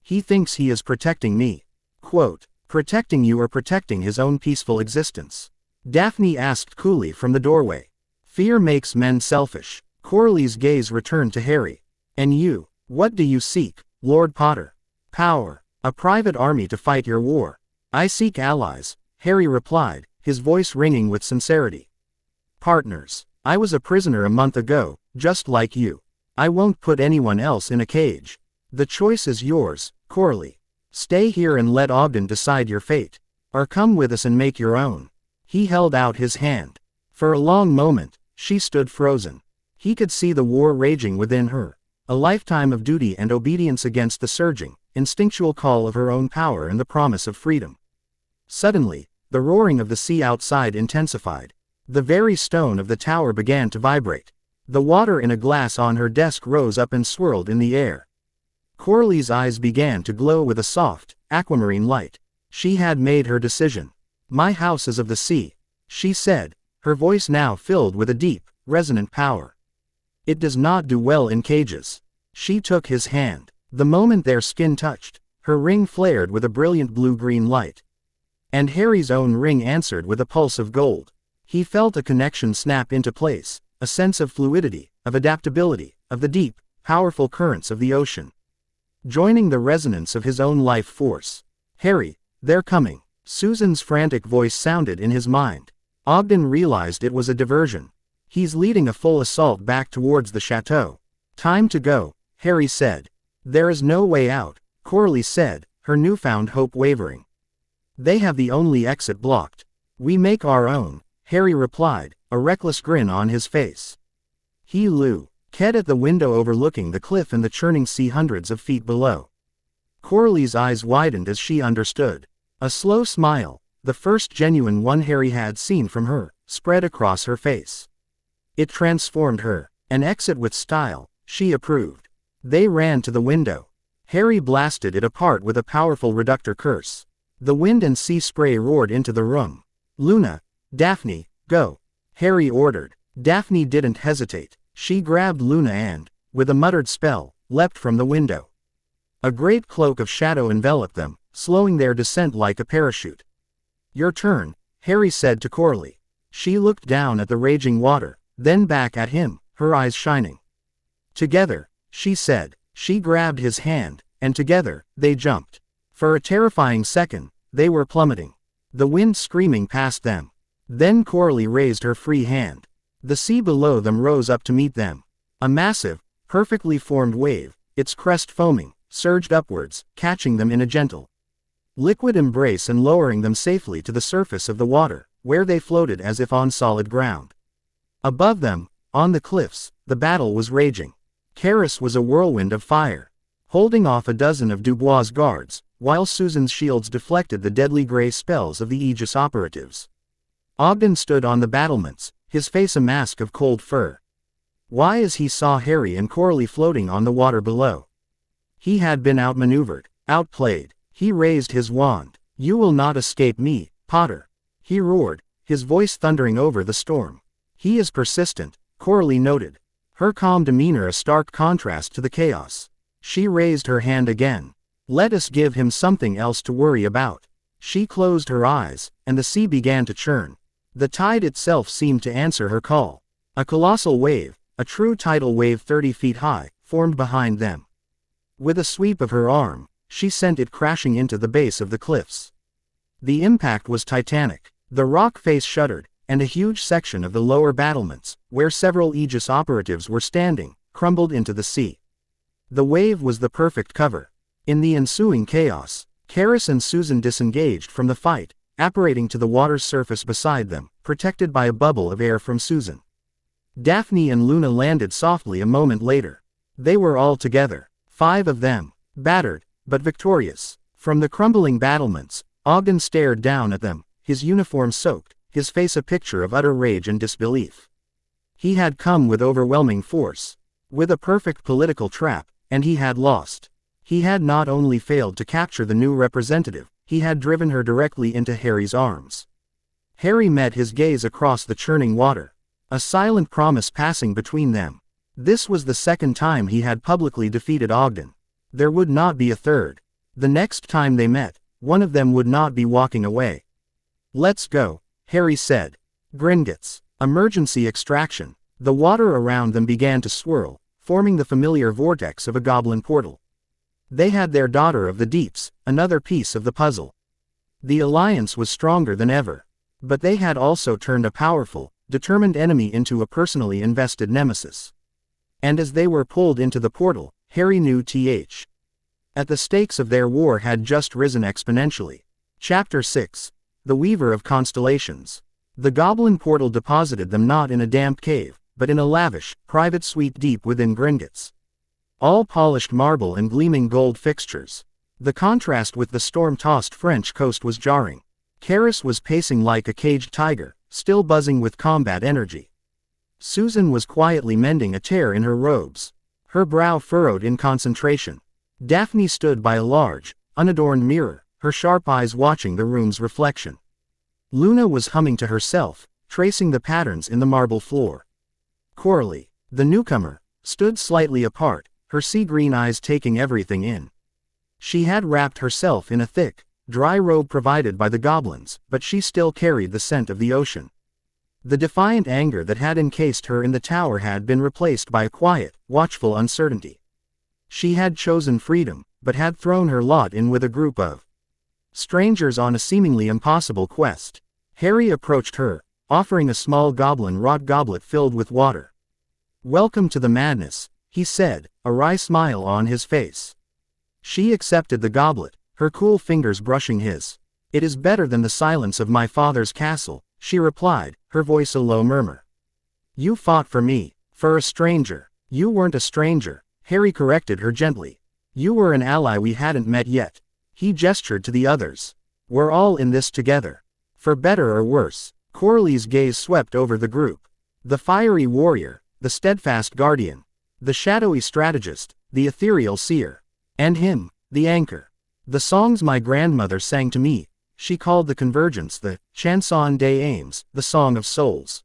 He thinks he is protecting me." Quote, "Protecting you or protecting his own peaceful existence?" Daphne asked coolly from the doorway. "Fear makes men selfish." Coralie's gaze returned to Harry. "And you, what do you seek, Lord Potter?" "Power. A private army to fight your war." "I seek allies," Harry replied, his voice ringing with sincerity. "Partners. I was a prisoner a month ago, just like you. I won't put anyone else in a cage. The choice is yours, Coralie. Stay here and let Ogden decide your fate. Or come with us and make your own." He held out his hand. For a long moment, she stood frozen. He could see the war raging within her. A lifetime of duty and obedience against the surging, instinctual call of her own power and the promise of freedom. Suddenly, the roaring of the sea outside intensified. The very stone of the tower began to vibrate. The water in a glass on her desk rose up and swirled in the air. Coralie's eyes began to glow with a soft, aquamarine light. She had made her decision. "My house is of the sea," she said, her voice now filled with a deep, resonant power. "It does not do well in cages." She took his hand. The moment their skin touched, her ring flared with a brilliant blue-green light. And Harry's own ring answered with a pulse of gold. He felt a connection snap into place, a sense of fluidity, of adaptability, of the deep, powerful currents of the ocean, joining the resonance of his own life force. "Harry, they're coming." Susan's frantic voice sounded in his mind. Ogden realized it was a diversion. "He's leading a full assault back towards the chateau." "Time to go," Harry said. "There is no way out," Coralie said, her newfound hope wavering. "They have the only exit blocked." "We make our own," Harry replied, a reckless grin on his face. He lew Ked at the window overlooking the cliff and the churning sea hundreds of feet below. Coralie's eyes widened as she understood. A slow smile, the first genuine one Harry had seen from her, spread across her face. It transformed her. "An exit with style," she approved. They ran to the window. Harry blasted it apart with a powerful reductor curse. The wind and sea spray roared into the room. "Luna, Daphne, go," Harry ordered. Daphne didn't hesitate. She grabbed Luna and, with a muttered spell, leapt from the window. A great cloak of shadow enveloped them, slowing their descent like a parachute. "Your turn," Harry said to Coralie. She looked down at the raging water, then back at him, her eyes shining. "Together," she said. She grabbed his hand, and together, they jumped. For a terrifying second, they were plummeting, the wind screaming past them. Then Coralie raised her free hand. The sea below them rose up to meet them. A massive, perfectly formed wave, its crest foaming, surged upwards, catching them in a gentle, liquid embrace and lowering them safely to the surface of the water, where they floated as if on solid ground. Above them, on the cliffs, the battle was raging. Karis was a whirlwind of fire, holding off a dozen of Dubois' guards, while Susan's shields deflected the deadly gray spells of the Aegis operatives. Ogden stood on the battlements, his face a mask of cold fur. Why, as he saw Harry and Coralie floating on the water below, he had been outmaneuvered, outplayed. He raised his wand. "You will not escape me, Potter," he roared, his voice thundering over the storm. "He is persistent," Coralie noted, her calm demeanor a stark contrast to the chaos. She raised her hand again. "Let us give him something else to worry about." She closed her eyes, and the sea began to churn. The tide itself seemed to answer her call. A colossal wave, a true tidal wave 30 feet high, formed behind them. With a sweep of her arm, she sent it crashing into the base of the cliffs. The impact was titanic. The rock face shuddered, and a huge section of the lower battlements, where several Aegis operatives were standing, crumbled into the sea. The wave was the perfect cover. In the ensuing chaos, Karis and Susan disengaged from the fight, apparating to the water's surface beside them, protected by a bubble of air from Susan. Daphne and Luna landed softly a moment later. They were all together, 5 of them, battered, but victorious. From the crumbling battlements, Ogden stared down at them, his uniform soaked, his face a picture of utter rage and disbelief. He had come with overwhelming force, with a perfect political trap, and he had lost. He had not only failed to capture the new representative, he had driven her directly into Harry's arms. Harry met his gaze across the churning water, a silent promise passing between them. This was the second time he had publicly defeated Ogden. There would not be a third. The next time they met, one of them would not be walking away. "Let's go," Harry said. Gringotts. Emergency extraction. The water around them began to swirl, forming the familiar vortex of a goblin portal. They had their Daughter of the Deeps, another piece of the puzzle. The alliance was stronger than ever. But they had also turned a powerful, determined enemy into a personally invested nemesis. And as they were pulled into the portal, Harry knew that the stakes of their war had just risen exponentially. Chapter 6. The Weaver of Constellations. The goblin portal deposited them not in a damp cave, but in a lavish, private suite deep within Gringotts. All polished marble and gleaming gold fixtures. The contrast with the storm-tossed French coast was jarring. Karis was pacing like a caged tiger, still buzzing with combat energy. Susan was quietly mending a tear in her robes, her brow furrowed in concentration. Daphne stood by a large, unadorned mirror, her sharp eyes watching the room's reflection. Luna was humming to herself, tracing the patterns in the marble floor. Coralie, the newcomer, stood slightly apart, her sea-green eyes taking everything in. She had wrapped herself in a thick, dry robe provided by the goblins, but she still carried the scent of the ocean. The defiant anger that had encased her in the tower had been replaced by a quiet, watchful uncertainty. She had chosen freedom, but had thrown her lot in with a group of strangers on a seemingly impossible quest. Harry approached her, offering a small goblin-wrought goblet filled with water. "Welcome to the madness," he said, a wry smile on his face. She accepted the goblet, her cool fingers brushing his. "It is better than the silence of my father's castle," she replied, her voice a low murmur. "You fought for me, for a stranger." "You weren't a stranger," Harry corrected her gently. "You were an ally we hadn't met yet." He gestured to the others. "We're all in this together. For better or worse." Corley's gaze swept over the group. The fiery warrior, the steadfast guardian, the shadowy strategist, the ethereal seer. And him, the anchor. "The songs my grandmother sang to me," she called the convergence the Chanson des Âmes, the Song of Souls.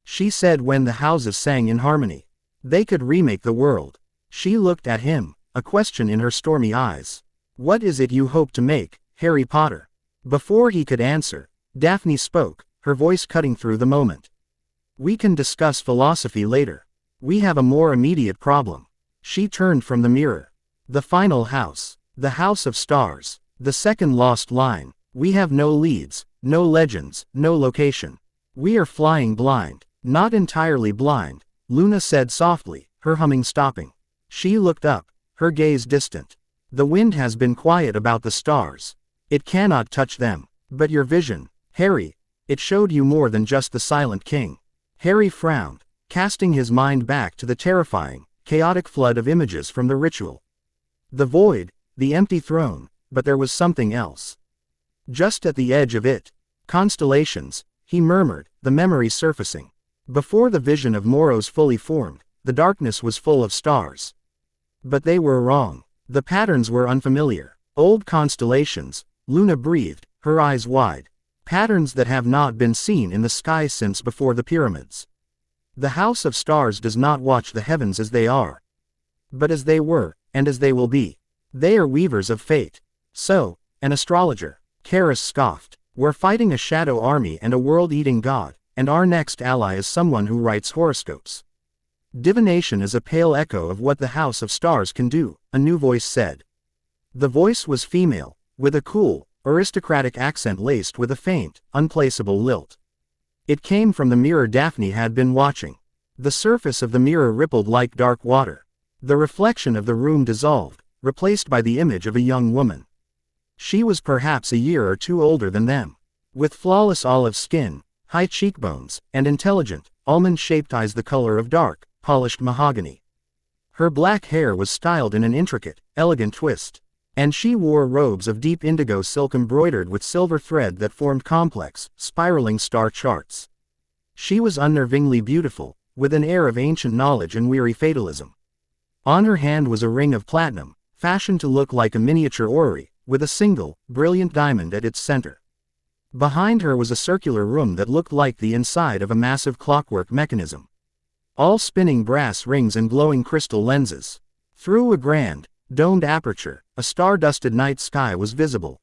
She said when the houses sang in harmony, they could remake the world. She looked at him, a question in her stormy eyes. "What is it you hope to make, Harry Potter?" Before he could answer, Daphne spoke, her voice cutting through the moment. "We can discuss philosophy later. We have a more immediate problem." She turned from the mirror. "The final house. The House of Stars. The second lost line. We have no leads, no legends, no location. We are flying blind." "Not entirely blind," Luna said softly, her humming stopping. She looked up, her gaze distant. "The wind has been quiet about the stars. It cannot touch them. But your vision, Harry, it showed you more than just the Silent King." Harry frowned, casting his mind back to the terrifying, chaotic flood of images from the ritual. The void, the empty throne, but there was something else. Just at the edge of it. "Constellations," he murmured, the memory surfacing. Before the vision of Moros fully formed, the darkness was full of stars. But they were wrong. The patterns were unfamiliar. "Old constellations," Luna breathed, her eyes wide. "Patterns that have not been seen in the sky since before the pyramids. The House of Stars does not watch the heavens as they are, but as they were, and as they will be. They are weavers of fate." "So, an astrologer," Karis scoffed. "We're fighting a shadow army and a world-eating god, and our next ally is someone who writes horoscopes." "Divination is a pale echo of what the House of Stars can do," a new voice said. The voice was female, with a cool, aristocratic accent laced with a faint, unplaceable lilt. It came from the mirror Daphne had been watching. The surface of the mirror rippled like dark water. The reflection of the room dissolved, replaced by the image of a young woman. She was perhaps a year or two older than them. With flawless olive skin, high cheekbones, and intelligent, almond-shaped eyes the color of dark, polished mahogany. Her black hair was styled in an intricate, elegant twist, and she wore robes of deep indigo silk embroidered with silver thread that formed complex, spiraling star charts. She was unnervingly beautiful, with an air of ancient knowledge and weary fatalism. On her hand was a ring of platinum, fashioned to look like a miniature orrery, with a single, brilliant diamond at its center. Behind her was a circular room that looked like the inside of a massive clockwork mechanism, all spinning brass rings and glowing crystal lenses. Through a grand, domed aperture, a star-dusted night sky was visible.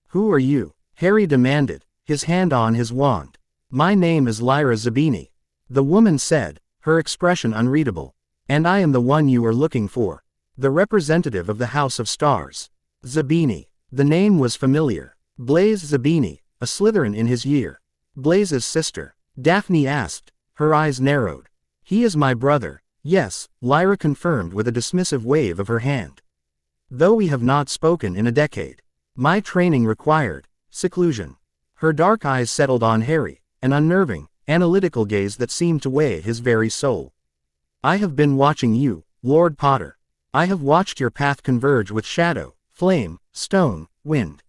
"Who are you?" Harry demanded, his hand on his wand. "My name is Lyra Zabini," the woman said, her expression unreadable. "And I am the one you are looking for. The representative of the House of Stars." Zabini. The name was familiar. Blaise Zabini, a Slytherin in his year. Blaise's sister? Daphne asked, her eyes narrowed. "He is my brother." "Yes," Lyra confirmed with a dismissive wave of her hand. "Though we have not spoken in a decade. My training required seclusion." Her dark eyes settled on Harry, an unnerving, analytical gaze that seemed to weigh his very soul. "I have been watching you, Lord Potter. I have watched your path converge with shadow, flame, stone, wind,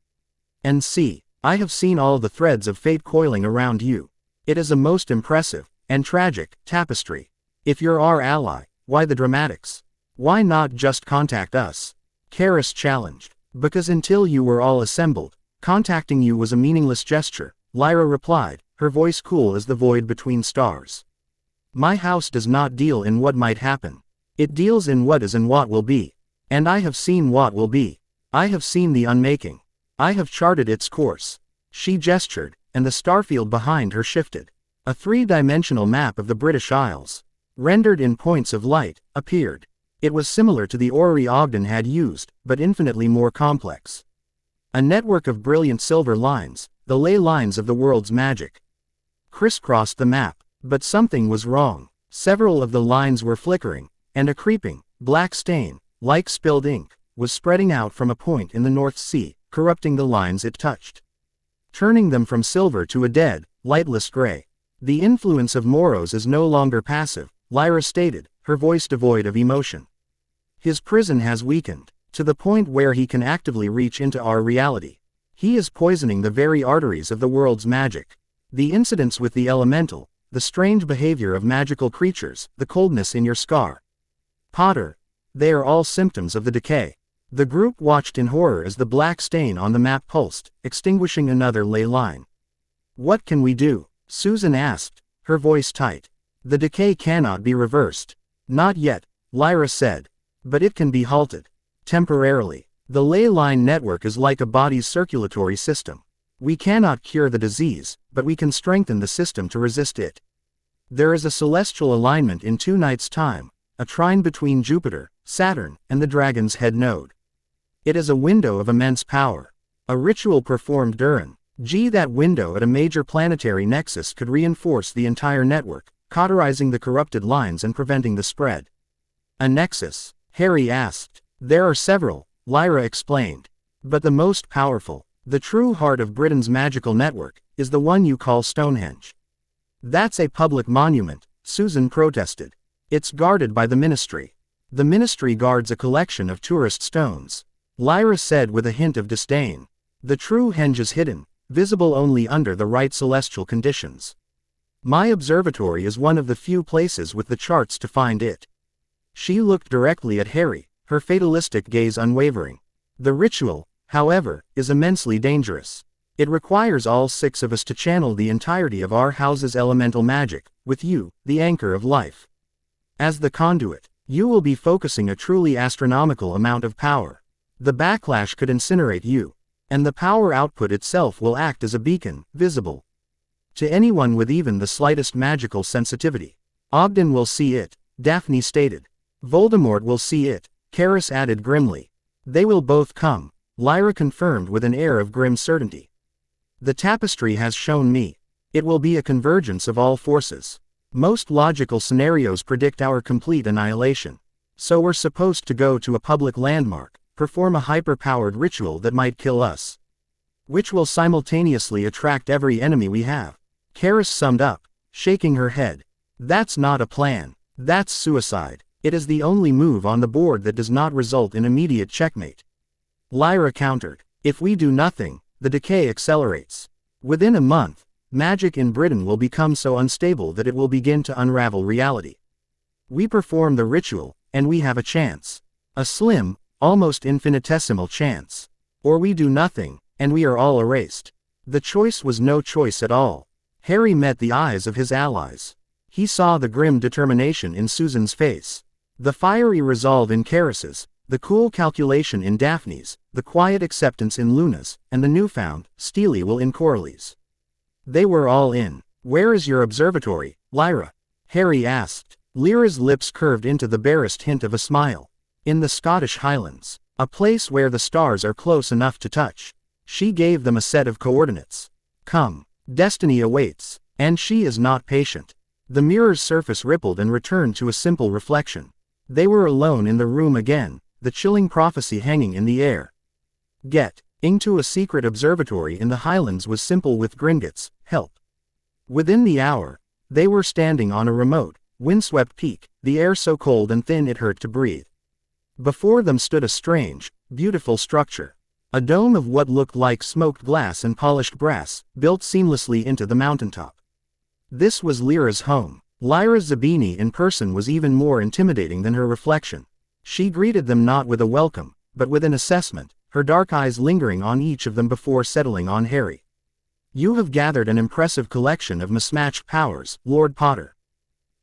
and sea. I have seen all the threads of fate coiling around you. It is a most impressive, and tragic, tapestry. If you're our ally, why the dramatics? Why not just contact us?" Karis challenged. "Because until you were all assembled, contacting you was a meaningless gesture," Lyra replied, her voice cool as the void between stars. "My house does not deal in what might happen. It deals in what is and what will be. And I have seen what will be. I have seen the unmaking. I have charted its course. She gestured, and the starfield behind her shifted. A three-dimensional map of the British Isles, rendered in points of light, appeared. It was similar to the orrery Ogden had used, but infinitely more complex. A network of brilliant silver lines, the ley lines of the world's magic, crisscrossed the map, but something was wrong. Several of the lines were flickering, and a creeping, black stain, like spilled ink, was spreading out from a point in the North Sea, corrupting the lines it touched, turning them from silver to a dead, lightless gray. The influence of Moros is no longer passive, Lyra stated, her voice devoid of emotion. His prison has weakened, to the point where he can actively reach into our reality. He is poisoning the very arteries of the world's magic. The incidents with the elemental, the strange behavior of magical creatures, the coldness in your scar, Potter, they are all symptoms of the decay. The group watched in horror as the black stain on the map pulsed, extinguishing another ley line. What can we do? Susan asked, her voice tight. The decay cannot be reversed. Not yet, Lyra said. But it can be halted. Temporarily. The ley line network is like a body's circulatory system. We cannot cure the disease, but we can strengthen the system to resist it. There is a celestial alignment in 2 nights' time, a trine between Jupiter, Saturn, and the Dragon's Head node. It is a window of immense power. A ritual performed during that window at a major planetary nexus could reinforce the entire network, cauterizing the corrupted lines and preventing the spread. A nexus? Harry asked. There are several, Lyra explained. But the most powerful, the true heart of Britain's magical network, is the one you call Stonehenge. That's a public monument, Susan protested. It's guarded by the Ministry. The Ministry guards a collection of tourist stones, Lyra said with a hint of disdain. The true henge is hidden, visible only under the right celestial conditions. My observatory is one of the few places with the charts to find it. She looked directly at Harry, her fatalistic gaze unwavering. The ritual, however, is immensely dangerous. It requires all 6 of us to channel the entirety of our house's elemental magic, with you, the anchor of life, as the conduit. You will be focusing a truly astronomical amount of power. The backlash could incinerate you, and the power output itself will act as a beacon, visible to anyone with even the slightest magical sensitivity. Ogden will see it, Daphne stated. Voldemort will see it, Karis added grimly. They will both come, Lyra confirmed with an air of grim certainty. The tapestry has shown me. It will be a convergence of all forces. Most logical scenarios predict our complete annihilation. So we're supposed to go to a public landmark, perform a hyper-powered ritual that might kill us, which will simultaneously attract every enemy we have. Karis summed up, shaking her head. That's not a plan. That's suicide. It is the only move on the board that does not result in immediate checkmate. Lyra countered. If we do nothing, the decay accelerates. Within a month, magic in Britain will become so unstable that it will begin to unravel reality. We perform the ritual, and we have a chance. A slim, almost infinitesimal chance. Or we do nothing, and we are all erased. The choice was no choice at all. Harry met the eyes of his allies. He saw the grim determination in Susan's face, the fiery resolve in Karis's, the cool calculation in Daphne's, the quiet acceptance in Luna's, and the newfound, steely will in Coralie's. They were all in. Where is your observatory, Lyra? Harry asked. Lyra's lips curved into the barest hint of a smile. In the Scottish Highlands, a place where the stars are close enough to touch. She gave them a set of coordinates. Come. Destiny awaits, and she is not patient. The mirror's surface rippled and returned to a simple reflection. They were alone in the room again, the chilling prophecy hanging in the air. Get into a secret observatory in the Highlands was simple with Gringotts, help. Within the hour, they were standing on a remote, windswept peak, the air so cold and thin it hurt to breathe. Before them stood a strange, beautiful structure. A dome of what looked like smoked glass and polished brass, built seamlessly into the mountaintop. This was Lyra's home. Lyra Zabini in person was even more intimidating than her reflection. She greeted them not with a welcome, but with an assessment, her dark eyes lingering on each of them before settling on Harry. You have gathered an impressive collection of mismatched powers, Lord Potter.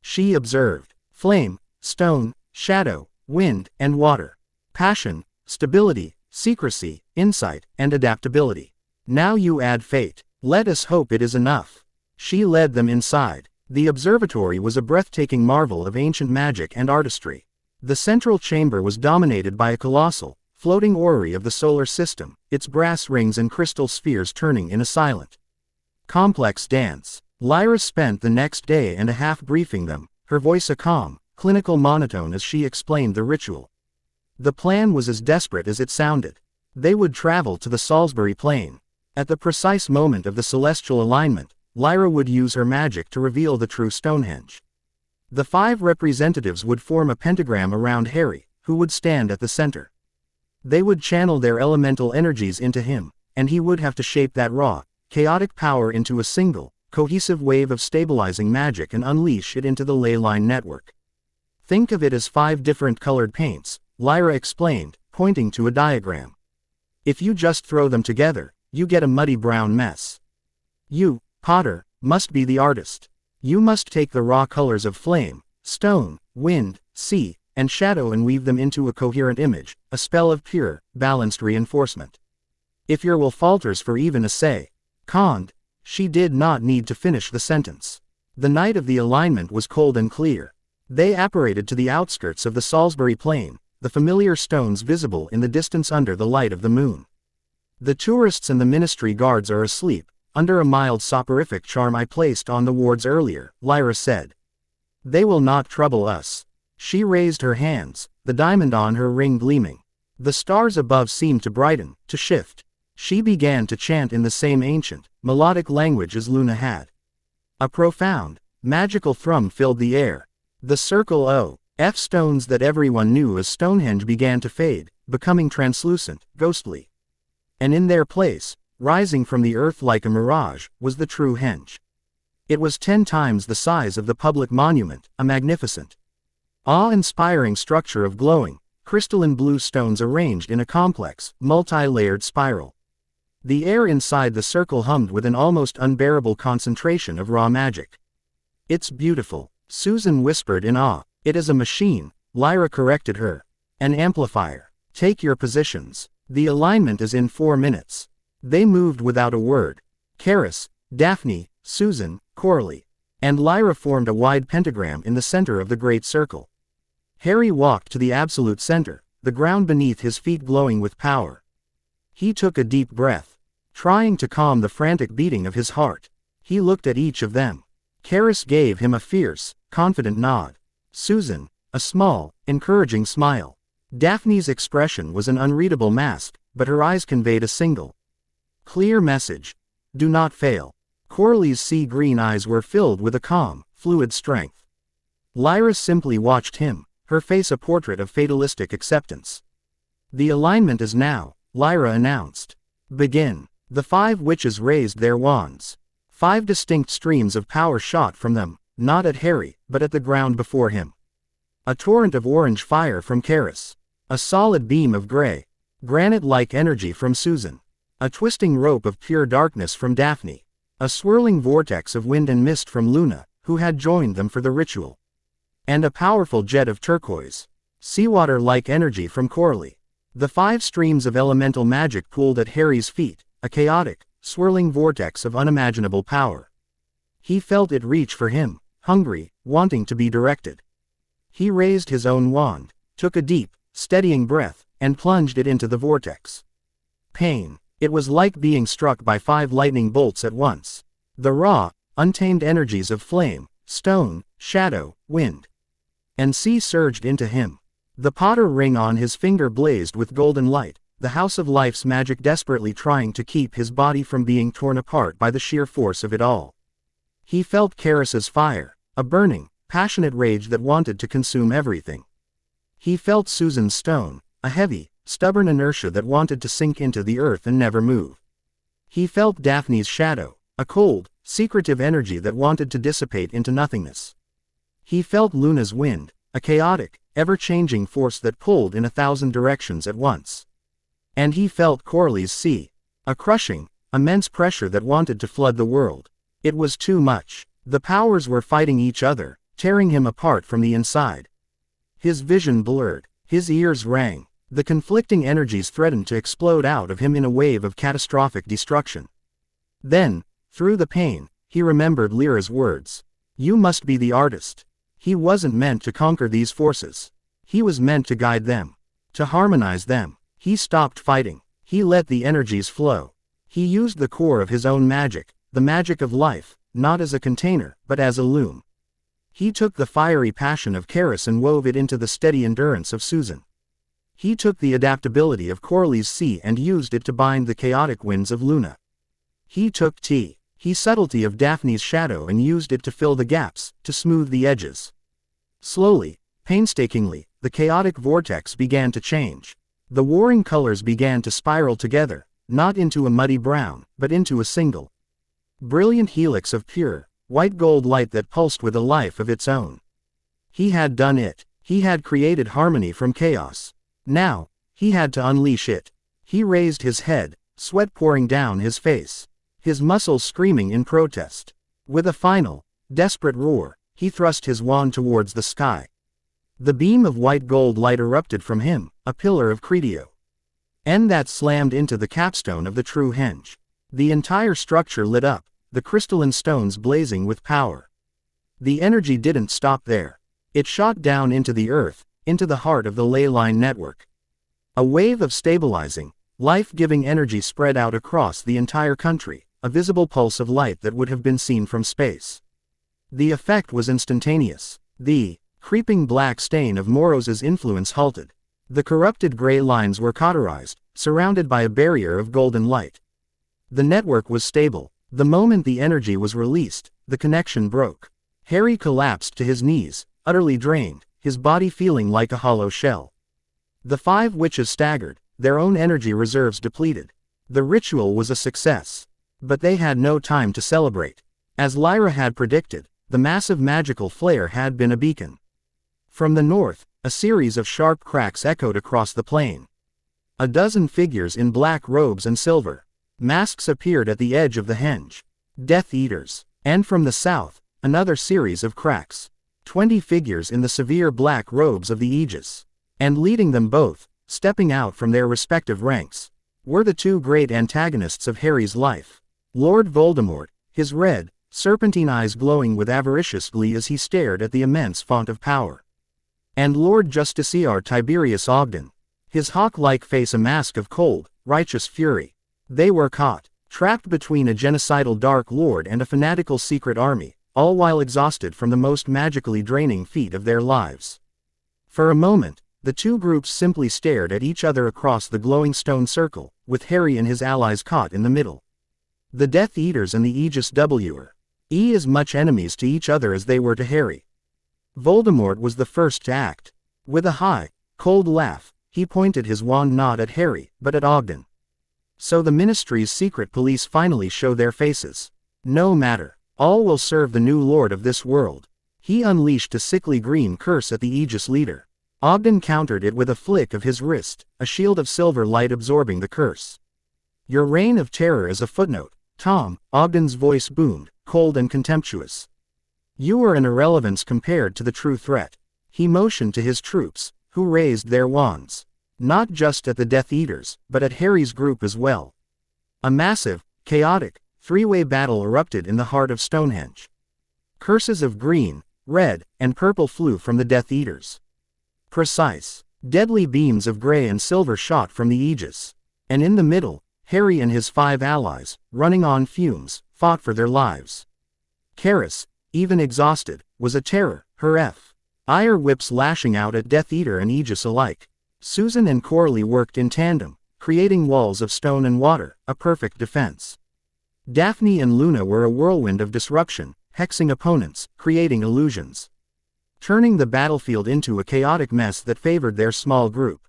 She observed. Flame, stone, shadow, wind, and water. Passion, stability, secrecy, insight, and adaptability. Now you add fate. Let us hope it is enough. She led them inside. The observatory was a breathtaking marvel of ancient magic and artistry. The central chamber was dominated by a colossal, floating orrery of the solar system, its brass rings and crystal spheres turning in a silent, complex dance. Lyra spent the next day and a half briefing them, her voice a calm, clinical monotone as she explained the ritual. The plan was as desperate as it sounded. They would travel to the Salisbury Plain. At the precise moment of the celestial alignment, Lyra would use her magic to reveal the true Stonehenge. The 5 representatives would form a pentagram around Harry, who would stand at the center. They would channel their elemental energies into him, and he would have to shape that raw, chaotic power into a single, cohesive wave of stabilizing magic and unleash it into the ley line network. Think of it as 5 different colored paints, Lyra explained, pointing to a diagram. If you just throw them together, you get a muddy brown mess. You, Potter, must be the artist. You must take the raw colors of flame, stone, wind, sea, and shadow and weave them into a coherent image, a spell of pure, balanced reinforcement. If your will falters for even a second, she did not need to finish the sentence. The night of the alignment was cold and clear. They apparated to the outskirts of the Salisbury Plain, the familiar stones visible in the distance under the light of the moon. The tourists and the ministry guards are asleep, under a mild soporific charm I placed on the wards earlier, Lyra said. They will not trouble us. She raised her hands, the diamond on her ring gleaming. The stars above seemed to brighten, to shift. She began to chant in the same ancient, melodic language as Luna had. A profound, magical thrum filled the air. The circle of stones that everyone knew as Stonehenge began to fade, becoming translucent, ghostly. And in their place, rising from the earth like a mirage, was the true henge. It was 10 times the size of the public monument, a magnificent, awe-inspiring structure of glowing, crystalline blue stones arranged in a complex, multi-layered spiral. The air inside the circle hummed with an almost unbearable concentration of raw magic. It's beautiful, Susan whispered in awe. It is a machine, Lyra corrected her. An amplifier. Take your positions. The alignment is in 4 minutes. They moved without a word. Karis, Daphne, Susan, Coralie, and Lyra formed a wide pentagram in the center of the great circle. Harry walked to the absolute center, the ground beneath his feet glowing with power. He took a deep breath, trying to calm the frantic beating of his heart. He looked at each of them. Karis gave him a fierce, confident nod. Susan, a small, encouraging smile. Daphne's expression was an unreadable mask, but her eyes conveyed a single, clear message. Do not fail. Coralie's sea-green eyes were filled with a calm, fluid strength. Lyra simply watched him, her face a portrait of fatalistic acceptance. The alignment is now, Lyra announced. Begin. The 5 witches raised their wands. 5 distinct streams of power shot from them, not at Harry, but at the ground before him. A torrent of orange fire from Karis. A solid beam of gray, granite-like energy from Susan. A twisting rope of pure darkness from Daphne. A swirling vortex of wind and mist from Luna, who had joined them for the ritual. And a powerful jet of turquoise, seawater-like energy from Coralie. The 5 streams of elemental magic pooled at Harry's feet, a chaotic, swirling vortex of unimaginable power. He felt it reach for him, hungry, wanting to be directed. He raised his own wand, took a deep, steadying breath, and plunged it into the vortex. Pain. It was like being struck by 5 lightning bolts at once. The raw, untamed energies of flame, stone, shadow, wind, and sea surged into him. The Potter ring on his finger blazed with golden light, the House of Life's magic desperately trying to keep his body from being torn apart by the sheer force of it all. He felt Karis's fire, a burning, passionate rage that wanted to consume everything. He felt Susan's stone, a heavy, stubborn inertia that wanted to sink into the earth and never move. He felt Daphne's shadow, a cold, secretive energy that wanted to dissipate into nothingness. He felt Luna's wind, a chaotic, ever-changing force that pulled in 1,000 directions at once. And he felt Coralie's sea, a crushing, immense pressure that wanted to flood the world. It was too much. The powers were fighting each other, tearing him apart from the inside. His vision blurred. His ears rang. The conflicting energies threatened to explode out of him in a wave of catastrophic destruction. Then, through the pain, he remembered Lyra's words. You must be the artist. He wasn't meant to conquer these forces. He was meant to guide them. To harmonize them. He stopped fighting. He let the energies flow. He used the core of his own magic, the magic of life, not as a container, but as a loom. He took the fiery passion of Karis and wove it into the steady endurance of Susan. He took the adaptability of Corley's sea and used it to bind the chaotic winds of Luna. He took the subtlety of Daphne's shadow and used it to fill the gaps, to smooth the edges. Slowly, painstakingly, the chaotic vortex began to change. The warring colors began to spiral together, not into a muddy brown, but into a single, brilliant helix of pure, white gold light that pulsed with a life of its own. He had done it. He had created harmony from chaos. Now, he had to unleash it. He raised his head, sweat pouring down his face, his muscles screaming in protest. With a final, desperate roar, he thrust his wand towards the sky. The beam of white gold light erupted from him, a pillar of Cretio. And that slammed into the capstone of the true henge. The entire structure lit up, the crystalline stones blazing with power. The energy didn't stop there. It shot down into the earth, into the heart of the ley line network. A wave of stabilizing, life-giving energy spread out across the entire country, a visible pulse of light that would have been seen from space. The effect was instantaneous. The creeping black stain of Moroz's influence halted. The corrupted gray lines were cauterized, surrounded by a barrier of golden light. The network was stable. The moment the energy was released, the connection broke. Harry collapsed to his knees, utterly drained, his body feeling like a hollow shell. The 5 witches staggered, their own energy reserves depleted. The ritual was a success. But they had no time to celebrate. As Lyra had predicted, the massive magical flare had been a beacon. From the north, a series of sharp cracks echoed across the plain. A dozen figures in black robes and silver masks appeared at the edge of the henge. Death Eaters. And from the south, another series of cracks. 20 figures in the severe black robes of the Aegis. And leading them both, stepping out from their respective ranks, were the 2 great antagonists of Harry's life. Lord Voldemort, his red, serpentine eyes glowing with avaricious glee as he stared at the immense font of power. And Lord Justiciar Tiberius Ogden, his hawk-like face a mask of cold, righteous fury. They were caught, trapped between a genocidal Dark Lord and a fanatical secret army, all while exhausted from the most magically draining feat of their lives. For a moment, the 2 groups simply stared at each other across the glowing stone circle, with Harry and his allies caught in the middle. The Death Eaters and the Aegis were as much enemies to each other as they were to Harry. Voldemort was the first to act. With a high, cold laugh, he pointed his wand not at Harry, but at Ogden. So the Ministry's secret police finally show their faces. No matter. All will serve the new lord of this world. He unleashed a sickly green curse at the Aegis leader. Ogden countered it with a flick of his wrist, a shield of silver light absorbing the curse. Your reign of terror is a footnote, Tom, Ogden's voice boomed, cold and contemptuous. You are an irrelevance compared to the true threat. He motioned to his troops, who raised their wands. Not just at the Death Eaters, but at Harry's group as well. A massive, chaotic, 3-way battle erupted in the heart of Stonehenge. Curses of green, red, and purple flew from the Death Eaters. Precise, deadly beams of gray and silver shot from the Aegis. And in the middle, Harry and his 5 allies, running on fumes, fought for their lives. Karis, even exhausted, was a terror, her ire whips lashing out at Death Eater and Aegis alike. Susan and Corley worked in tandem, creating walls of stone and water, a perfect defense. Daphne and Luna were a whirlwind of disruption, hexing opponents, creating illusions, turning the battlefield into a chaotic mess that favored their small group.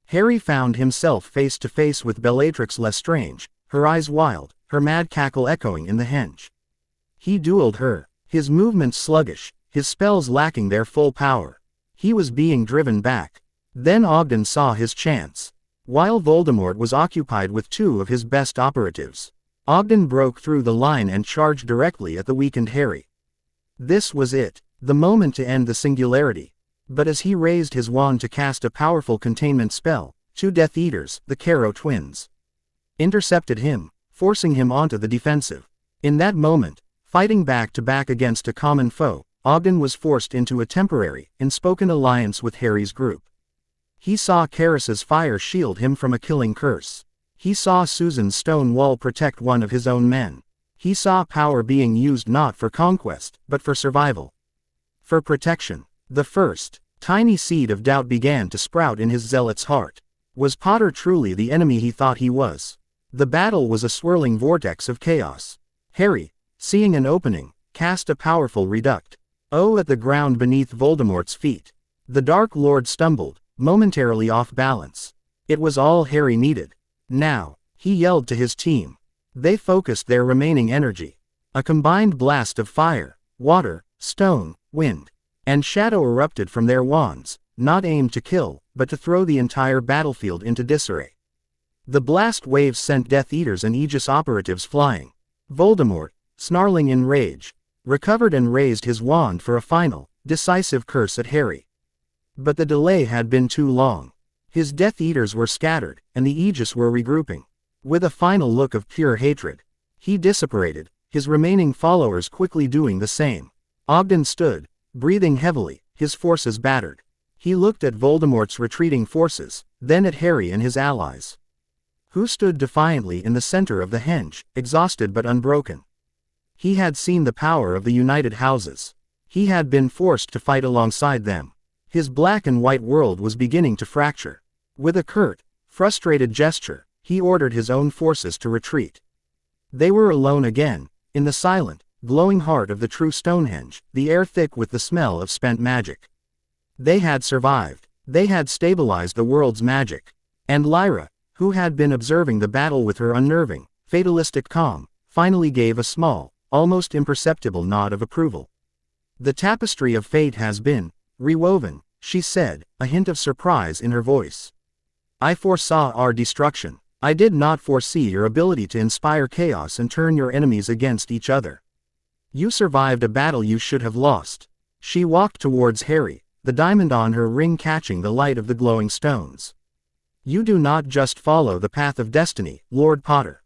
Harry found himself face to face with Bellatrix Lestrange, her eyes wild, her mad cackle echoing in the henge. He dueled her, his movements sluggish, his spells lacking their full power. He was being driven back. Then Ogden saw his chance. While Voldemort was occupied with 2 of his best operatives, Ogden broke through the line and charged directly at the weakened Harry. This was it, the moment to end the singularity. But as he raised his wand to cast a powerful containment spell, 2 Death Eaters, the Caro twins, intercepted him, forcing him onto the defensive. In that moment, fighting back to back against a common foe, Ogden was forced into a temporary, unspoken alliance with Harry's group. He saw Karis's fire shield him from a killing curse. He saw Susan's stone wall protect one of his own men. He saw power being used not for conquest, but for survival. For protection. The first, tiny seed of doubt began to sprout in his zealot's heart. Was Potter truly the enemy he thought he was? The battle was a swirling vortex of chaos. Harry, seeing an opening, cast a powerful reduct. At the ground beneath Voldemort's feet. The Dark Lord stumbled, momentarily off balance. It was all Harry needed. Now, he yelled to his team. They focused their remaining energy. A combined blast of fire, water, stone, wind, and shadow erupted from their wands, not aimed to kill, but to throw the entire battlefield into disarray. The blast waves sent Death Eaters and Aegis operatives flying. Voldemort, snarling in rage, recovered and raised his wand for a final, decisive curse at Harry. But the delay had been too long. His Death Eaters were scattered, and the Aegis were regrouping. With a final look of pure hatred, he disapparated, his remaining followers quickly doing the same. Ogden stood, breathing heavily, his forces battered. He looked at Voldemort's retreating forces, then at Harry and his allies, who stood defiantly in the center of the henge, exhausted but unbroken. He had seen the power of the United Houses. He had been forced to fight alongside them. His black and white world was beginning to fracture. With a curt, frustrated gesture, he ordered his own forces to retreat. They were alone again, in the silent, glowing heart of the true Stonehenge, the air thick with the smell of spent magic. They had survived. They had stabilized the world's magic. And Lyra, who had been observing the battle with her unnerving, fatalistic calm, finally gave a small, almost imperceptible nod of approval. The tapestry of fate has been rewoven, she said, a hint of surprise in her voice. I foresaw our destruction. I did not foresee your ability to inspire chaos and turn your enemies against each other. You survived a battle you should have lost. She walked towards Harry, the diamond on her ring catching the light of the glowing stones. You do not just follow the path of destiny, Lord Potter.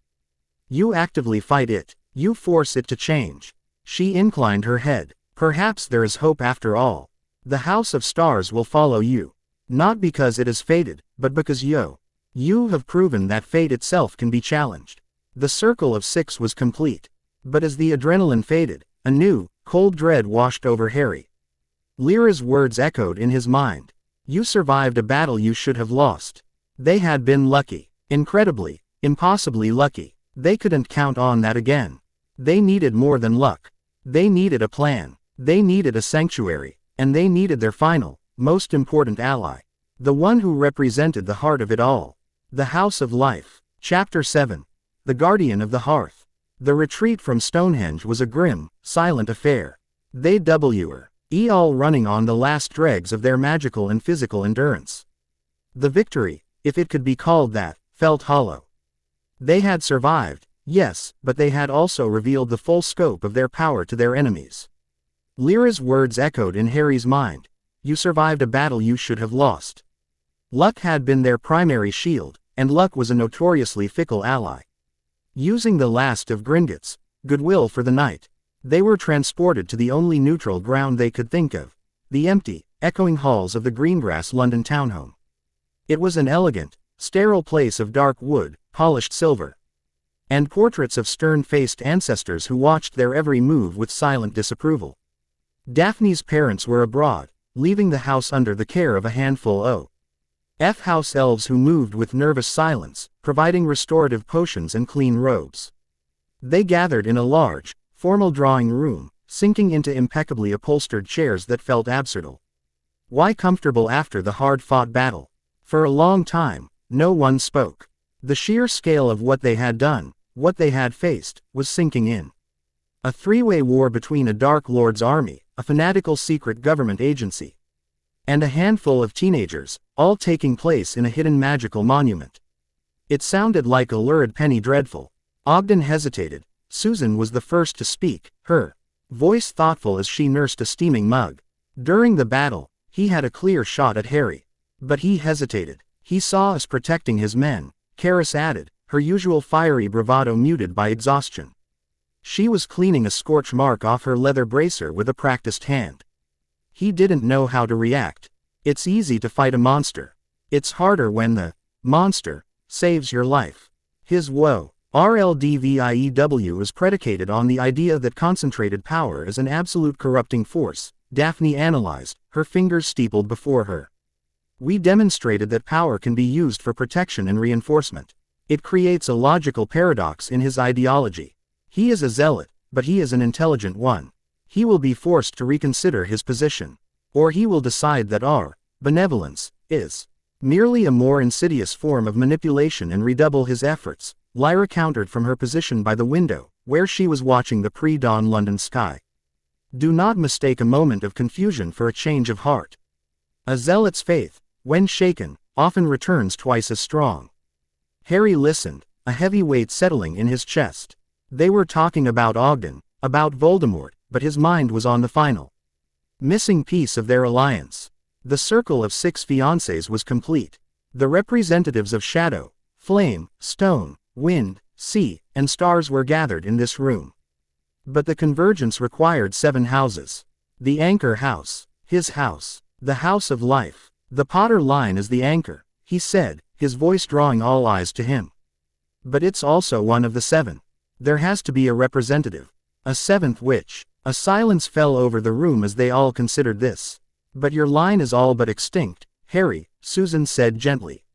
You actively fight it. You force it to change. She inclined her head. Perhaps there is hope after all. The House of Stars will follow you. Not because it is fated, but because you have proven that fate itself can be challenged. The circle of 6 was complete. But as the adrenaline faded, a new, cold dread washed over Harry. Lyra's words echoed in his mind. You survived a battle you should have lost. They had been lucky. Incredibly, impossibly lucky. They couldn't count on that again. They needed more than luck. They needed a plan. They needed a sanctuary. And they needed their final, most important ally. The one who represented the heart of it all. The House of Life. Chapter 7. The Guardian of the Hearth. The retreat from Stonehenge was a grim, silent affair. They were all running on the last dregs of their magical and physical endurance. The victory, if it could be called that, felt hollow. They had survived, yes, but they had also revealed the full scope of their power to their enemies. Lyra's words echoed in Harry's mind. You survived a battle you should have lost. Luck had been their primary shield, and luck was a notoriously fickle ally. Using the last of Gringotts, goodwill for the night, they were transported to the only neutral ground they could think of, the empty, echoing halls of the Greengrass London townhome. It was an elegant, sterile place of dark wood, polished silver, and portraits of stern-faced ancestors who watched their every move with silent disapproval. Daphne's parents were abroad, leaving the house under the care of a handful of house elves who moved with nervous silence, providing restorative potions and clean robes. They gathered in a large, formal drawing room, sinking into impeccably upholstered chairs that felt absurdal. Why comfortable after the hard-fought battle? For a long time, no one spoke. The sheer scale of what they had done, what they had faced, was sinking in. A three-way war between a Dark Lord's army, a fanatical secret government agency, and a handful of teenagers, all taking place in a hidden magical monument. It sounded like a lurid penny dreadful. Ogden hesitated. Susan was the first to speak, her voice thoughtful as she nursed a steaming mug. During the battle, He had a clear shot at Harry. But he hesitated. He saw us protecting his men, Karis added, her usual fiery bravado muted by exhaustion. She was cleaning a scorch mark off her leather bracer with a practiced hand. He didn't know how to react. It's easy to fight a monster. It's harder when the monster saves your life. His woe. RLDVIEW is predicated on the idea that concentrated power is an absolute corrupting force, Daphne analyzed, her fingers steepled before her. We demonstrated that power can be used for protection and reinforcement. It creates a logical paradox in his ideology. He is a zealot, but he is an intelligent one. He will be forced to reconsider his position. Or he will decide that our benevolence is merely a more insidious form of manipulation and redouble his efforts. Lyra countered from her position by the window, where she was watching the pre-dawn London sky. Do not mistake a moment of confusion for a change of heart. A zealot's faith, when shaken, often returns twice as strong. Harry listened, a heavy weight settling in his chest. They were talking about Ogden, about Voldemort, but his mind was on the final missing piece of their alliance. The circle of 6 fiancés was complete. The representatives of shadow, flame, stone, wind, sea, and stars were gathered in this room. But the convergence required 7 houses. The anchor house, his house, the house of life. The Potter line is the anchor, he said, his voice drawing all eyes to him. But it's also one of the 7. There has to be a representative. A 7th witch. A silence fell over the room as they all considered this. But your line is all but extinct, Harry, Susan said gently.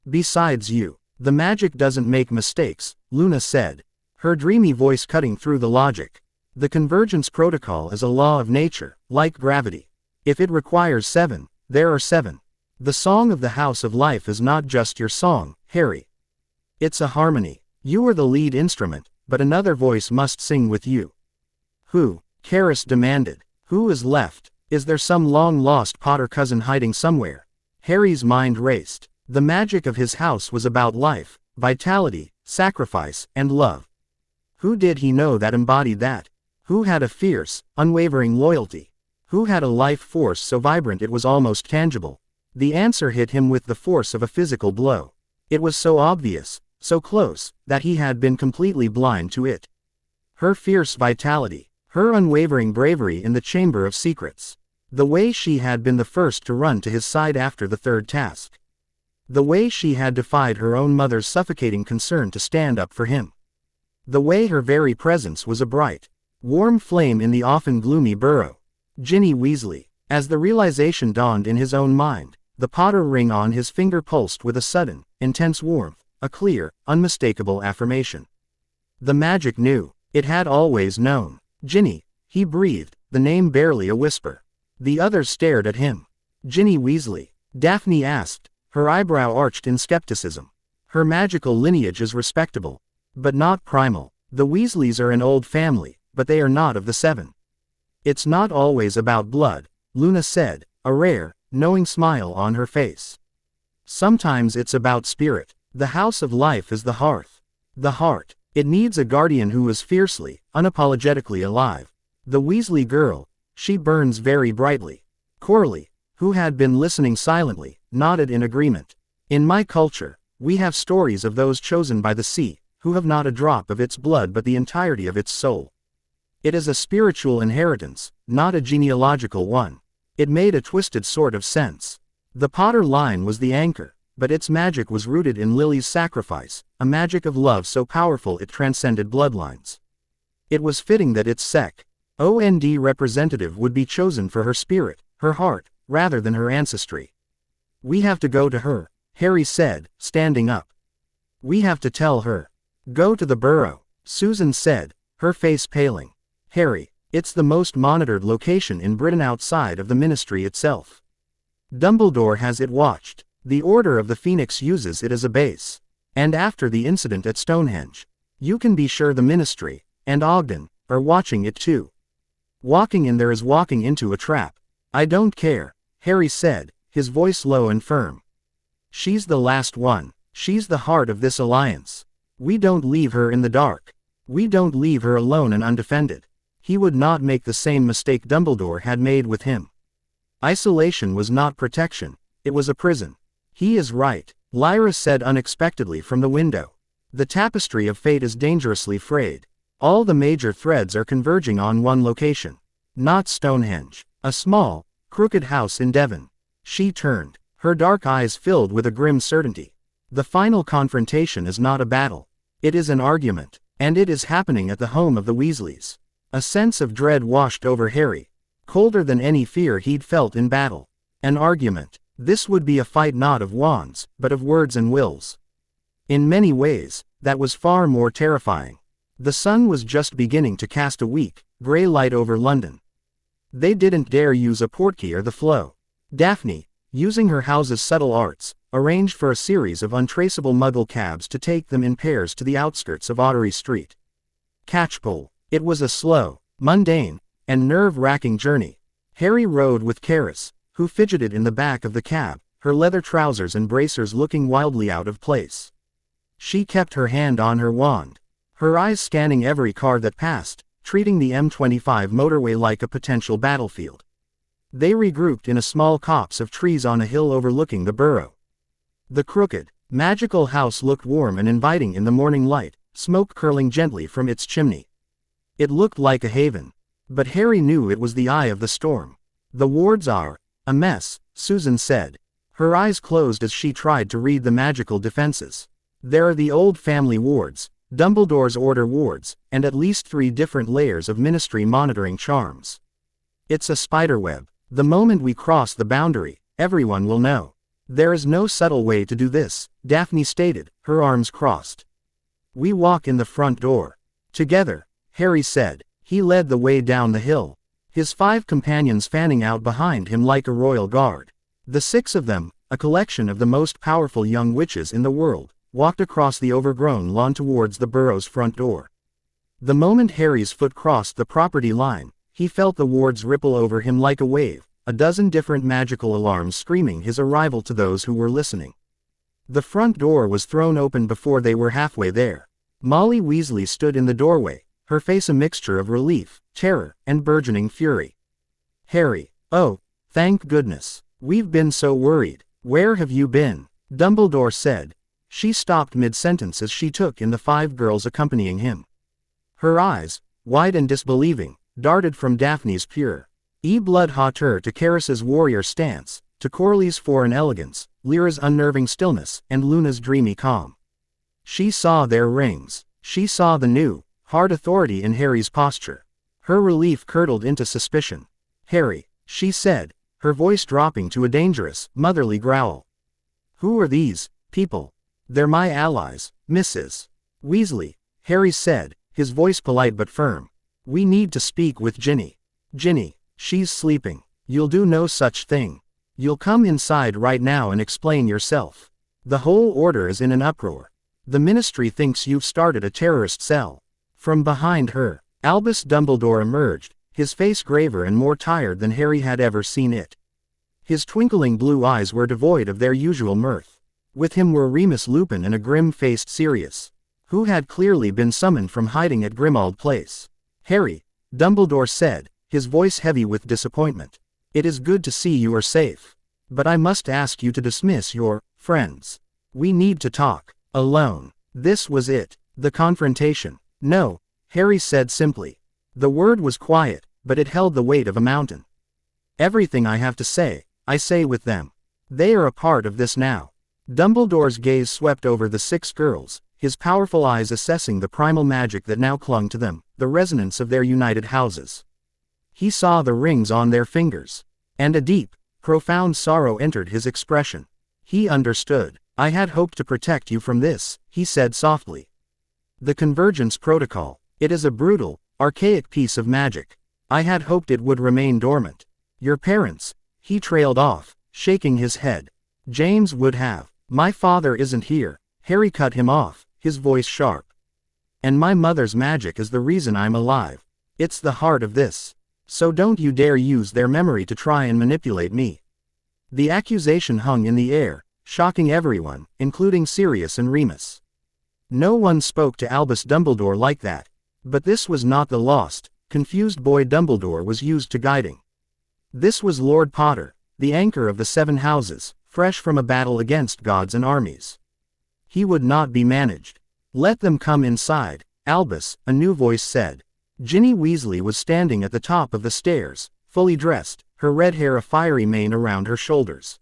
Besides you. The magic doesn't make mistakes, Luna said, her dreamy voice cutting through the logic. The convergence protocol is a law of nature, like gravity. If it requires 7, there are 7. The song of the House of Life is not just your song, Harry. It's a harmony. You are the lead instrument, but another voice must sing with you. Who? Karis demanded. Who is left? Is there some long-lost Potter cousin hiding somewhere? Harry's mind raced. The magic of his house was about life, vitality, sacrifice, and love. Who did he know that embodied that? Who had a fierce, unwavering loyalty? Who had a life force so vibrant it was almost tangible? The answer hit him with the force of a physical blow. It was so obvious, so close, that he had been completely blind to it. Her fierce vitality. Her unwavering bravery in the Chamber of Secrets. The way she had been the first to run to his side after the 3rd task. The way she had defied her own mother's suffocating concern to stand up for him. The way her very presence was a bright, warm flame in the often gloomy burrow. Ginny Weasley. As the realization dawned in his own mind, the Potter ring on his finger pulsed with a sudden, intense warmth, a clear, unmistakable affirmation. The magic knew. It had always known. Ginny, he breathed, the name barely a whisper. The others stared at him. Ginny Weasley? Daphne asked, her eyebrow arched in skepticism. Her magical lineage is respectable. But not primal. The Weasleys are an old family, but they are not of the 7. It's not always about blood, Luna said, a rare, knowing smile on her face. Sometimes it's about spirit. The House of Life is the hearth. The heart. It needs a guardian who is fiercely, unapologetically alive. The Weasley girl, she burns very brightly. Corley, who had been listening silently, nodded in agreement. In my culture, we have stories of those chosen by the sea, who have not a drop of its blood but the entirety of its soul. It is a spiritual inheritance, not a genealogical one. It made a twisted sort of sense. The Potter line was the anchor, but its magic was rooted in Lily's sacrifice, a magic of love so powerful it transcended bloodlines. It was fitting that its Sec.OND representative would be chosen for her spirit, her heart, rather than her ancestry. We have to go to her, Harry said, standing up. We have to tell her. Go to the burrow, Susan said, her face paling. Harry, it's the most monitored location in Britain outside of the Ministry itself. Dumbledore has it watched. The Order of the Phoenix uses it as a base. And after the incident at Stonehenge, you can be sure the Ministry, and Ogden, are watching it too. Walking in there is walking into a trap. I don't care, Harry said, his voice low and firm. She's the last one. She's the heart of this alliance. We don't leave her in the dark. We don't leave her alone and undefended. He would not make the same mistake Dumbledore had made with him. Isolation was not protection, it was a prison. He is right, Lyra said unexpectedly from the window. The tapestry of fate is dangerously frayed. All the major threads are converging on one location. Not Stonehenge. A small, crooked house in Devon. She turned. Her dark eyes filled with a grim certainty. The final confrontation is not a battle. It is an argument. And it is happening at the home of the Weasleys. A sense of dread washed over Harry. Colder than any fear he'd felt in battle. An argument. This would be a fight not of wands, but of words and wills. In many ways, that was far more terrifying. The sun was just beginning to cast a weak, gray light over London. They didn't dare use a portkey or the flow. Daphne, using her house's subtle arts, arranged for a series of untraceable Muggle cabs to take them in pairs to the outskirts of Ottery Street. Catchpole. It was a slow, mundane, and nerve-wracking journey. Harry rode with Karis, who fidgeted in the back of the cab, her leather trousers and bracers looking wildly out of place. She kept her hand on her wand, her eyes scanning every car that passed, treating the M25 motorway like a potential battlefield. They regrouped in a small copse of trees on a hill overlooking the borough. The crooked, magical house looked warm and inviting in the morning light, smoke curling gently from its chimney. It looked like a haven. But Harry knew it was the eye of the storm. The wards are a mess, Susan said. Her eyes closed as she tried to read the magical defenses. There are the old family wards, Dumbledore's order wards, and at least 3 different layers of ministry monitoring charms. It's a spiderweb. The moment we cross the boundary, everyone will know. There is no subtle way to do this, Daphne stated, her arms crossed. We walk in the front door. Together, Harry said. He led the way down the hill, his 5 companions fanning out behind him like a royal guard. The 6 of them, a collection of the most powerful young witches in the world, walked across the overgrown lawn towards the borough's front door. The moment Harry's foot crossed the property line, he felt the wards ripple over him like a wave, a dozen different magical alarms screaming his arrival to those who were listening. The front door was thrown open before they were halfway there. Molly Weasley stood in the doorway, her face a mixture of relief, terror, and burgeoning fury. Harry, oh, thank goodness. We've been so worried. Where have you been? Dumbledore said. She stopped mid-sentence as she took in the 5 girls accompanying him. Her eyes, wide and disbelieving, darted from Daphne's pure, blood hauteur to Karis's warrior stance, to Corley's foreign elegance, Lyra's unnerving stillness, and Luna's dreamy calm. She saw their rings. She saw the new, hard authority in Harry's posture. Her relief curdled into suspicion. Harry, she said, her voice dropping to a dangerous, motherly growl. Who are these people? They're my allies, Mrs. Weasley, Harry said, his voice polite but firm. We need to speak with Ginny. Ginny, she's sleeping. You'll do no such thing. You'll come inside right now and explain yourself. The whole order is in an uproar. The ministry thinks you've started a terrorist cell. From behind her, Albus Dumbledore emerged, his face graver and more tired than Harry had ever seen it. His twinkling blue eyes were devoid of their usual mirth. With him were Remus Lupin and a grim-faced Sirius, who had clearly been summoned from hiding at Grimmauld Place. Harry, Dumbledore said, his voice heavy with disappointment. It is good to see you are safe. But I must ask you to dismiss your friends. We need to talk alone. This was it, the confrontation. No, Harry said simply. The word was quiet, but it held the weight of a mountain. Everything I have to say, I say with them. They are a part of this now. Dumbledore's gaze swept over the 6 girls, his powerful eyes assessing the primal magic that now clung to them, the resonance of their united houses. He saw the rings on their fingers. And a deep, profound sorrow entered his expression. He understood. I had hoped to protect you from this, he said softly. The Convergence Protocol. It is a brutal, archaic piece of magic. I had hoped it would remain dormant. Your parents, he trailed off, shaking his head. James would have. My father isn't here, Harry cut him off, his voice sharp. And my mother's magic is the reason I'm alive. It's the heart of this. So don't you dare use their memory to try and manipulate me. The accusation hung in the air, shocking everyone, including Sirius and Remus. No one spoke to Albus Dumbledore like that. But this was not the lost, confused boy Dumbledore was used to guiding. This was Lord Potter, the anchor of the 7 houses, fresh from a battle against gods and armies. He would not be managed. Let them come inside, Albus, a new voice said. Ginny Weasley was standing at the top of the stairs, fully dressed, her red hair a fiery mane around her shoulders.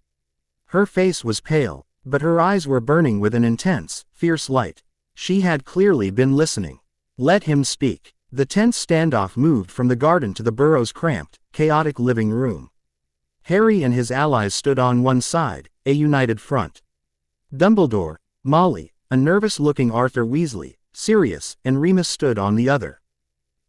Her face was pale, but her eyes were burning with an intense, fierce light. She had clearly been listening. Let him speak. The tense standoff moved from the garden to the Burrow's cramped, chaotic living room. Harry and his allies stood on one side, a united front. Dumbledore, Molly, a nervous-looking Arthur Weasley, Sirius, and Remus stood on the other.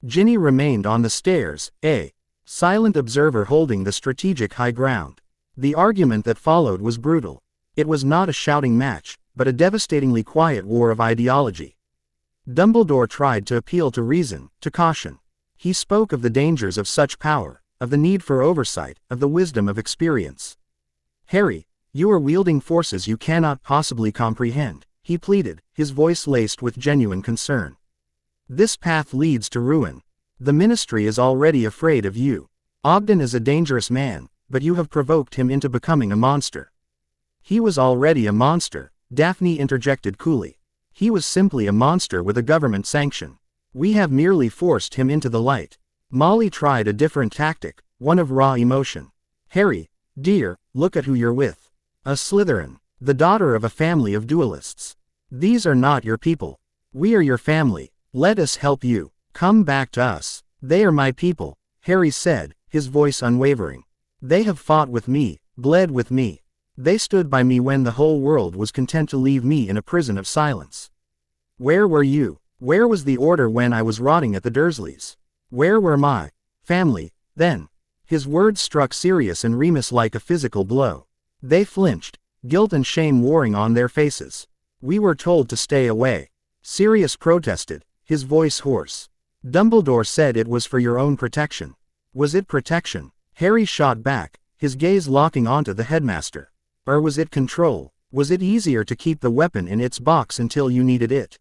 Ginny remained on the stairs, a silent observer holding the strategic high ground. The argument that followed was brutal. It was not a shouting match, but a devastatingly quiet war of ideology. Dumbledore tried to appeal to reason, to caution. He spoke of the dangers of such power, of the need for oversight, of the wisdom of experience. Harry, you are wielding forces you cannot possibly comprehend, he pleaded, his voice laced with genuine concern. This path leads to ruin. The Ministry is already afraid of you. Ogden is a dangerous man, but you have provoked him into becoming a monster. He was already a monster, Daphne interjected coolly. He was simply a monster with a government sanction. We have merely forced him into the light. Molly tried a different tactic, one of raw emotion. Harry, dear, look at who you're with. A Slytherin, the daughter of a family of duelists. These are not your people. We are your family. Let us help you. Come back to us. They are my people, Harry said, his voice unwavering. They have fought with me, bled with me. They stood by me when the whole world was content to leave me in a prison of silence. Where were you? Where was the order when I was rotting at the Dursleys? Where were my family, then? His words struck Sirius and Remus like a physical blow. They flinched, guilt and shame warring on their faces. We were told to stay away. Sirius protested, his voice hoarse. Dumbledore said it was for your own protection. Was it protection? Harry shot back, his gaze locking onto the headmaster. Or was it control? Was it easier to keep the weapon in its box until you needed it?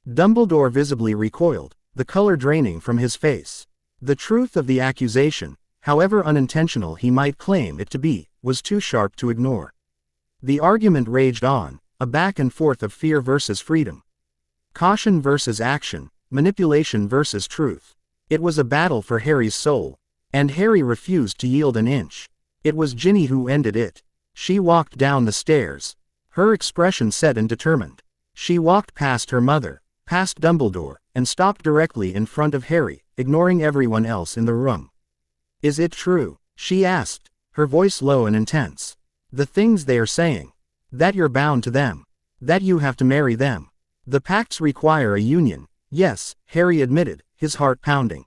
Dumbledore visibly recoiled, the color draining from his face. The truth of the accusation, however unintentional he might claim it to be, was too sharp to ignore. The argument raged on, a back and forth of fear versus freedom. Caution versus action, manipulation versus truth. It was a battle for Harry's soul. And Harry refused to yield an inch. It was Ginny who ended it. She walked down the stairs. Her expression set and determined. She walked past her mother, past Dumbledore, and stopped directly in front of Harry, ignoring everyone else in the room. Is it true? She asked, her voice low and intense. The things they are saying. That you're bound to them. That you have to marry them. The pacts require a union. Yes, Harry admitted, his heart pounding.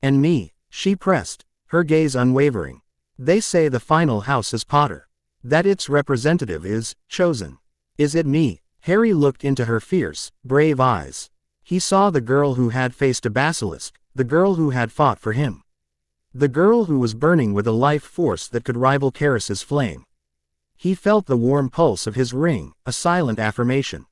And me, she pressed, her gaze unwavering. They say the final house is Potter. That its representative is chosen. Is it me? Harry looked into her fierce, brave eyes. He saw the girl who had faced a basilisk, the girl who had fought for him. The girl who was burning with a life force that could rival Karis's flame. He felt the warm pulse of his ring, a silent affirmation.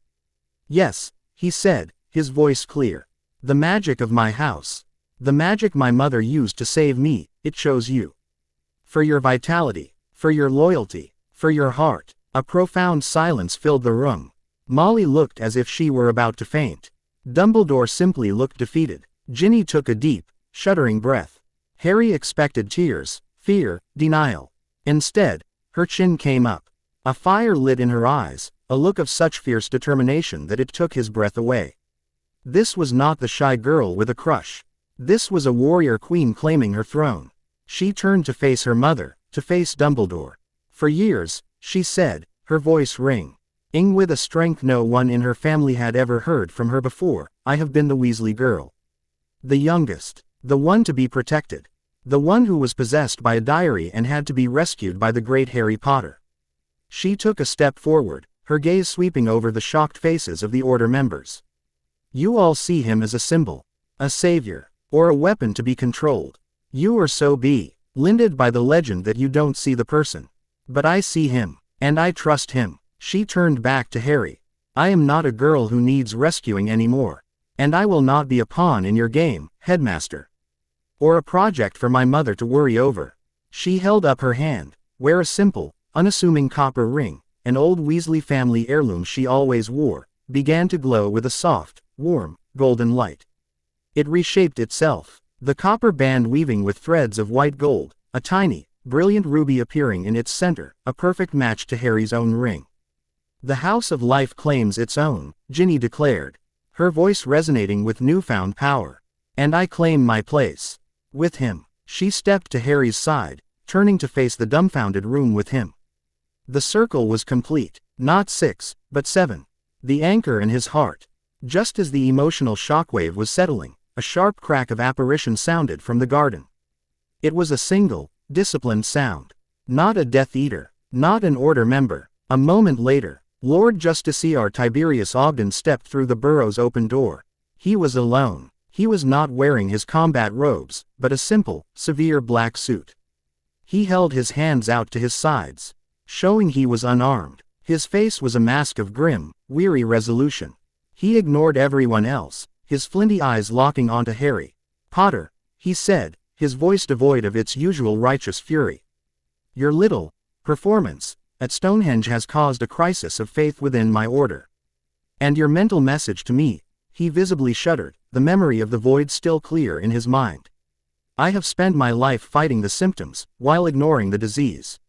Yes, he said, his voice clear. The magic of my house. The magic my mother used to save me, it chose you. For your vitality, for your loyalty, for your heart. A profound silence filled the room. Molly looked as if she were about to faint. Dumbledore simply looked defeated. Ginny took a deep, shuddering breath. Harry expected tears, fear, denial. Instead, her chin came up. A fire lit in her eyes, a look of such fierce determination that it took his breath away. This was not the shy girl with a crush. This was a warrior queen claiming her throne. She turned to face her mother, to face Dumbledore. For years, she said, her voice ringing with a strength no one in her family had ever heard from her before, I have been the Weasley girl. The youngest. The one to be protected. The one who was possessed by a diary and had to be rescued by the great Harry Potter. She took a step forward, her gaze sweeping over the shocked faces of the Order members. You all see him as a symbol, a savior, or a weapon to be controlled. You are so blinded by the legend that you don't see the person. But I see him, and I trust him. She turned back to Harry. I am not a girl who needs rescuing anymore. And I will not be a pawn in your game, headmaster. Or a project for my mother to worry over. She held up her hand, where a simple, unassuming copper ring, an old Weasley family heirloom she always wore, began to glow with a soft, warm, golden light. It reshaped itself, the copper band weaving with threads of white gold, a tiny, brilliant ruby appearing in its center, a perfect match to Harry's own ring. "The House of Life claims its own," Ginny declared, her voice resonating with newfound power. "And I claim my place." With him, she stepped to Harry's side, turning to face the dumbfounded room with him. The circle was complete, not 6, but 7. The anchor in his heart. Just as the emotional shockwave was settling, a sharp crack of apparition sounded from the garden. It was a single, disciplined sound. Not a Death Eater, not an Order member. A moment later, Lord Justiciar Tiberius Ogden stepped through the burrow's open door. He was alone. He was not wearing his combat robes, but a simple, severe black suit. He held his hands out to his sides, showing he was unarmed. His face was a mask of grim, weary resolution. He ignored everyone else, his flinty eyes locking onto Harry. "Potter," he said, his voice devoid of its usual righteous fury. "Your little performance at Stonehenge has caused a crisis of faith within my order. And your mental message to me," he visibly shuddered, the memory of the void still clear in his mind. "I have spent my life fighting the symptoms, while ignoring the disease.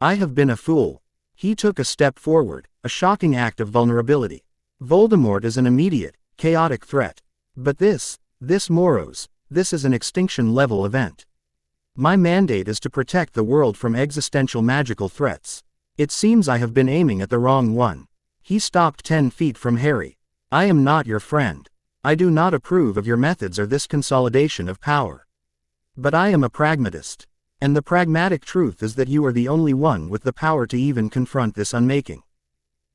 I have been a fool." He took a step forward, a shocking act of vulnerability. "Voldemort is an immediate, chaotic threat. But this Moros, this is an extinction-level event. My mandate is to protect the world from existential magical threats. It seems I have been aiming at the wrong one." He stopped 10 feet from Harry. "I am not your friend. I do not approve of your methods or this consolidation of power. But I am a pragmatist. And the pragmatic truth is that you are the only one with the power to even confront this unmaking.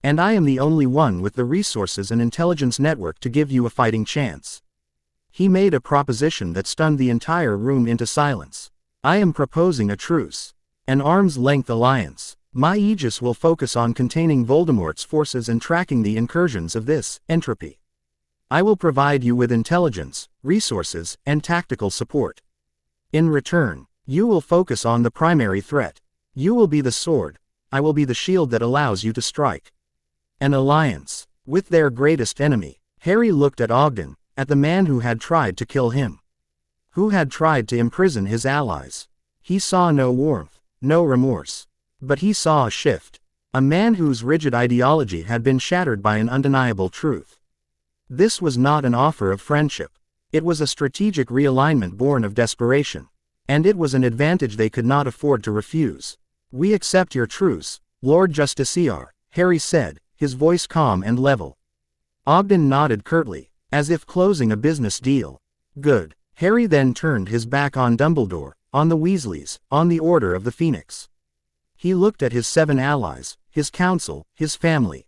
And I am the only one with the resources and intelligence network to give you a fighting chance." He made a proposition that stunned the entire room into silence. "I am proposing a truce. An arm's-length alliance. My aegis will focus on containing Voldemort's forces and tracking the incursions of this entropy. I will provide you with intelligence, resources, and tactical support. In return, you will focus on the primary threat. You will be the sword, I will be the shield that allows you to strike. An alliance with their greatest enemy." Harry looked at Ogden, at the man who had tried to kill him, who had tried to imprison his allies. He saw no warmth, no remorse. But he saw a shift. A man whose rigid ideology had been shattered by an undeniable truth. This was not an offer of friendship. It was a strategic realignment born of desperation. And it was an advantage they could not afford to refuse. "We accept your truce, Lord Justiciar," Harry said, his voice calm and level. Ogden nodded curtly, as if closing a business deal. "Good." Harry then turned his back on Dumbledore, on the Weasleys, on the Order of the Phoenix. He looked at his 7 allies, his council, his family.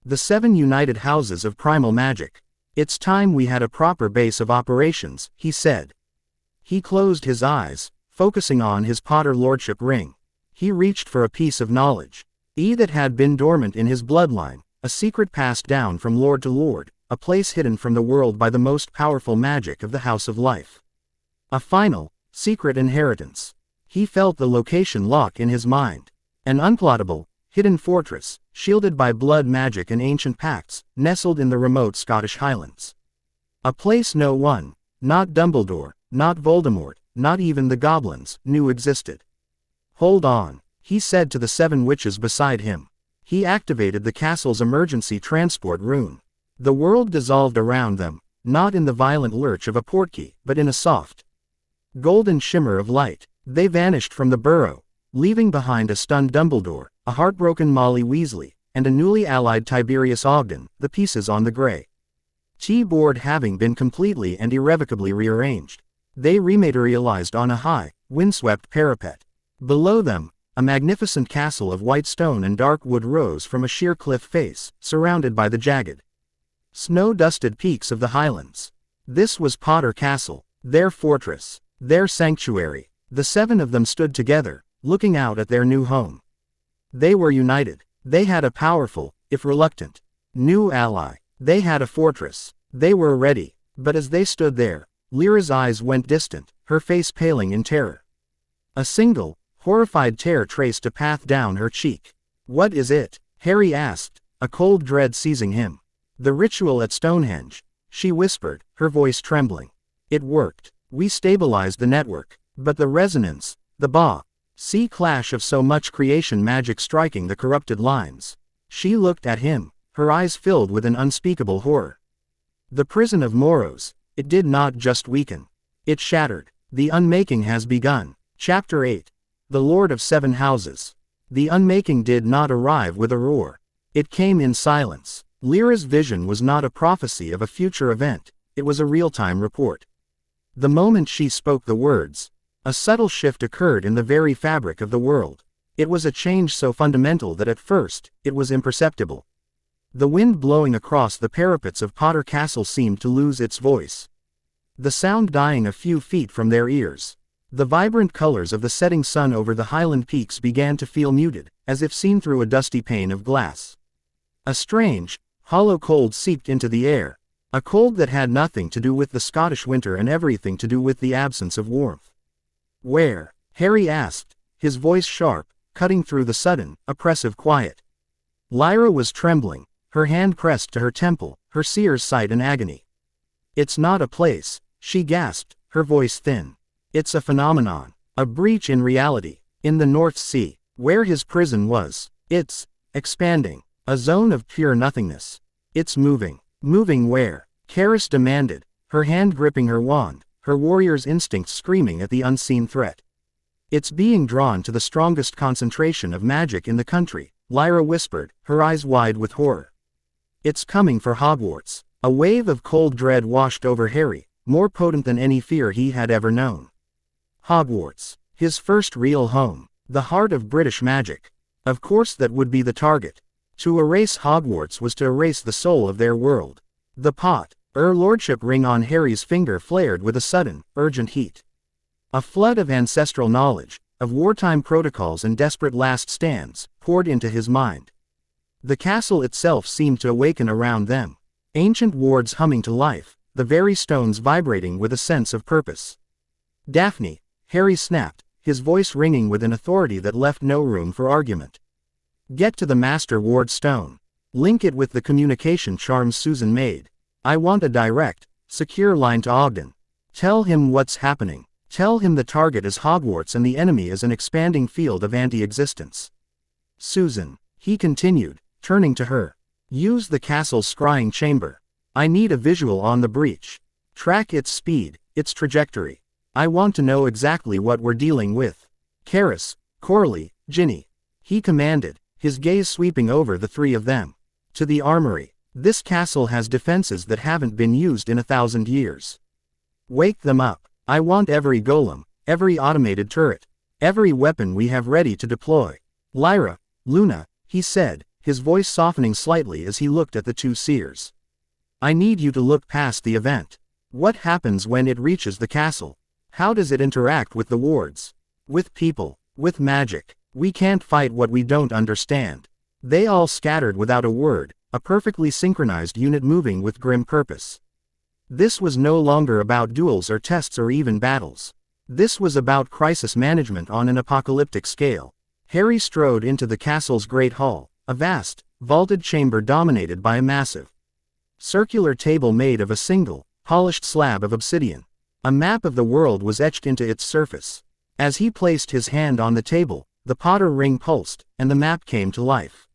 The 7 united houses of primal magic. "It's time we had a proper base of operations," he said. He closed his eyes, focusing on his Potter Lordship ring. He reached for a piece of knowledge. That had been dormant in his bloodline, a secret passed down from lord to lord, a place hidden from the world by the most powerful magic of the House of Life. A final, secret inheritance. He felt the location lock in his mind. An unplottable, hidden fortress, shielded by blood magic and ancient pacts, nestled in the remote Scottish Highlands. A place no one, not Dumbledore, not Voldemort, not even the goblins, knew existed. "Hold on," he said to the 7 witches beside him. He activated the castle's emergency transport rune. The world dissolved around them, not in the violent lurch of a portkey, but in a soft, golden shimmer of light. They vanished from the burrow, leaving behind a stunned Dumbledore, a heartbroken Molly Weasley, and a newly allied Tiberius Ogden, the pieces on the grey board having been completely and irrevocably rearranged. They rematerialized on a high, windswept parapet. Below them, a magnificent castle of white stone and dark wood rose from a sheer cliff face, surrounded by the jagged, snow-dusted peaks of the Highlands. This was Potter Castle, their fortress, their sanctuary. The 7 of them stood together, looking out at their new home. They were united. They had a powerful, if reluctant, new ally. They had a fortress. They were ready. But as they stood there, Lyra's eyes went distant, her face paling in terror. A single, horrified tear traced a path down her cheek. "What is it?" Harry asked, a cold dread seizing him. "The ritual at Stonehenge," she whispered, her voice trembling. "It worked. We stabilized the network. But the resonance, the see clash of so much creation magic striking the corrupted lines." She looked at him, her eyes filled with an unspeakable horror. "The prison of Moros, it did not just weaken. It shattered. The unmaking has begun." Chapter 8. The Lord of Seven Houses. The unmaking did not arrive with a roar. It came in silence. Lyra's vision was not a prophecy of a future event, it was a real-time report. The moment she spoke the words, a subtle shift occurred in the very fabric of the world. It was a change so fundamental that at first, it was imperceptible. The wind blowing across the parapets of Potter Castle seemed to lose its voice, the sound dying a few feet from their ears. The vibrant colors of the setting sun over the highland peaks began to feel muted, as if seen through a dusty pane of glass. A strange, hollow cold seeped into the air, a cold that had nothing to do with the Scottish winter and everything to do with the absence of warmth. "Where?" Harry asked, his voice sharp, cutting through the sudden, oppressive quiet. Lyra was trembling, her hand pressed to her temple, her seer's sight in agony. "It's not a place," she gasped, her voice thin. "It's a phenomenon, a breach in reality, in the North Sea, where his prison was. It's expanding, a zone of pure nothingness. It's moving." "Moving where?" Karis demanded, her hand gripping her wand, her warrior's instincts screaming at the unseen threat. "It's being drawn to the strongest concentration of magic in the country," Lyra whispered, her eyes wide with horror. "It's coming for Hogwarts." A wave of cold dread washed over Harry, more potent than any fear he had ever known. Hogwarts, his first real home, the heart of British magic. Of course that would be the target. To erase Hogwarts was to erase the soul of their world. The lordship ring on Harry's finger flared with a sudden, urgent heat. A flood of ancestral knowledge, of wartime protocols and desperate last stands, poured into his mind. The castle itself seemed to awaken around them. Ancient wards humming to life, the very stones vibrating with a sense of purpose. "Daphne," Harry snapped, his voice ringing with an authority that left no room for argument. "Get to the Master Ward stone. Link it with the communication charms Susan made. I want a direct, secure line to Ogden. Tell him what's happening. Tell him the target is Hogwarts and the enemy is an expanding field of anti-existence." "Susan," he continued, turning to her. "Use the castle's scrying chamber. I need a visual on the breach. Track its speed, its trajectory. I want to know exactly what we're dealing with. Karis, Corley, Ginny," he commanded, his gaze sweeping over the three of them. "To the armory. This castle has defenses that haven't been used in 1,000 years. Wake them up. I want every golem, every automated turret, every weapon we have ready to deploy." "Lyra, Luna," he said, his voice softening slightly as he looked at the two seers. "I need you to look past the event. What happens when it reaches the castle? How does it interact with the wards? With people? With magic? We can't fight what we don't understand." They all scattered without a word, a perfectly synchronized unit moving with grim purpose. This was no longer about duels or tests or even battles. This was about crisis management on an apocalyptic scale. Harry strode into the castle's great hall, a vast, vaulted chamber dominated by a massive, circular table made of a single, polished slab of obsidian. A map of the world was etched into its surface. As he placed his hand on the table, the Potter ring pulsed, and the map came to life.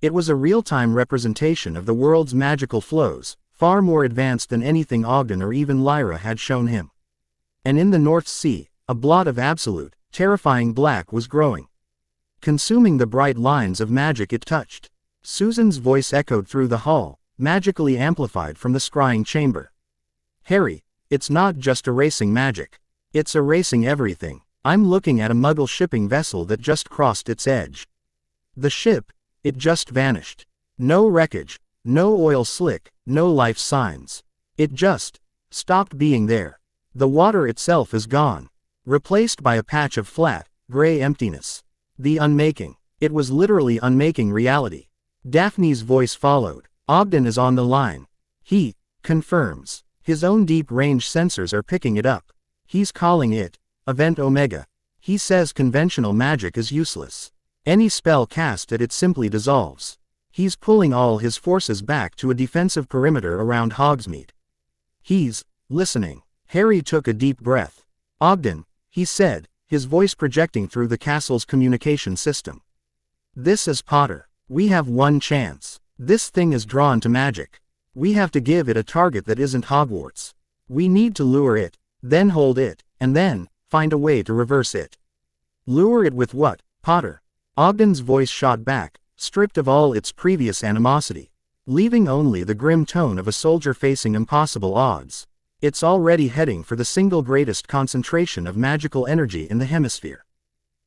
It was a real-time representation of the world's magical flows, far more advanced than anything Ogden or even Lyra had shown him. And in the North Sea, a blot of absolute, terrifying black was growing, consuming the bright lines of magic it touched. Susan's voice echoed through the hall, magically amplified from the scrying chamber. "Harry, it's not just erasing magic. It's erasing everything. I'm looking at a Muggle shipping vessel that just crossed its edge. The ship, it just vanished. No wreckage, no oil slick, no life signs. It just stopped being there. The water itself is gone, replaced by a patch of flat, gray emptiness. The unmaking. It was literally unmaking reality." Daphne's voice followed. "Ogden is on the line. He confirms. His own deep-range sensors are picking it up. He's calling it Event Omega. He says conventional magic is useless. Any spell cast at it simply dissolves. He's pulling all his forces back to a defensive perimeter around Hogsmeade. He's listening. Harry took a deep breath. Ogden, he said, his voice projecting through the castle's communication system. This is Potter. We have one chance. This thing is drawn to magic. We have to give it a target that isn't Hogwarts. We need to lure it, then hold it, and then find a way to reverse it. Lure it with what, Potter? Ogden's voice shot back, stripped of all its previous animosity, leaving only the grim tone of a soldier facing impossible odds. It's already heading for the single greatest concentration of magical energy in the hemisphere.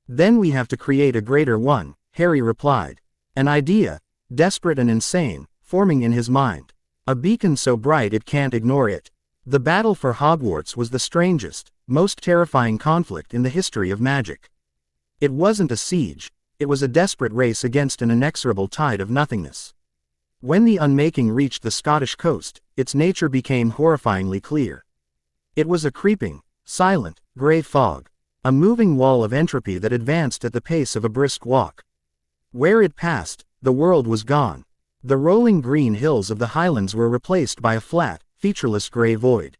Then we have to create a greater one, Harry replied. An idea, desperate and insane, forming in his mind. A beacon so bright it can't ignore it. The battle for Hogwarts was the strangest, most terrifying conflict in the history of magic. It wasn't a siege, it was a desperate race against an inexorable tide of nothingness. When the Unmaking reached the Scottish coast, its nature became horrifyingly clear. It was a creeping, silent, gray fog, a moving wall of entropy that advanced at the pace of a brisk walk. Where it passed, the world was gone. The rolling green hills of the Highlands were replaced by a flat, featureless gray void.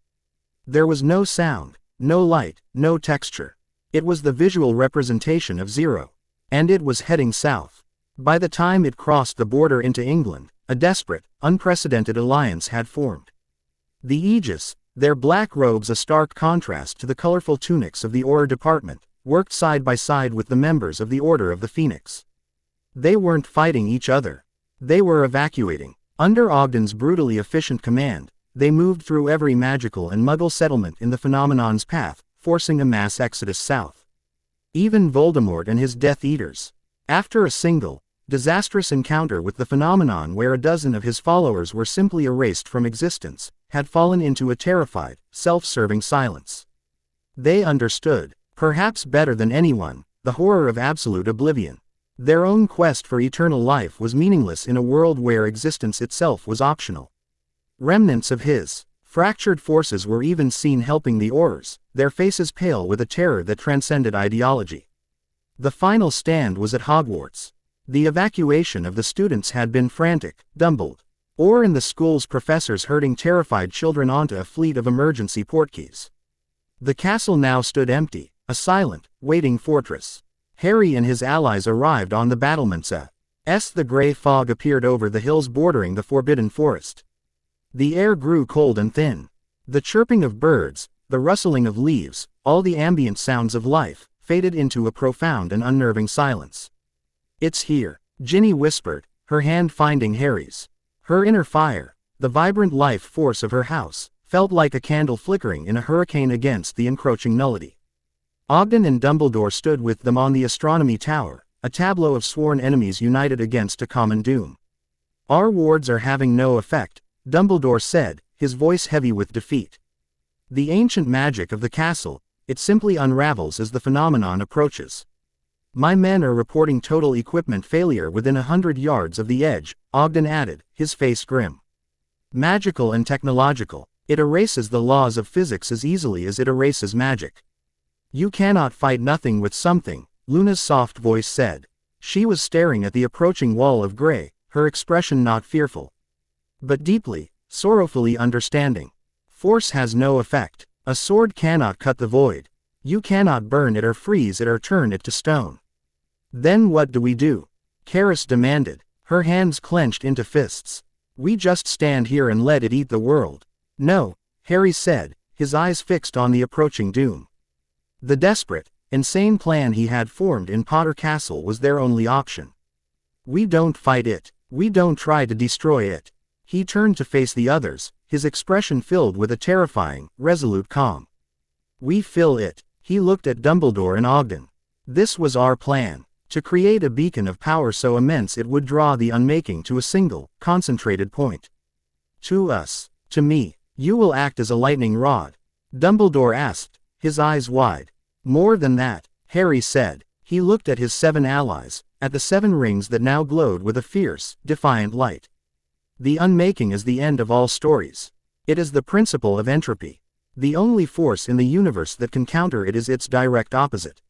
There was no sound, no light, no texture. It was the visual representation of zero. And it was heading south. By the time it crossed the border into England, a desperate, unprecedented alliance had formed. The Aegis, their black robes a stark contrast to the colorful tunics of the Auror Department, worked side by side with the members of the Order of the Phoenix. They weren't fighting each other. They were evacuating. Under Ogden's brutally efficient command, they moved through every magical and Muggle settlement in the Phenomenon's path, forcing a mass exodus south. Even Voldemort and his Death Eaters. After a single, disastrous encounter with the Phenomenon where a dozen of his followers were simply erased from existence, had fallen into a terrified, self-serving silence. They understood, perhaps better than anyone, the horror of absolute oblivion. Their own quest for eternal life was meaningless in a world where existence itself was optional. Remnants of his fractured forces were even seen helping the Aurors, their faces pale with a terror that transcended ideology. The final stand was at Hogwarts. The evacuation of the students had been frantic, Dumbledore, and the school's professors herding terrified children onto a fleet of emergency portkeys. The castle now stood empty, a silent, waiting fortress. Harry and his allies arrived on the battlements as the gray fog appeared over the hills bordering the Forbidden Forest. The air grew cold and thin. The chirping of birds, the rustling of leaves, all the ambient sounds of life, faded into a profound and unnerving silence. "It's here," Ginny whispered, her hand finding Harry's. Her inner fire, the vibrant life force of her house, felt like a candle flickering in a hurricane against the encroaching nullity. Ogden and Dumbledore stood with them on the astronomy tower, a tableau of sworn enemies united against a common doom. "Our wards are having no effect," Dumbledore said, his voice heavy with defeat. "The ancient magic of the castle, it simply unravels as the Phenomenon approaches. My men are reporting total equipment failure within 100 yards of the edge," Ogden added, his face grim. "Magical and technological, it erases the laws of physics as easily as it erases magic." "You cannot fight nothing with something," Luna's soft voice said. She was staring at the approaching wall of gray, her expression not fearful, but deeply, sorrowfully understanding. "Force has no effect. A sword cannot cut the void. You cannot burn it or freeze it or turn it to stone." "Then what do we do?" Karis demanded, her hands clenched into fists. "We just stand here and let it eat the world." "No," Harry said, his eyes fixed on the approaching doom. The desperate, insane plan he had formed in Potter Castle was their only option. "We don't fight it. We don't try to destroy it." He turned to face the others, his expression filled with a terrifying, resolute calm. "We fill it." He looked at Dumbledore and Ogden. "This was our plan. To create a beacon of power so immense it would draw the Unmaking to a single, concentrated point. To us, to me, you will act as a lightning rod?" Dumbledore asked, his eyes wide. "More than that," Harry said. He looked at his 7 allies, at the 7 rings that now glowed with a fierce, defiant light. "The Unmaking is the end of all stories. It is the principle of entropy. The only force in the universe that can counter it is its direct opposite.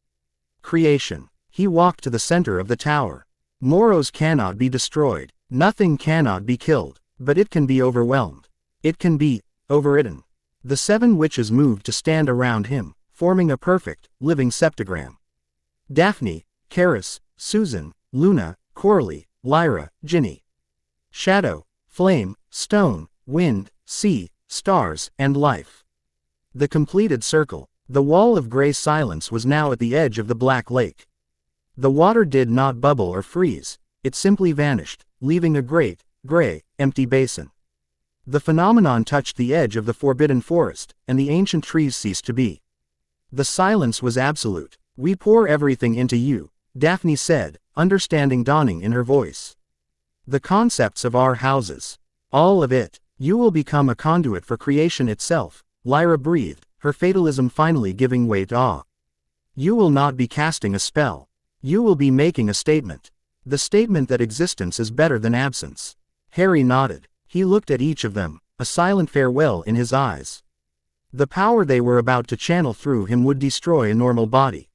Creation. He walked to the center of the tower. Moros cannot be destroyed. Nothing cannot be killed, but it can be overwhelmed. It can be overridden. The 7 witches moved to stand around him, forming a perfect, living septagram. Daphne, Charis, Susan, Luna, Coralie, Lyra, Ginny. Shadow, flame, stone, wind, sea, stars, and life. The completed circle. The wall of gray silence was now at the edge of the black lake. The water did not bubble or freeze, it simply vanished, leaving a great, gray, empty basin. The phenomenon touched the edge of the forbidden forest, and the ancient trees ceased to be. The silence was absolute. "We pour everything into you," Daphne said, understanding dawning in her voice. "The concepts of our houses. All of it. You will become a conduit for creation itself," Lyra breathed, her fatalism finally giving way to awe. "You will not be casting a spell. You will be making a statement. The statement that existence is better than absence." Harry nodded. He looked at each of them, a silent farewell in his eyes. The power they were about to channel through him would destroy a normal body.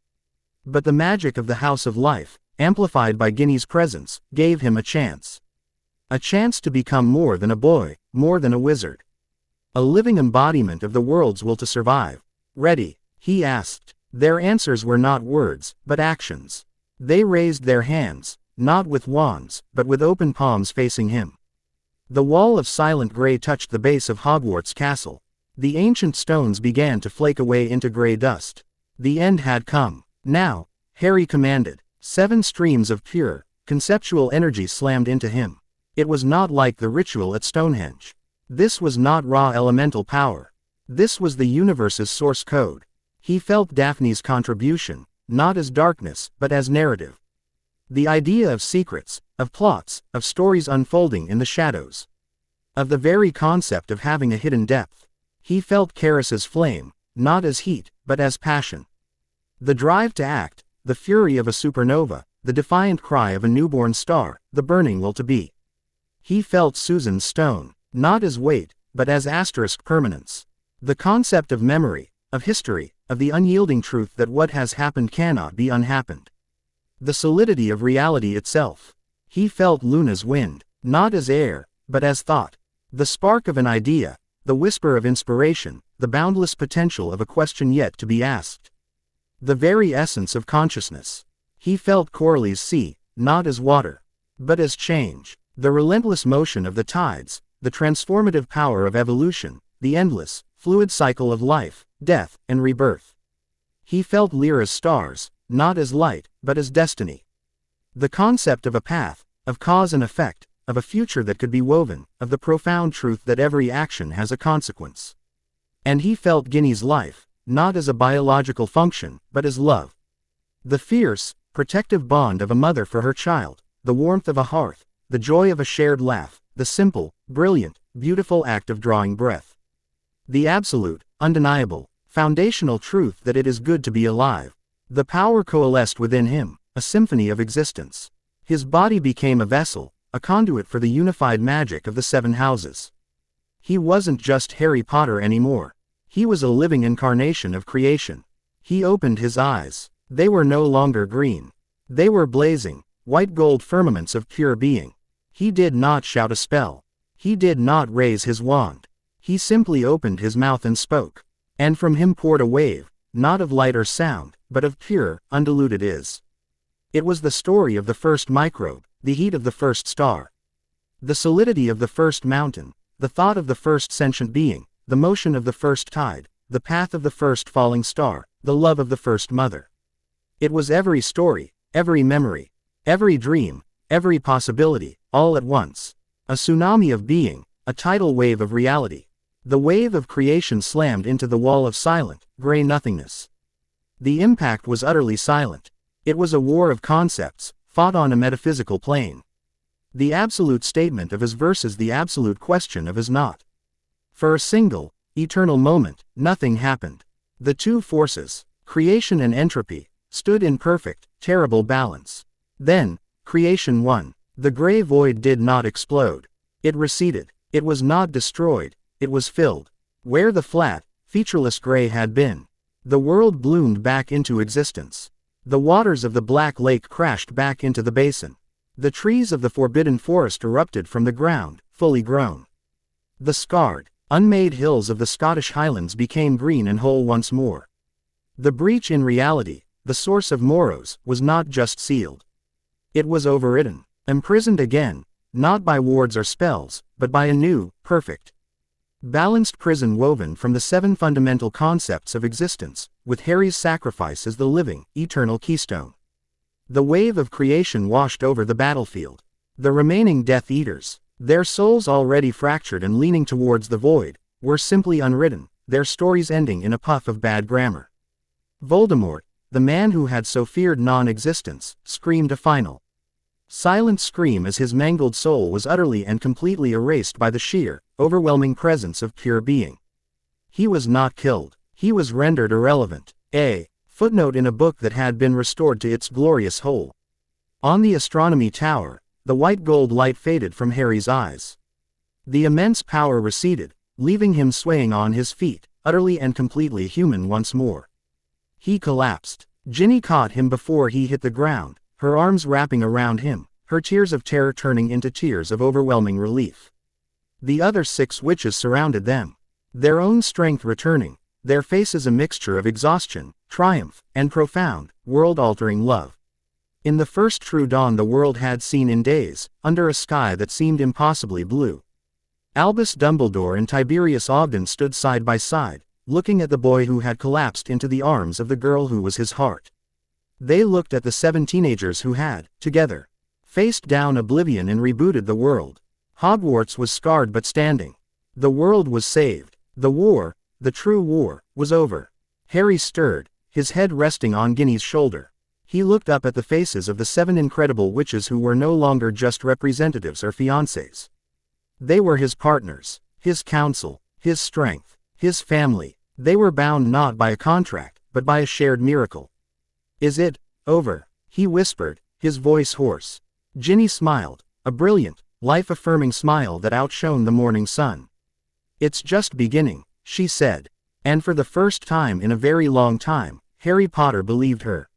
But the magic of the House of Life, amplified by Ginny's presence, gave him a chance. A chance to become more than a boy, more than a wizard. A living embodiment of the world's will to survive. "Ready?" he asked. Their answers were not words, but actions. They raised their hands, not with wands, but with open palms facing him. The wall of silent gray touched the base of Hogwarts Castle. The ancient stones began to flake away into gray dust. The end had come. Now, Harry commanded. 7 streams of pure, conceptual energy slammed into him. It was not like the ritual at Stonehenge. This was not raw elemental power. This was the universe's source code. He felt Daphne's contribution, not as darkness, but as narrative. The idea of secrets, of plots, of stories unfolding in the shadows. Of the very concept of having a hidden depth. He felt Charis's flame, not as heat, but as passion. The drive to act, the fury of a supernova, the defiant cry of a newborn star, the burning will to be. He felt Susan's stone, not as weight, but as asterisk permanence. The concept of memory, of history, of the unyielding truth that what has happened cannot be unhappened. The solidity of reality itself. He felt Luna's wind, not as air, but as thought. The spark of an idea, the whisper of inspiration, the boundless potential of a question yet to be asked. The very essence of consciousness. He felt Coralie's sea, not as water, but as change. The relentless motion of the tides, the transformative power of evolution, the endless, fluid cycle of life, death, and rebirth. He felt Lyra's stars, not as light, but as destiny. The concept of a path, of cause and effect, of a future that could be woven, of the profound truth that every action has a consequence. And he felt Ginny's life, not as a biological function, but as love. The fierce, protective bond of a mother for her child, the warmth of a hearth, the joy of a shared laugh, the simple, brilliant, beautiful act of drawing breath. The absolute, undeniable, foundational truth that it is good to be alive. The power coalesced within him, a symphony of existence. His body became a vessel, a conduit for the unified magic of the 7 houses. He wasn't just Harry Potter anymore. He was a living incarnation of creation. He opened his eyes. They were no longer green. They were blazing, white gold firmaments of pure being. He did not shout a spell. He did not raise his wand. He simply opened his mouth and spoke. And from him poured a wave, not of light or sound, but of pure, undiluted is. It was the story of the first microbe, the heat of the first star. The solidity of the first mountain, the thought of the first sentient being, the motion of the first tide, the path of the first falling star, the love of the first mother. It was every story, every memory, every dream, every possibility, all at once. A tsunami of being, a tidal wave of reality. The wave of creation slammed into the wall of silent, gray nothingness. The impact was utterly silent. It was a war of concepts, fought on a metaphysical plane. The absolute statement of his versus the absolute question of his not. For a single, eternal moment, nothing happened. The two forces, creation and entropy, stood in perfect, terrible balance. Then, creation won. The gray void did not explode. It receded. It was not destroyed, it was filled. Where the flat, featureless gray had been, the world bloomed back into existence. The waters of the Black Lake crashed back into the basin. The trees of the Forbidden Forest erupted from the ground, fully grown. The scarred, unmade hills of the Scottish Highlands became green and whole once more. The breach in reality, the source of Moros, was not just sealed. It was overridden, imprisoned again, not by wards or spells, but by a new, perfect, balanced prison woven from the 7 fundamental concepts of existence, with Harry's sacrifice as the living, eternal keystone. The wave of creation washed over the battlefield. The remaining Death Eaters, their souls already fractured and leaning towards the void, were simply unwritten, their stories ending in a puff of bad grammar. Voldemort, the man who had so feared non-existence, screamed a final, silent scream as his mangled soul was utterly and completely erased by the sheer, overwhelming presence of pure being. He was not killed. He was rendered irrelevant. A footnote in a book that had been restored to its glorious whole. On the astronomy tower, the white gold light faded from Harry's eyes. The immense power receded, leaving him swaying on his feet, utterly and completely human once more. He collapsed. Ginny caught him before he hit the ground, her arms wrapping around him, her tears of terror turning into tears of overwhelming relief. The other 6 witches surrounded them, their own strength returning, their faces a mixture of exhaustion, triumph, and profound, world-altering love. In the first true dawn the world had seen in days, under a sky that seemed impossibly blue. Albus Dumbledore and Tiberius Ogden stood side by side, looking at the boy who had collapsed into the arms of the girl who was his heart. They looked at the 7 teenagers who had, together, faced down oblivion and rebooted the world. Hogwarts was scarred but standing. The world was saved. The war, the true war, was over. Harry stirred, his head resting on Ginny's shoulder. He looked up at the faces of the 7 incredible witches who were no longer just representatives or fiancés. They were his partners, his counsel, his strength, his family. They were bound not by a contract, but by a shared miracle. "Is it over?" he whispered, his voice hoarse. Ginny smiled, a brilliant, life-affirming smile that outshone the morning sun. "It's just beginning," she said. And for the first time in a very long time, Harry Potter believed her.